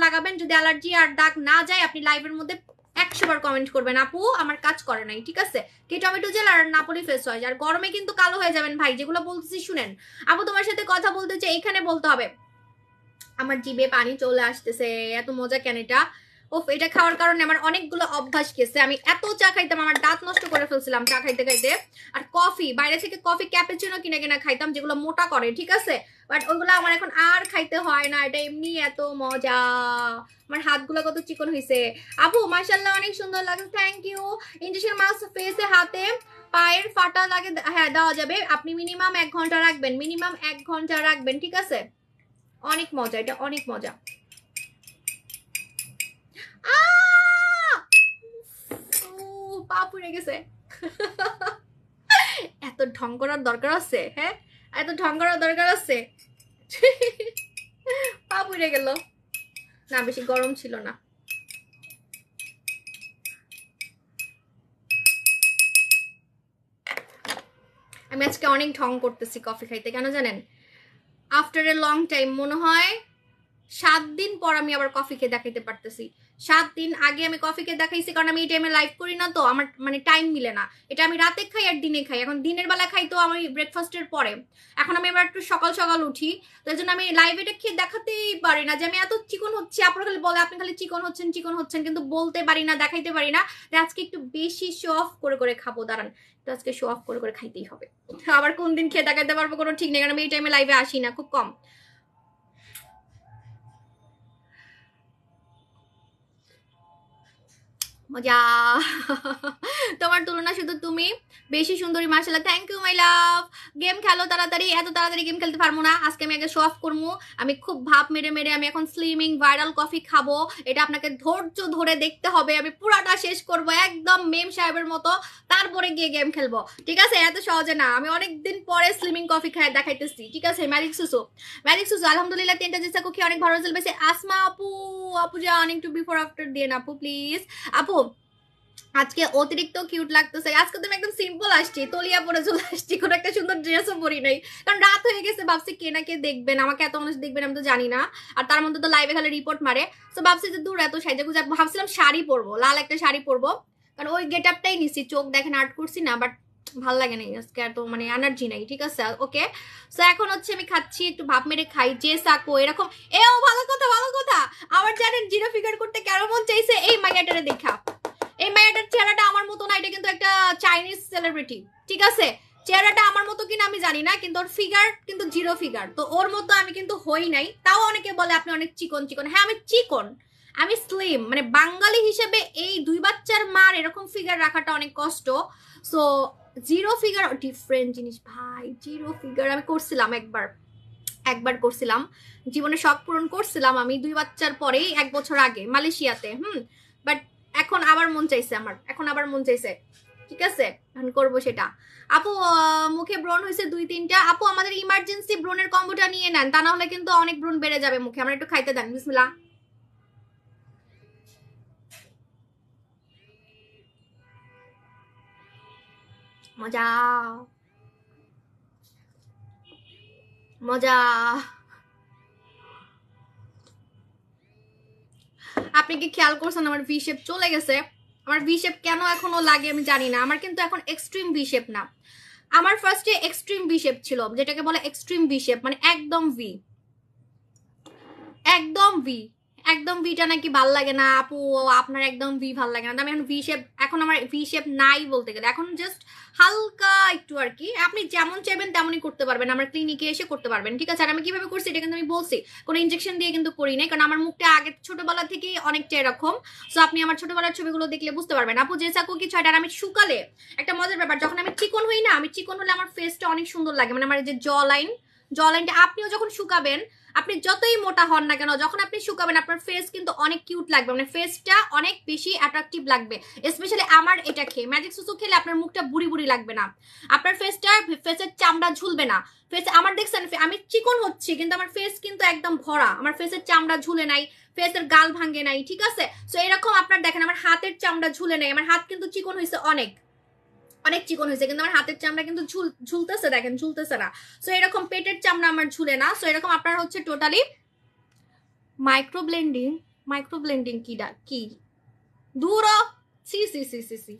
লাগাবেন। যদি অ্যালার্জি আর দাগ না যায় আপনি লাইভের মধ্যে 100 বার কমেন্ট করবেন আপু আমার কাজ করে নাই, ঠিক আছে? কে টমেটো জেল আর নাপোলি ফেস ওয়াশ। আর গরমে কিন্তু কালো হয়ে যাবেন ভাই, যেগুলো বলতেছি শুনেন। আপু তোমার সাথে কথা বলতে চাই, এখানে বলতে হবে। আমার জিভে পানি চলে আসতেছে, এত মজা কেন এটা? ওফ, এটা খাওয়ার কারণে আমার অনেকগুলো অভ্যাস গেছে। আমি এত চা খাইতাম, আমার দাঁত নষ্ট করে ফেলছিলাম চা খাইতে খাইতে। আর কফি, বাইরে থেকে কফি ক্যাপুচিনো কিনে কিনা খাইতাম, যেগুলো মোটা করে, ঠিক আছে, বাট ওইগুলো আমার এখন আর খাইতে হয় না। এটা এমনি এত মজা। আমার হাতগুলো কত চিকন হয়েছে। আপু মাশাআল্লাহ অনেক সুন্দর লাগে, থ্যাংক ইউ। ইনজেকশন মাস্ক ফেসে, হাতে, পায়ের ফাটা লাগে, হ্যাঁ দেওয়া যাবে। আপনি মিনিমাম 1 ঘন্টা রাখবেন, মিনিমাম 1 ঘন্টা রাখবেন, ঠিক আছে। অনেক মজা, এটা অনেক মজা। পা পুড়ে গেছে। এত ঢং করার দরকার আছে? হ্যাঁ, এত ঢং করার দরকার আছে? পা পুড়ে গেল। না, বেশি গরম ছিল না। আমি আজকে অনেক ঢং করতেছি কফি খাইতে, কেন জানেন? আফটার এ লং টাইম, মনে হয় 7 দিন পর আমি আবার কফি খেয়ে দেখাইতে পারতেছি। 7 দিন আগে আমি কফি খেয়ে দেখাইছি, কারণ আমি এই টাইমে লাইভ করি না, তো আমার মানে টাইম মিলে না। এটা আমি রাতে খাই আর দিনে খাই। এখন দিনের বেলা খাই তো আমি ব্রেকফাস্টের পরে। এখন আমি এবার একটু সকাল সকাল উঠি, তো এই জন্য আমি লাইভ এটা খেয়ে দেখাতেই পারি না যে আমি এত চিকন হচ্ছি। আপনারা খালি বলে আপনি খালি চিকন হচ্ছেন চিকন হচ্ছেন, কিন্তু বলতে পারি না, দেখাইতে পারি না। আজকে একটু বেশি শো অফ করে করে খাবো, দাঁড়ান, তো আজকে শো অফ করে করে খাইতেই হবে। আবার কোন দিন খেয়ে দেখাইতে পারবো কোনো ঠিক নেই, কারণ আমি এই টাইমে লাইভে আসি না, খুব কম। মজা। তোমার তুলনা শুধু তুমি, বেশি সুন্দরী মাশাআল্লাহ, thank you my love. Game খেলো তাড়াতাড়ি, এত তাড়াতাড়ি গেম খেলতে পারবো না। আজকে আমি আগে শো অফ করবো। আমি খুব ভাব মেরে মেরে আমি এখন স্লিমিং ভাইরাল কফি খাবো। এটা আপনাকে ধৈর্য ধরে দেখতে হবে। আমি পুরাটা শেষ করব একদম মেম সাহেবের মতো, তারপরে গিয়ে গেম খেলবো, ঠিক আছে? এত সহজে না। আমি অনেকদিন পরে স্লিমিং কফি খাই দেখাইতেছি, ঠিক আছে? ম্যাজিক সুসু, ম্যাজিক সুসু আলহামদুলিল্লাহ 3টা জিনিস কুকি অনেক ভালো রেজাল্ট পেয়েছে। আসমা আপু, আপু জান একটু বিফোর আফটার দিয়ে না আপু প্লিজ। আপু আজকে অতিরিক্ত কিউট লাগতেছে। আজকে তুমি একদম সিম্পল আসছি, তলিয়া পরে চলে আসছি, কোনো একটা সুন্দর ড্রেসও পরি নাই, কারণ রাত হয়ে গেছে। ভাবছি কে না কে দেখবেন, আমাকে এত মানুষ দেখবেন আমি তো জানি না। আর তার মধ্যে তো লাইভে খালি রিপোর্ট মারে। তো ভাবছি যে দূর, এত সাইজা গুজা, ভাবছিলাম শাড়ি পরবো, লাল একটা শাড়ি পরবো, কারণ ওই গেট আপটাই নিচ্ছি। চোখ দেখেন আর্ট করছি না, বাট ভাল লাগে নাই আজকে, এত মানে এনার্জি নাই, ঠিক আছে? ওকে, সো এখন হচ্ছে আমি খাচ্ছি, একটু ভাব মেরে খাই। যে সাকো এরকম, এও ভালো কথা, ভালো কথা। আমার জানেন জিরো ফিগার করতে কেন মন চাইছে? এই মাইয়াটারে দেখা। এই মেয়েটার চেহারাটা আমার মতো না, এটা কিন্তু একটা চাইনিজ সেলিব্রিটি, ঠিক আছে? চেহারাটা আমার মতো কিনা আমি জানি না, কিন্তু ওর ফিগার কিন্তু জিরো ফিগার। তো ওর মতো আমি কিন্তু হই নাই। তাও অনেকে বলে আপনি অনেক চিকন চিকন। হ্যাঁ আমি চিকন, আমি স্লিম, মানে বাঙালি হিসেবে এই 2 বাচ্চার মার এরকম ফিগার রাখাটা অনেক কষ্ট। সো জিরো ফিগার ডিফারেন্ট জিনিস ভাই। জিরো ফিগার আমি করছিলাম একবার করছিলাম, জীবনে শখ পূরণ করছিলাম আমি 2 বাচ্চার পরেই, 1 বছর আগে মালয়েশিয়াতে। বাট এখন আবার মন চাইছে আমার, এখন আবার মন চাইছে, ঠিক আছে? এখন করবো সেটা। আপু মুখে ব্রণ হয়েছে 2-3টা। আপু আমাদের ইমার্জেন্সি ব্রণের কম্বোটা নিয়ে নেন, তা না হলে কিন্তু অনেক ব্রণ বেড়ে যাবে মুখে। আমরা একটু খাইতে দেন, বিসমিল্লাহ। মজা মজা। আপনি কি খেয়াল করছেন আমার ভি শেপ চলে গেছে? আমার ভি শেপ কেন এখনো লাগে আমি জানি না। আমার কিন্তু এখন এক্সট্রিম ভি শেপ না, আমার ফার্স্টে এক্সট্রিম ভি শেপ ছিল, যেটাকে বলে এক্সট্রিম ভি শেপ, মানে একদম ভি, একদম ভি। একদম ভিটা নাকি ভাল লাগে না আপু, আপনার একদম ভি ভাল লাগে না। আমি এখন ভি শেপ, এখন আমার ভি শেপ নাই বলতে গেলে, এখন জাস্ট হালকা একটু আর কি। আপনি যেমন চাইবেন তেমনই করতে পারবেন, আমার ক্লিনিকে এসে করতে পারবেন, ঠিক আছে? আর আমি কিভাবে করছি এটা কিন্তু আমি বলছি, কোনো ইনজেকশন দিয়ে কিন্তু করি নাই, কারণ আমার মুখটা আগে ছোটবেলা থেকেই অনেকটা এরকম। সো আপনি আমার ছোটবেলার ছবিগুলো দেখলে বুঝতে পারবেন। আপু যে চাকু কিছু, আর আমি শুকালে একটা মজার ব্যাপার, যখন আমি চিকন হই না, আমি চিকন হলে আমার ফেসটা অনেক সুন্দর লাগে, মানে আমার যে জ লাইনটা, আপনিও যখন শুকাবেন, আপনি যতই মোটা হন না কেন, যখন আপনি শুকাবেন আপনার ফেস কিন্তু অনেক কিউট লাগবে, মানে ফেসটা অনেক বেশি অ্যাট্রাকটিভ লাগবে। স্পেশালি আমার এটা খেয়ে, ম্যাজিক সুসু খেলে আপনার মুখটা বুড়ি বুড়ি লাগবে না, আপনার ফেসের চামড়া ঝুলবে না। ফেস আমার দেখছেন আমি চিকন হচ্ছি, কিন্তু আমার ফেস কিন্তু একদম ভরা, আমার ফেসের চামড়া ঝুলে নাই, ফেসের গাল ভাঙে নাই, ঠিক আছে? সো এরকম আপনার দেখেন আমার হাতের চামড়া ঝুলে নাই, আমার হাত কিন্তু চিকন হয়েছে, অনেক অনেক চিকন হয়েছে, কিন্তু আমার হাতের চামড়া কিন্তু ঝুলতেছে, দেখেন ঝুলতেছে না। সো এরকম পেটের চামড়া আমার ঝুলে না। সো এরকম আপনার হচ্ছে টোটালি মাইক্রো ব্লেন্ডিং কি দূর C C C C C,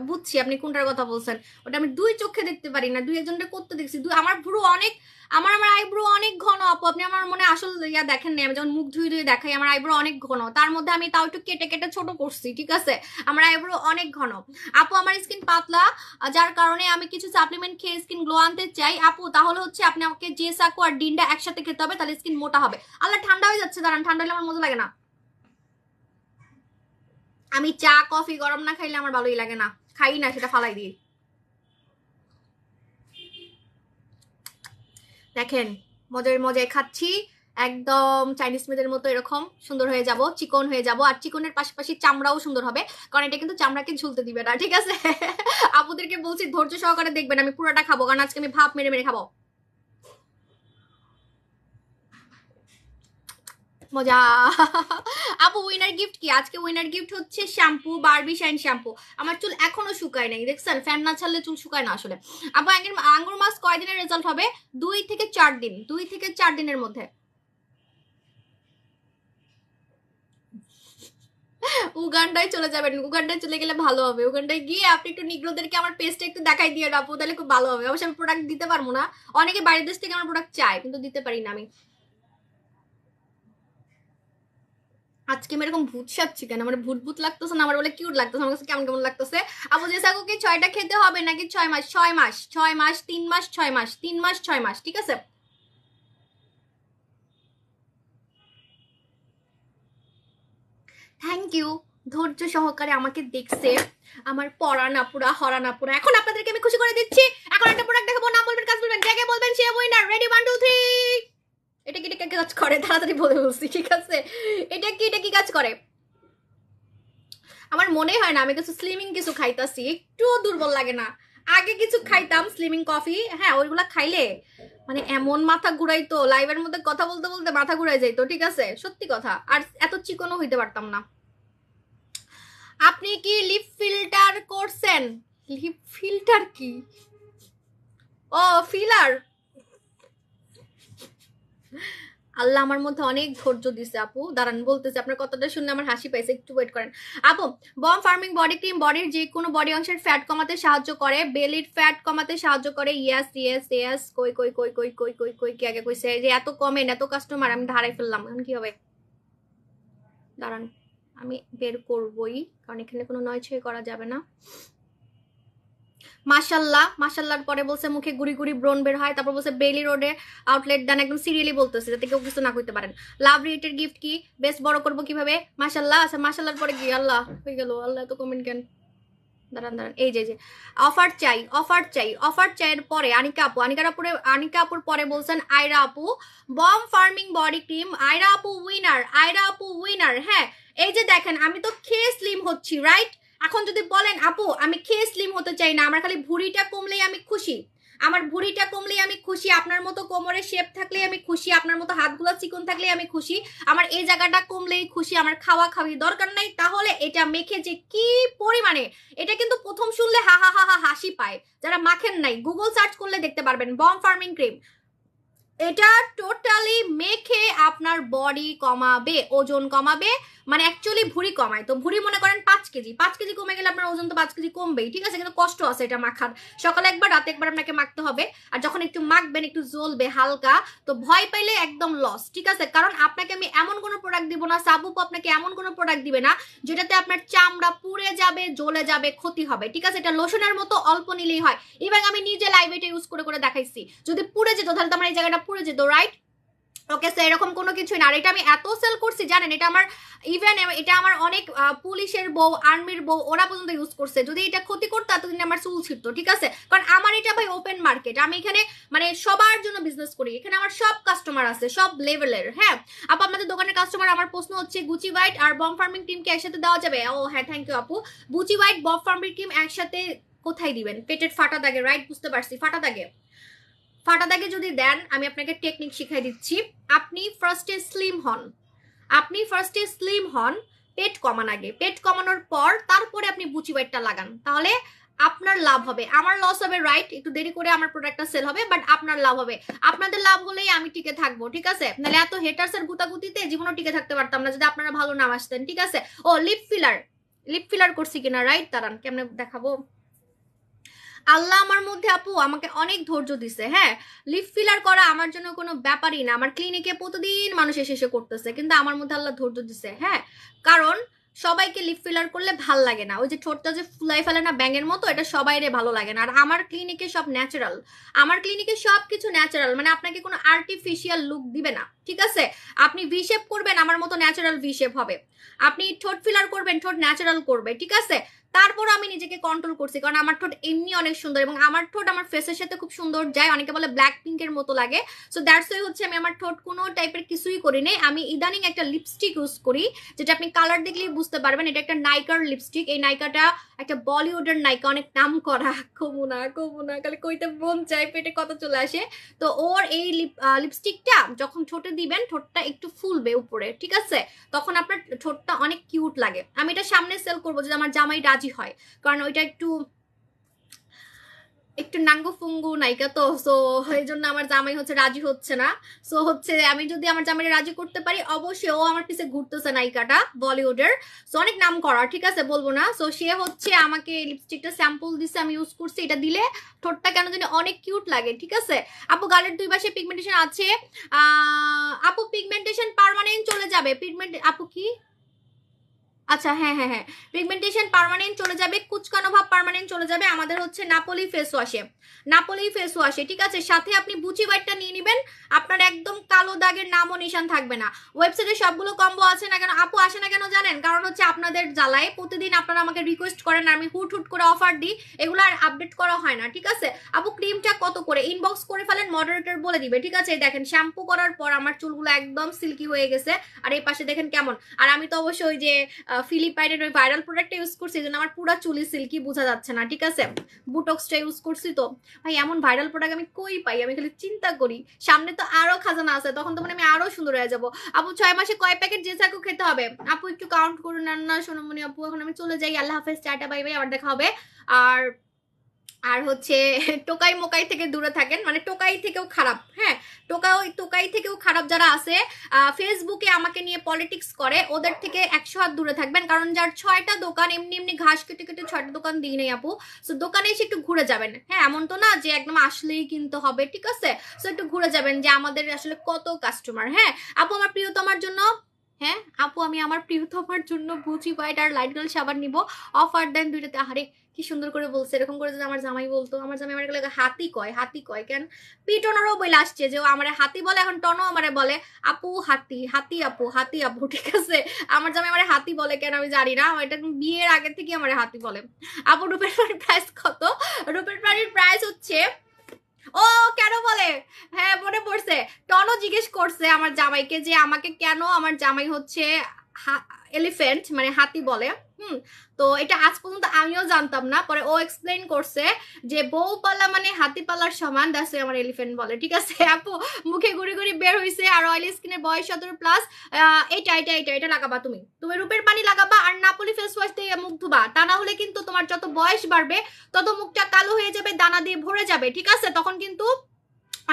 বুঝছি আপনি কোনটার কথা বলছেন। ওটা আমি দুই চোখে দেখতে পারি না, দুই একজনটা করতে দেখছি। আমার ভুরু অনেক, আমার আইব্রো অনেক ঘন আপু, আপনি আমার মনে আসল ইয়া দেখেন না, আমি যখন মুখ ধুয়ে ধুয়ে দেখাই আমার আইব্রো অনেক ঘন, তার মধ্যে আমি তাও একটু কেটে কেটে ছোট করছি, ঠিক আছে? আমার আইব্রো অনেক ঘন আপু। আমার স্কিন পাতলা, যার কারণে আমি কিছু সাপ্লিমেন্ট খেয়ে স্কিন গ্লো আনতে চাই আপু। তাহলে হচ্ছে আপনি আমাকে জেসাকো আর ডিন্ডা একসাথে খেতে হবে, তাহলে স্কিন মোটা হবে। আল্লাহ, ঠান্ডা হয়ে যাচ্ছে, দাঁড়ান, ঠান্ডা হলে আমার মজা লাগে না। আমি চা কফি গরম না খাইলে আমার ভালোই লাগে না, খাই না, সেটা ফালাই দিই। দেখেন মজায় মজায় খাচ্ছি, একদম চাইনিজ মেয়েদের মতো এরকম সুন্দর হয়ে যাব, চিকন হয়ে যাব। আর চিকনের পাশাপাশি চামড়াও সুন্দর হবে, কারণ এটা কিন্তু চামড়াকে ঝুলতে দিবে না, ঠিক আছে? আপুদেরকে বলছি ধৈর্য সহকারে দেখবেন, আমি পুরোটা খাবো, কারণ আজকে আমি ভাপ মেরে মেরে খাবো। মজা। আপু উইনার গিফট কি? আজকে উইনার গিফট হচ্ছে শ্যাম্পু, বারবি শাইন শ্যাম্পু। আমার চুল এখনো শুকায় নাই, দেখছেন? ফ্যান না ছাড়লে চুল শুকায় না আসলে। আপু আঙ্গুর মাস কয়দিনের রেজাল্ট হবে? 2 থেকে 4 দিন, 2 থেকে 4 দিনের মধ্যে। উগান্ডায় চলে যাবেন, উগান্ডায় চলে গেলে ভালো হবে। উগান্ডায় গিয়ে আপনি একটু নিগ্রোদেরকে আমার পেজটা একটু দেখাই দিয়ে আপু, তাহলে খুব ভালো হবে। অবশ্যই আমি প্রোডাক্ট দিতে পারবো না, অনেকে বাইরের দেশ থেকে আমার প্রোডাক্ট চায়, কিন্তু দিতে পারি না আমি। আজকে আমি এরকম ভূত সাজছি কেন? আমার ভূত ভূত লাগতেছে না, আমার বলে কিউট লাগতেছে, আমার কাছে কেমন কেমন লাগতেছে। আপু জেসাকোকে 6টা খেতে হবে নাকি 6 মাস? 6 মাস, 6 মাস, 3 মাস, 6 মাস, 3 মাস, 6 মাস, ঠিক আছে? থ্যাংক ইউ, ধৈর্য সহকারে আমাকে দেখছে আমার পড়ানাপুরা হরানাপুরা। এখন আপনাদেরকে আমি খুশি করে দিচ্ছি। এখন একটা প্রোডাক্ট দেখাবো, নাম বলবেন, কাজ বলবেন, যাকে বলবেন সে উইনার। রেডি, 1 2 3। এটা কি কাজ করে? তাড়াতাড়ি বলে বলছি, ঠিক আছে? এটা কি কাজ করে? আমার মনে হয় না আমি কিছু স্লিমিং কিছু খাইতাছি, একটুও দুর্বল লাগে না। আগে কিছু খাইতাম স্লিমিং কফি, হ্যাঁ ওইগুলা খাইলে মানে এমন মাথা ঘুরাইতো, লাইভের মধ্যে কথা বলতে বলতে মাথা ঘুরাই যাইতো, ঠিক আছে? সত্যি কথা। আর এত চিকনও হইতে পারতাম না। আপনি কি লিপ ফিল্টার করছেন? লিপ ফিল্টার কি? ও ফিলার। আল্লাহ আমার মধ্যে অনেক ধৈর্য দিছে আপু, দাঁড়ান বলতেছে, আপনার কথাটা শুনে আমার হাসি পাইছে, একটু ওয়েট করেন আপু। বম ফার্মিং বডি ক্রিম বডির যে কোনো বডি অংশের ফ্যাট কমাতে সাহায্য করে, বেলির ফ্যাট কমাতে সাহায্য করে। Yes yes yes. কই কই কই কই কই কই কই কি আগে কইছে যে এত কমেন্ট এত কাস্টমার আমি ধারাই ফেললাম, এখন কি হবে? দাঁড়ান আমি বের করবই, কারণ এখানে কোনো নয় ছয় করা যাবে না। মাশাল্লাহ, মাশাল্লাহর পরে বলছে মুখে গুড়ি গুড়ি ব্রণ বের হয়, তারপর বলছে বেলি রোডে আউটলেট দেন, একদম সিরিয়ালি বলতেছে যাতে কেউ কিছু না করতে পারেন। লাভ রিলেটেড গিফট কি? বেস্ট বড় করবো কিভাবে? মাশাল্লাহ। আচ্ছা মাশাল্লাহর পরে কি? আল্লাহ হয়ে গেল, আল্লাহ এত কমেন্ট কেন? দাঁড়ান দাঁড়ান, এই যে অফার চাই, অফার চাই। অফার চাইয়ের পরে আনিকা আপুর পরে বলছেন আয়রা আপু balm firming body cream, Ayra আপু উইনার, আয়রা আপু উইনার। হ্যাঁ এই যে দেখেন আমি তো খেয়ে স্লিম হচ্ছি, রাইট? এখন যদি বলেন আপু আমি খেয়ে স্লিম হতে চাই না, আমার খালি ভুঁড়িটা কমলেই আমি খুশি, আমার ভুঁড়িটা কমলেই আমি খুশি, আপনার মতো কোমরের শেপ থাকলেই আমি খুশি, আপনার মতো হাতগুলো চিকন থাকলেই আমি খুশি, আমার এই জায়গাটা কমলেই খুশি, আমার খাওয়া খাওয়ি দরকার নাই, তাহলে এটা মেখে যে কি পরিমাণে, এটা কিন্তু প্রথম শুনলে হা হা হা হা হাসি পায়, যারা মাখেন নাই গুগল সার্চ করলে দেখতে পারবেন বম ফার্মিং ক্রিম। এটা টোটালি মেখে আপনার বডি কমাবে, ওজন কমাবে, মানে অ্যাকচুয়ালি ভুঁড়ি কমায়। তো ভুঁড়ি মনে করেন 5 কেজি, 5 কেজি কমে গেলে আপনার ওজন তো 5 কেজি কমবেই, ঠিক আছে? কিন্তু কষ্ট আছে এটা মাখার, সকালে একবার রাতে একবার আপনাকে মাখতে হবে। আর যখন একটু মাখবেন একটু জ্বলবে হালকা, তো ভয় পাইলে একদম লস, ঠিক আছে? কারণ আপনাকে আমি এমন কোনো প্রোডাক্ট দিব না, সাবুপ আপনাকে এমন কোনো প্রোডাক্ট দিবে না যেটাতে আপনার চামড়া পুড়ে যাবে, জ্বলে যাবে, ক্ষতি হবে, ঠিক আছে? এটা লোশনের মতো অল্প নিলেই হয়। ইভেন আমি নিজে লাইভ এটা ইউজ করে করে দেখাইছি, যদি পুড়ে যেত তাহলে তো আমার এই জায়গাটা পুড়ে যেত, রাইট? ওকে স্যার, এরকম কোনো কিছুই না। আর এটা আমি এত সেল করছি জানেন, এটা আমার ইভেন এটা আমার অনেক পুলিশের বউ, আর্মির বউ, ওরা পর্যন্ত ইউজ করছে। যদি এটা ক্ষতি করতো এতদিন আমার চুল ছিটতো, ঠিক আছে? কারণ আমার এটা ভাই ওপেন মার্কেট, আমি এখানে মানে সবার জন্য বিজনেস করি, এখানে আমার সব কাস্টমার আছে, সব লেভেলের। হ্যাঁ আপু আপনাদের দোকানের কাস্টমার, আমার প্রশ্ন হচ্ছে গুচি হোয়াইট আর বম ফার্মিং ক্রিমকে একসাথে দেওয়া যাবে? ও হ্যাঁ থ্যাংক ইউ আপু। Gucci white balm firming cream একসাথে কোথায় দিবেন? পেটের ফাটা দাগে, রাইট? বুঝতে পারছি, ফাটা দাগে। ফাটা দাগে যদি দেন আমি আপনাকে টেকনিক শিখাই দিচ্ছি। আপনি ফার্স্টে স্লিম হন, আপনি ফার্স্টে স্লিম হন, পেট কমান আগে, পেট কমানোর পর তারপরে আপনি বুচি হোয়াইটটা লাগান, তাহলে আপনার লাভ হবে, আমার লস হবে, রাইট? একটু দেরি করে আমার প্রোডাক্টটা সেল হবে, বাট আপনার লাভ হবে। আপনাদের লাভ হলেই আমি টিকে থাকবো, ঠিক আছে? নাহলে এত হেটার্স এর গুতাগুতিতে জীবনও টিকে থাকতে পারতাম না যদি আপনারা ভালো নাম আসতেন, ঠিক আছে? ও লিপ ফিলার, লিপ ফিলার করছি কিনা, রাইট? দাঁড়ান কেমনে দেখাবো। আল্লাহ আমার মধ্যে আপু আমাকে অনেক ধৈর্য দিছে। হ্যাঁ, লিপ ফিলার করা আমার জন্য কোনো ব্যাপারই না। আমার ক্লিনিকে প্রতিদিন মানুষ এসে করতেছে, কিন্তু আমার মধ্যে আল্লাহ ধৈর্য দিছে। হ্যাঁ, কারণ সবাইকে লিপ ফিলার করলে ভাল লাগে না। ওই যে ঠোঁটটা যে ফুলাই ফেলে না ব্যাঙের মতো, এটা সবাইরে ভালো লাগে না। আর আমার ক্লিনিকে সব ন্যাচারাল, আমার ক্লিনিকে সব কিছু ন্যাচারাল, মানে আপনাকে কোনো আর্টিফিশিয়াল লুক দিবে না, ঠিক আছে? আপনি ভি শেপ করবেন, আমার মতো ন্যাচারাল ভি শেপ হবে। আপনি ঠোঁট ফিলার করবেন, ঠোঁট ন্যাচারাল করবে, ঠিক আছে? তারপর আমি নিজেকে কন্ট্রোল করছি, কারণ আমার ঠোঁট এমনি অনেক সুন্দর, এবং আমার ঠোঁট আমার ফেসের সাথে খুব সুন্দর যায়। অনেকে বলে ব্ল্যাক পিঙ্কের মতো লাগে। সো দ্যাটস ওয়াই হচ্ছে আমি আমার ঠোঁট কোনো টাইপের কিছুই করি নাই। আমি ইদানিং একটা লিপস্টিক ইউজ করি, যেটা আপনি কালার দেখলেই বুঝতে পারবেন। এটা একটা নাইকার লিপস্টিক। এই নাইকাটা একটা বলিউডের নায়িকা, অনেক নাম করা। কমুনা খালি কইতে মন চাই, পেটে কথা চলে আসে। তো ওর এই লিপস্টিকটা যখন ঠোঁটে দিবেন, ঠোঁটটা একটু ফুলবে উপরে, ঠিক আছে? তখন আপনার ঠোঁটটা অনেক কিউট লাগে। আমি এটা সামনে সেল করবো যদি আমার জামাই রাজি হয়, কারণ ওইটা একটু একটু নাঙ্গু ফুঙ্গু নায়িকা তো, সো এই জন্য আমার জামাই হচ্ছে রাজি হচ্ছে না। সো হচ্ছে আমি যদি আমার জামাই রাজি করতে পারি, অবশ্যই ও আমার পিছে ঘুরতেছে নায়িকাটা বলিউডের, সো অনেক নাম করা, ঠিক আছে বলবো না। সো সে হচ্ছে আমাকে লিপস্টিকটা স্যাম্পল দিছে, আমি ইউজ করছি। এটা দিলে ঠোঁটটা কেন জানি অনেক কিউট লাগে, ঠিক আছে? আপু গালের দুই পাশে পিগমেন্টেশন আছে। আপু পিগমেন্টেশন পার্মানেন্ট চলে যাবে। পিগমেন্ট আপু কি? আচ্ছা, হ্যাঁ হ্যাঁ হ্যাঁ, পিগমেন্টেশন পার্মানেন্ট চলে যাবে, কুচকানো ভাব পার্মানেন্ট চলে যাবে আমাদের হচ্ছে নাপোলি ফেস ওয়াশে। নাপোলি ফেস ওয়াশে, ঠিক আছে? সাথে আপনি বুচি হোয়াইটটা নিয়ে নেবেন, আপনার একদম কালো দাগের নামও নিশান থাকবে না। ওয়েবসাইটে সবগুলো কম্বো আছে না কেন আপু, আসে না কেন জানেন? কারণ হচ্ছে আপনাদের জ্বালায় প্রতিদিন আপনারা আমাকে রিকোয়েস্ট করেন, আমি হুট হুট করে অফার দিই, এগুলো আর আপডেট করা হয় না, ঠিক আছে? আপু ক্রিমটা কত করে? ইনবক্স করে ফেলেন, মডারেটর বলে দিবে, ঠিক আছে? দেখেন শ্যাম্পু করার পর আমার চুলগুলো একদম সিল্কি হয়ে গেছে। আর এই পাশে দেখেন কেমন। আর আমি তো অবশ্যই ওই যে ফিলিপাইনের ওই ভাইরাল প্রোডাক্টটা ইউজ করছি, এই জন্য আমার পুরো চুলি সিল্কি বোঝা যাচ্ছে না, ঠিক আছে? বুটক্সটা ইউজ করছি। তো ভাই এমন ভাইরাল প্রোডাক্ট আমি কই পাই? আমি খালি চিন্তা করি, সামনে তো আরো খাজানা আছে, তখন তো মানে আমি আরো সুন্দর হয়ে যাবো। আপু 6 মাসে কয় প্যাকেট যে চাকু খেতে হবে? আপু একটু কাউন্ট করুন না সোনামণি আপু। এখন আমি চলে যাই, আল্লাহ হাফেজ, টাটা বাই বাই, আবার দেখা হবে। আর আর হচ্ছে টোকাই মোকাই থেকে দূরে থাকেন, মানে টোকাই থেকেও খারাপ। হ্যাঁ, টোকাই থেকেও খারাপ যারা আছে, ফেসবুকে আমাকে নিয়ে পলিটিক্স করে, ওদের থেকে 100 হাত দূরে থাকবেন। কারণ যার 6টা দোকান, এমনি এমনি ঘাস কেটে কেটে 6টা দোকান দিই নেই আপু। সো দোকানে এসে একটু ঘুরে যাবেন। হ্যাঁ, এমন তো না যে একদম আসলেই কিনতে হবে, ঠিক আছে? সো একটু ঘুরে যাবেন যে আমাদের আসলে কত কাস্টমার। হ্যাঁ আপু, আমার প্রিয়তমার জন্য, হ্যাঁ আপু আমি আমার প্রিয়তমার জন্য বুচি হোয়াইট আর লাইট গোল্ড সাবান নিব, অফার দেন দুইটাতে। আরে কি সুন্দর করে বলছে, এরকম করে যদি আমার জামাই বলতো। আমার জামাই আমার হাতি কয় কেন? পিটনারও বলে আসছে যে ও আমারে হাতি বলে, এখন টনো আমারে বলে আপু হাতি, হাতি আপু, ঠিক আছে? আমার জামাই আমারে হাতি বলে কেন আমি জানি না, এটা বিয়ের আগে থেকে আমারে হাতি বলে। আপু রূপের পানির প্রাইস কত? রূপের পানির প্রাইস হচ্ছে, ও কেন বলে, হ্যাঁ মনে পড়ছে, টনো জিজ্ঞেস করছে আমার জামাইকে যে আমাকে কেন আমার জামাই হচ্ছে এলিফ্যান্ট মানে হাতি বলে। তো এটা আজ পর্যন্ত আমিও জানতাম না, পরে ও এক্সপ্লেইন করছে যে বউ পালা মানে হাতি পালার সমান, দ্যাটস আমার এলিফ্যান্ট বলে, ঠিক আছে? আপু মুখে গুড়ি গুড়ি বের হইছে, আর অয়েলি স্কিনের বয়স 17+। এটা লাগাবা, তুমি রূপের পানি লাগাবা, আর নাপোলি ফেস ওয়াশ দিয়ে মুখ ধুবা। তা না হলে কিন্তু তোমার যত বয়স বাড়বে তত মুখটা কালো হয়ে যাবে, দানা দিয়ে ভরে যাবে, ঠিক আছে? তখন কিন্তু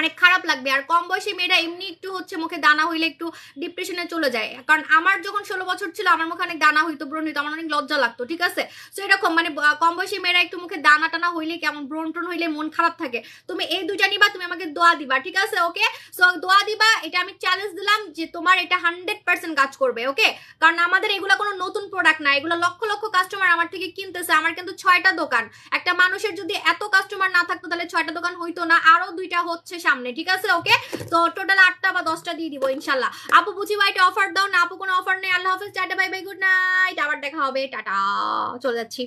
অনেক খারাপ লাগবে। আর কম বয়সী মেয়েরা এমনি একটু হচ্ছে মুখে দানা হইলে একটু ডিপ্রেশনে চলে যায়। কারণ আমার যখন 16 বছর ছিল, আমার মুখে অনেক দানা হইতো, ব্রণ হইতো, আমার অনেক লজ্জা লাগতো, ঠিক আছে? তো এরকম মানে কম বয়সী মেয়েরা একটু মুখে দানা টানা হইলে, কেমন ব্রণ টন হইলে মন খারাপ থাকে। তুমি এই দুইটা নিবা, তুমি আমাকে দোয়া দিবা, ঠিক আছে? ওকে, সো দোয়া দিবা, এটা আমি চ্যালেঞ্জ দিলাম যে তোমার এটা 100% কাজ করবে, ওকে? কারণ আমাদের এগুলা কোনো নতুন প্রোডাক্ট না, এগুলো লক্ষ লক্ষ কাস্টমার আমার থেকে কিনতেছে। আমার কিন্তু 6টা দোকান। একটা মানুষের যদি এত কাস্টমার না থাকতো তাহলে 6টা দোকান হইতো না, আরো 2টা হচ্ছে সামনে, ঠিক আছে? ওকে, তো টোটাল 8টা বা 10টা দিয়ে দিব ইনশাল্লাহ। আপু বুঝি হোয়াইট অফার দাও না? আপু কোনো অফার নেই, আল্লাহ হাফেজ, tata bye bye, good night, আবার দেখা হবে, টাটা, চলে যাচ্ছি।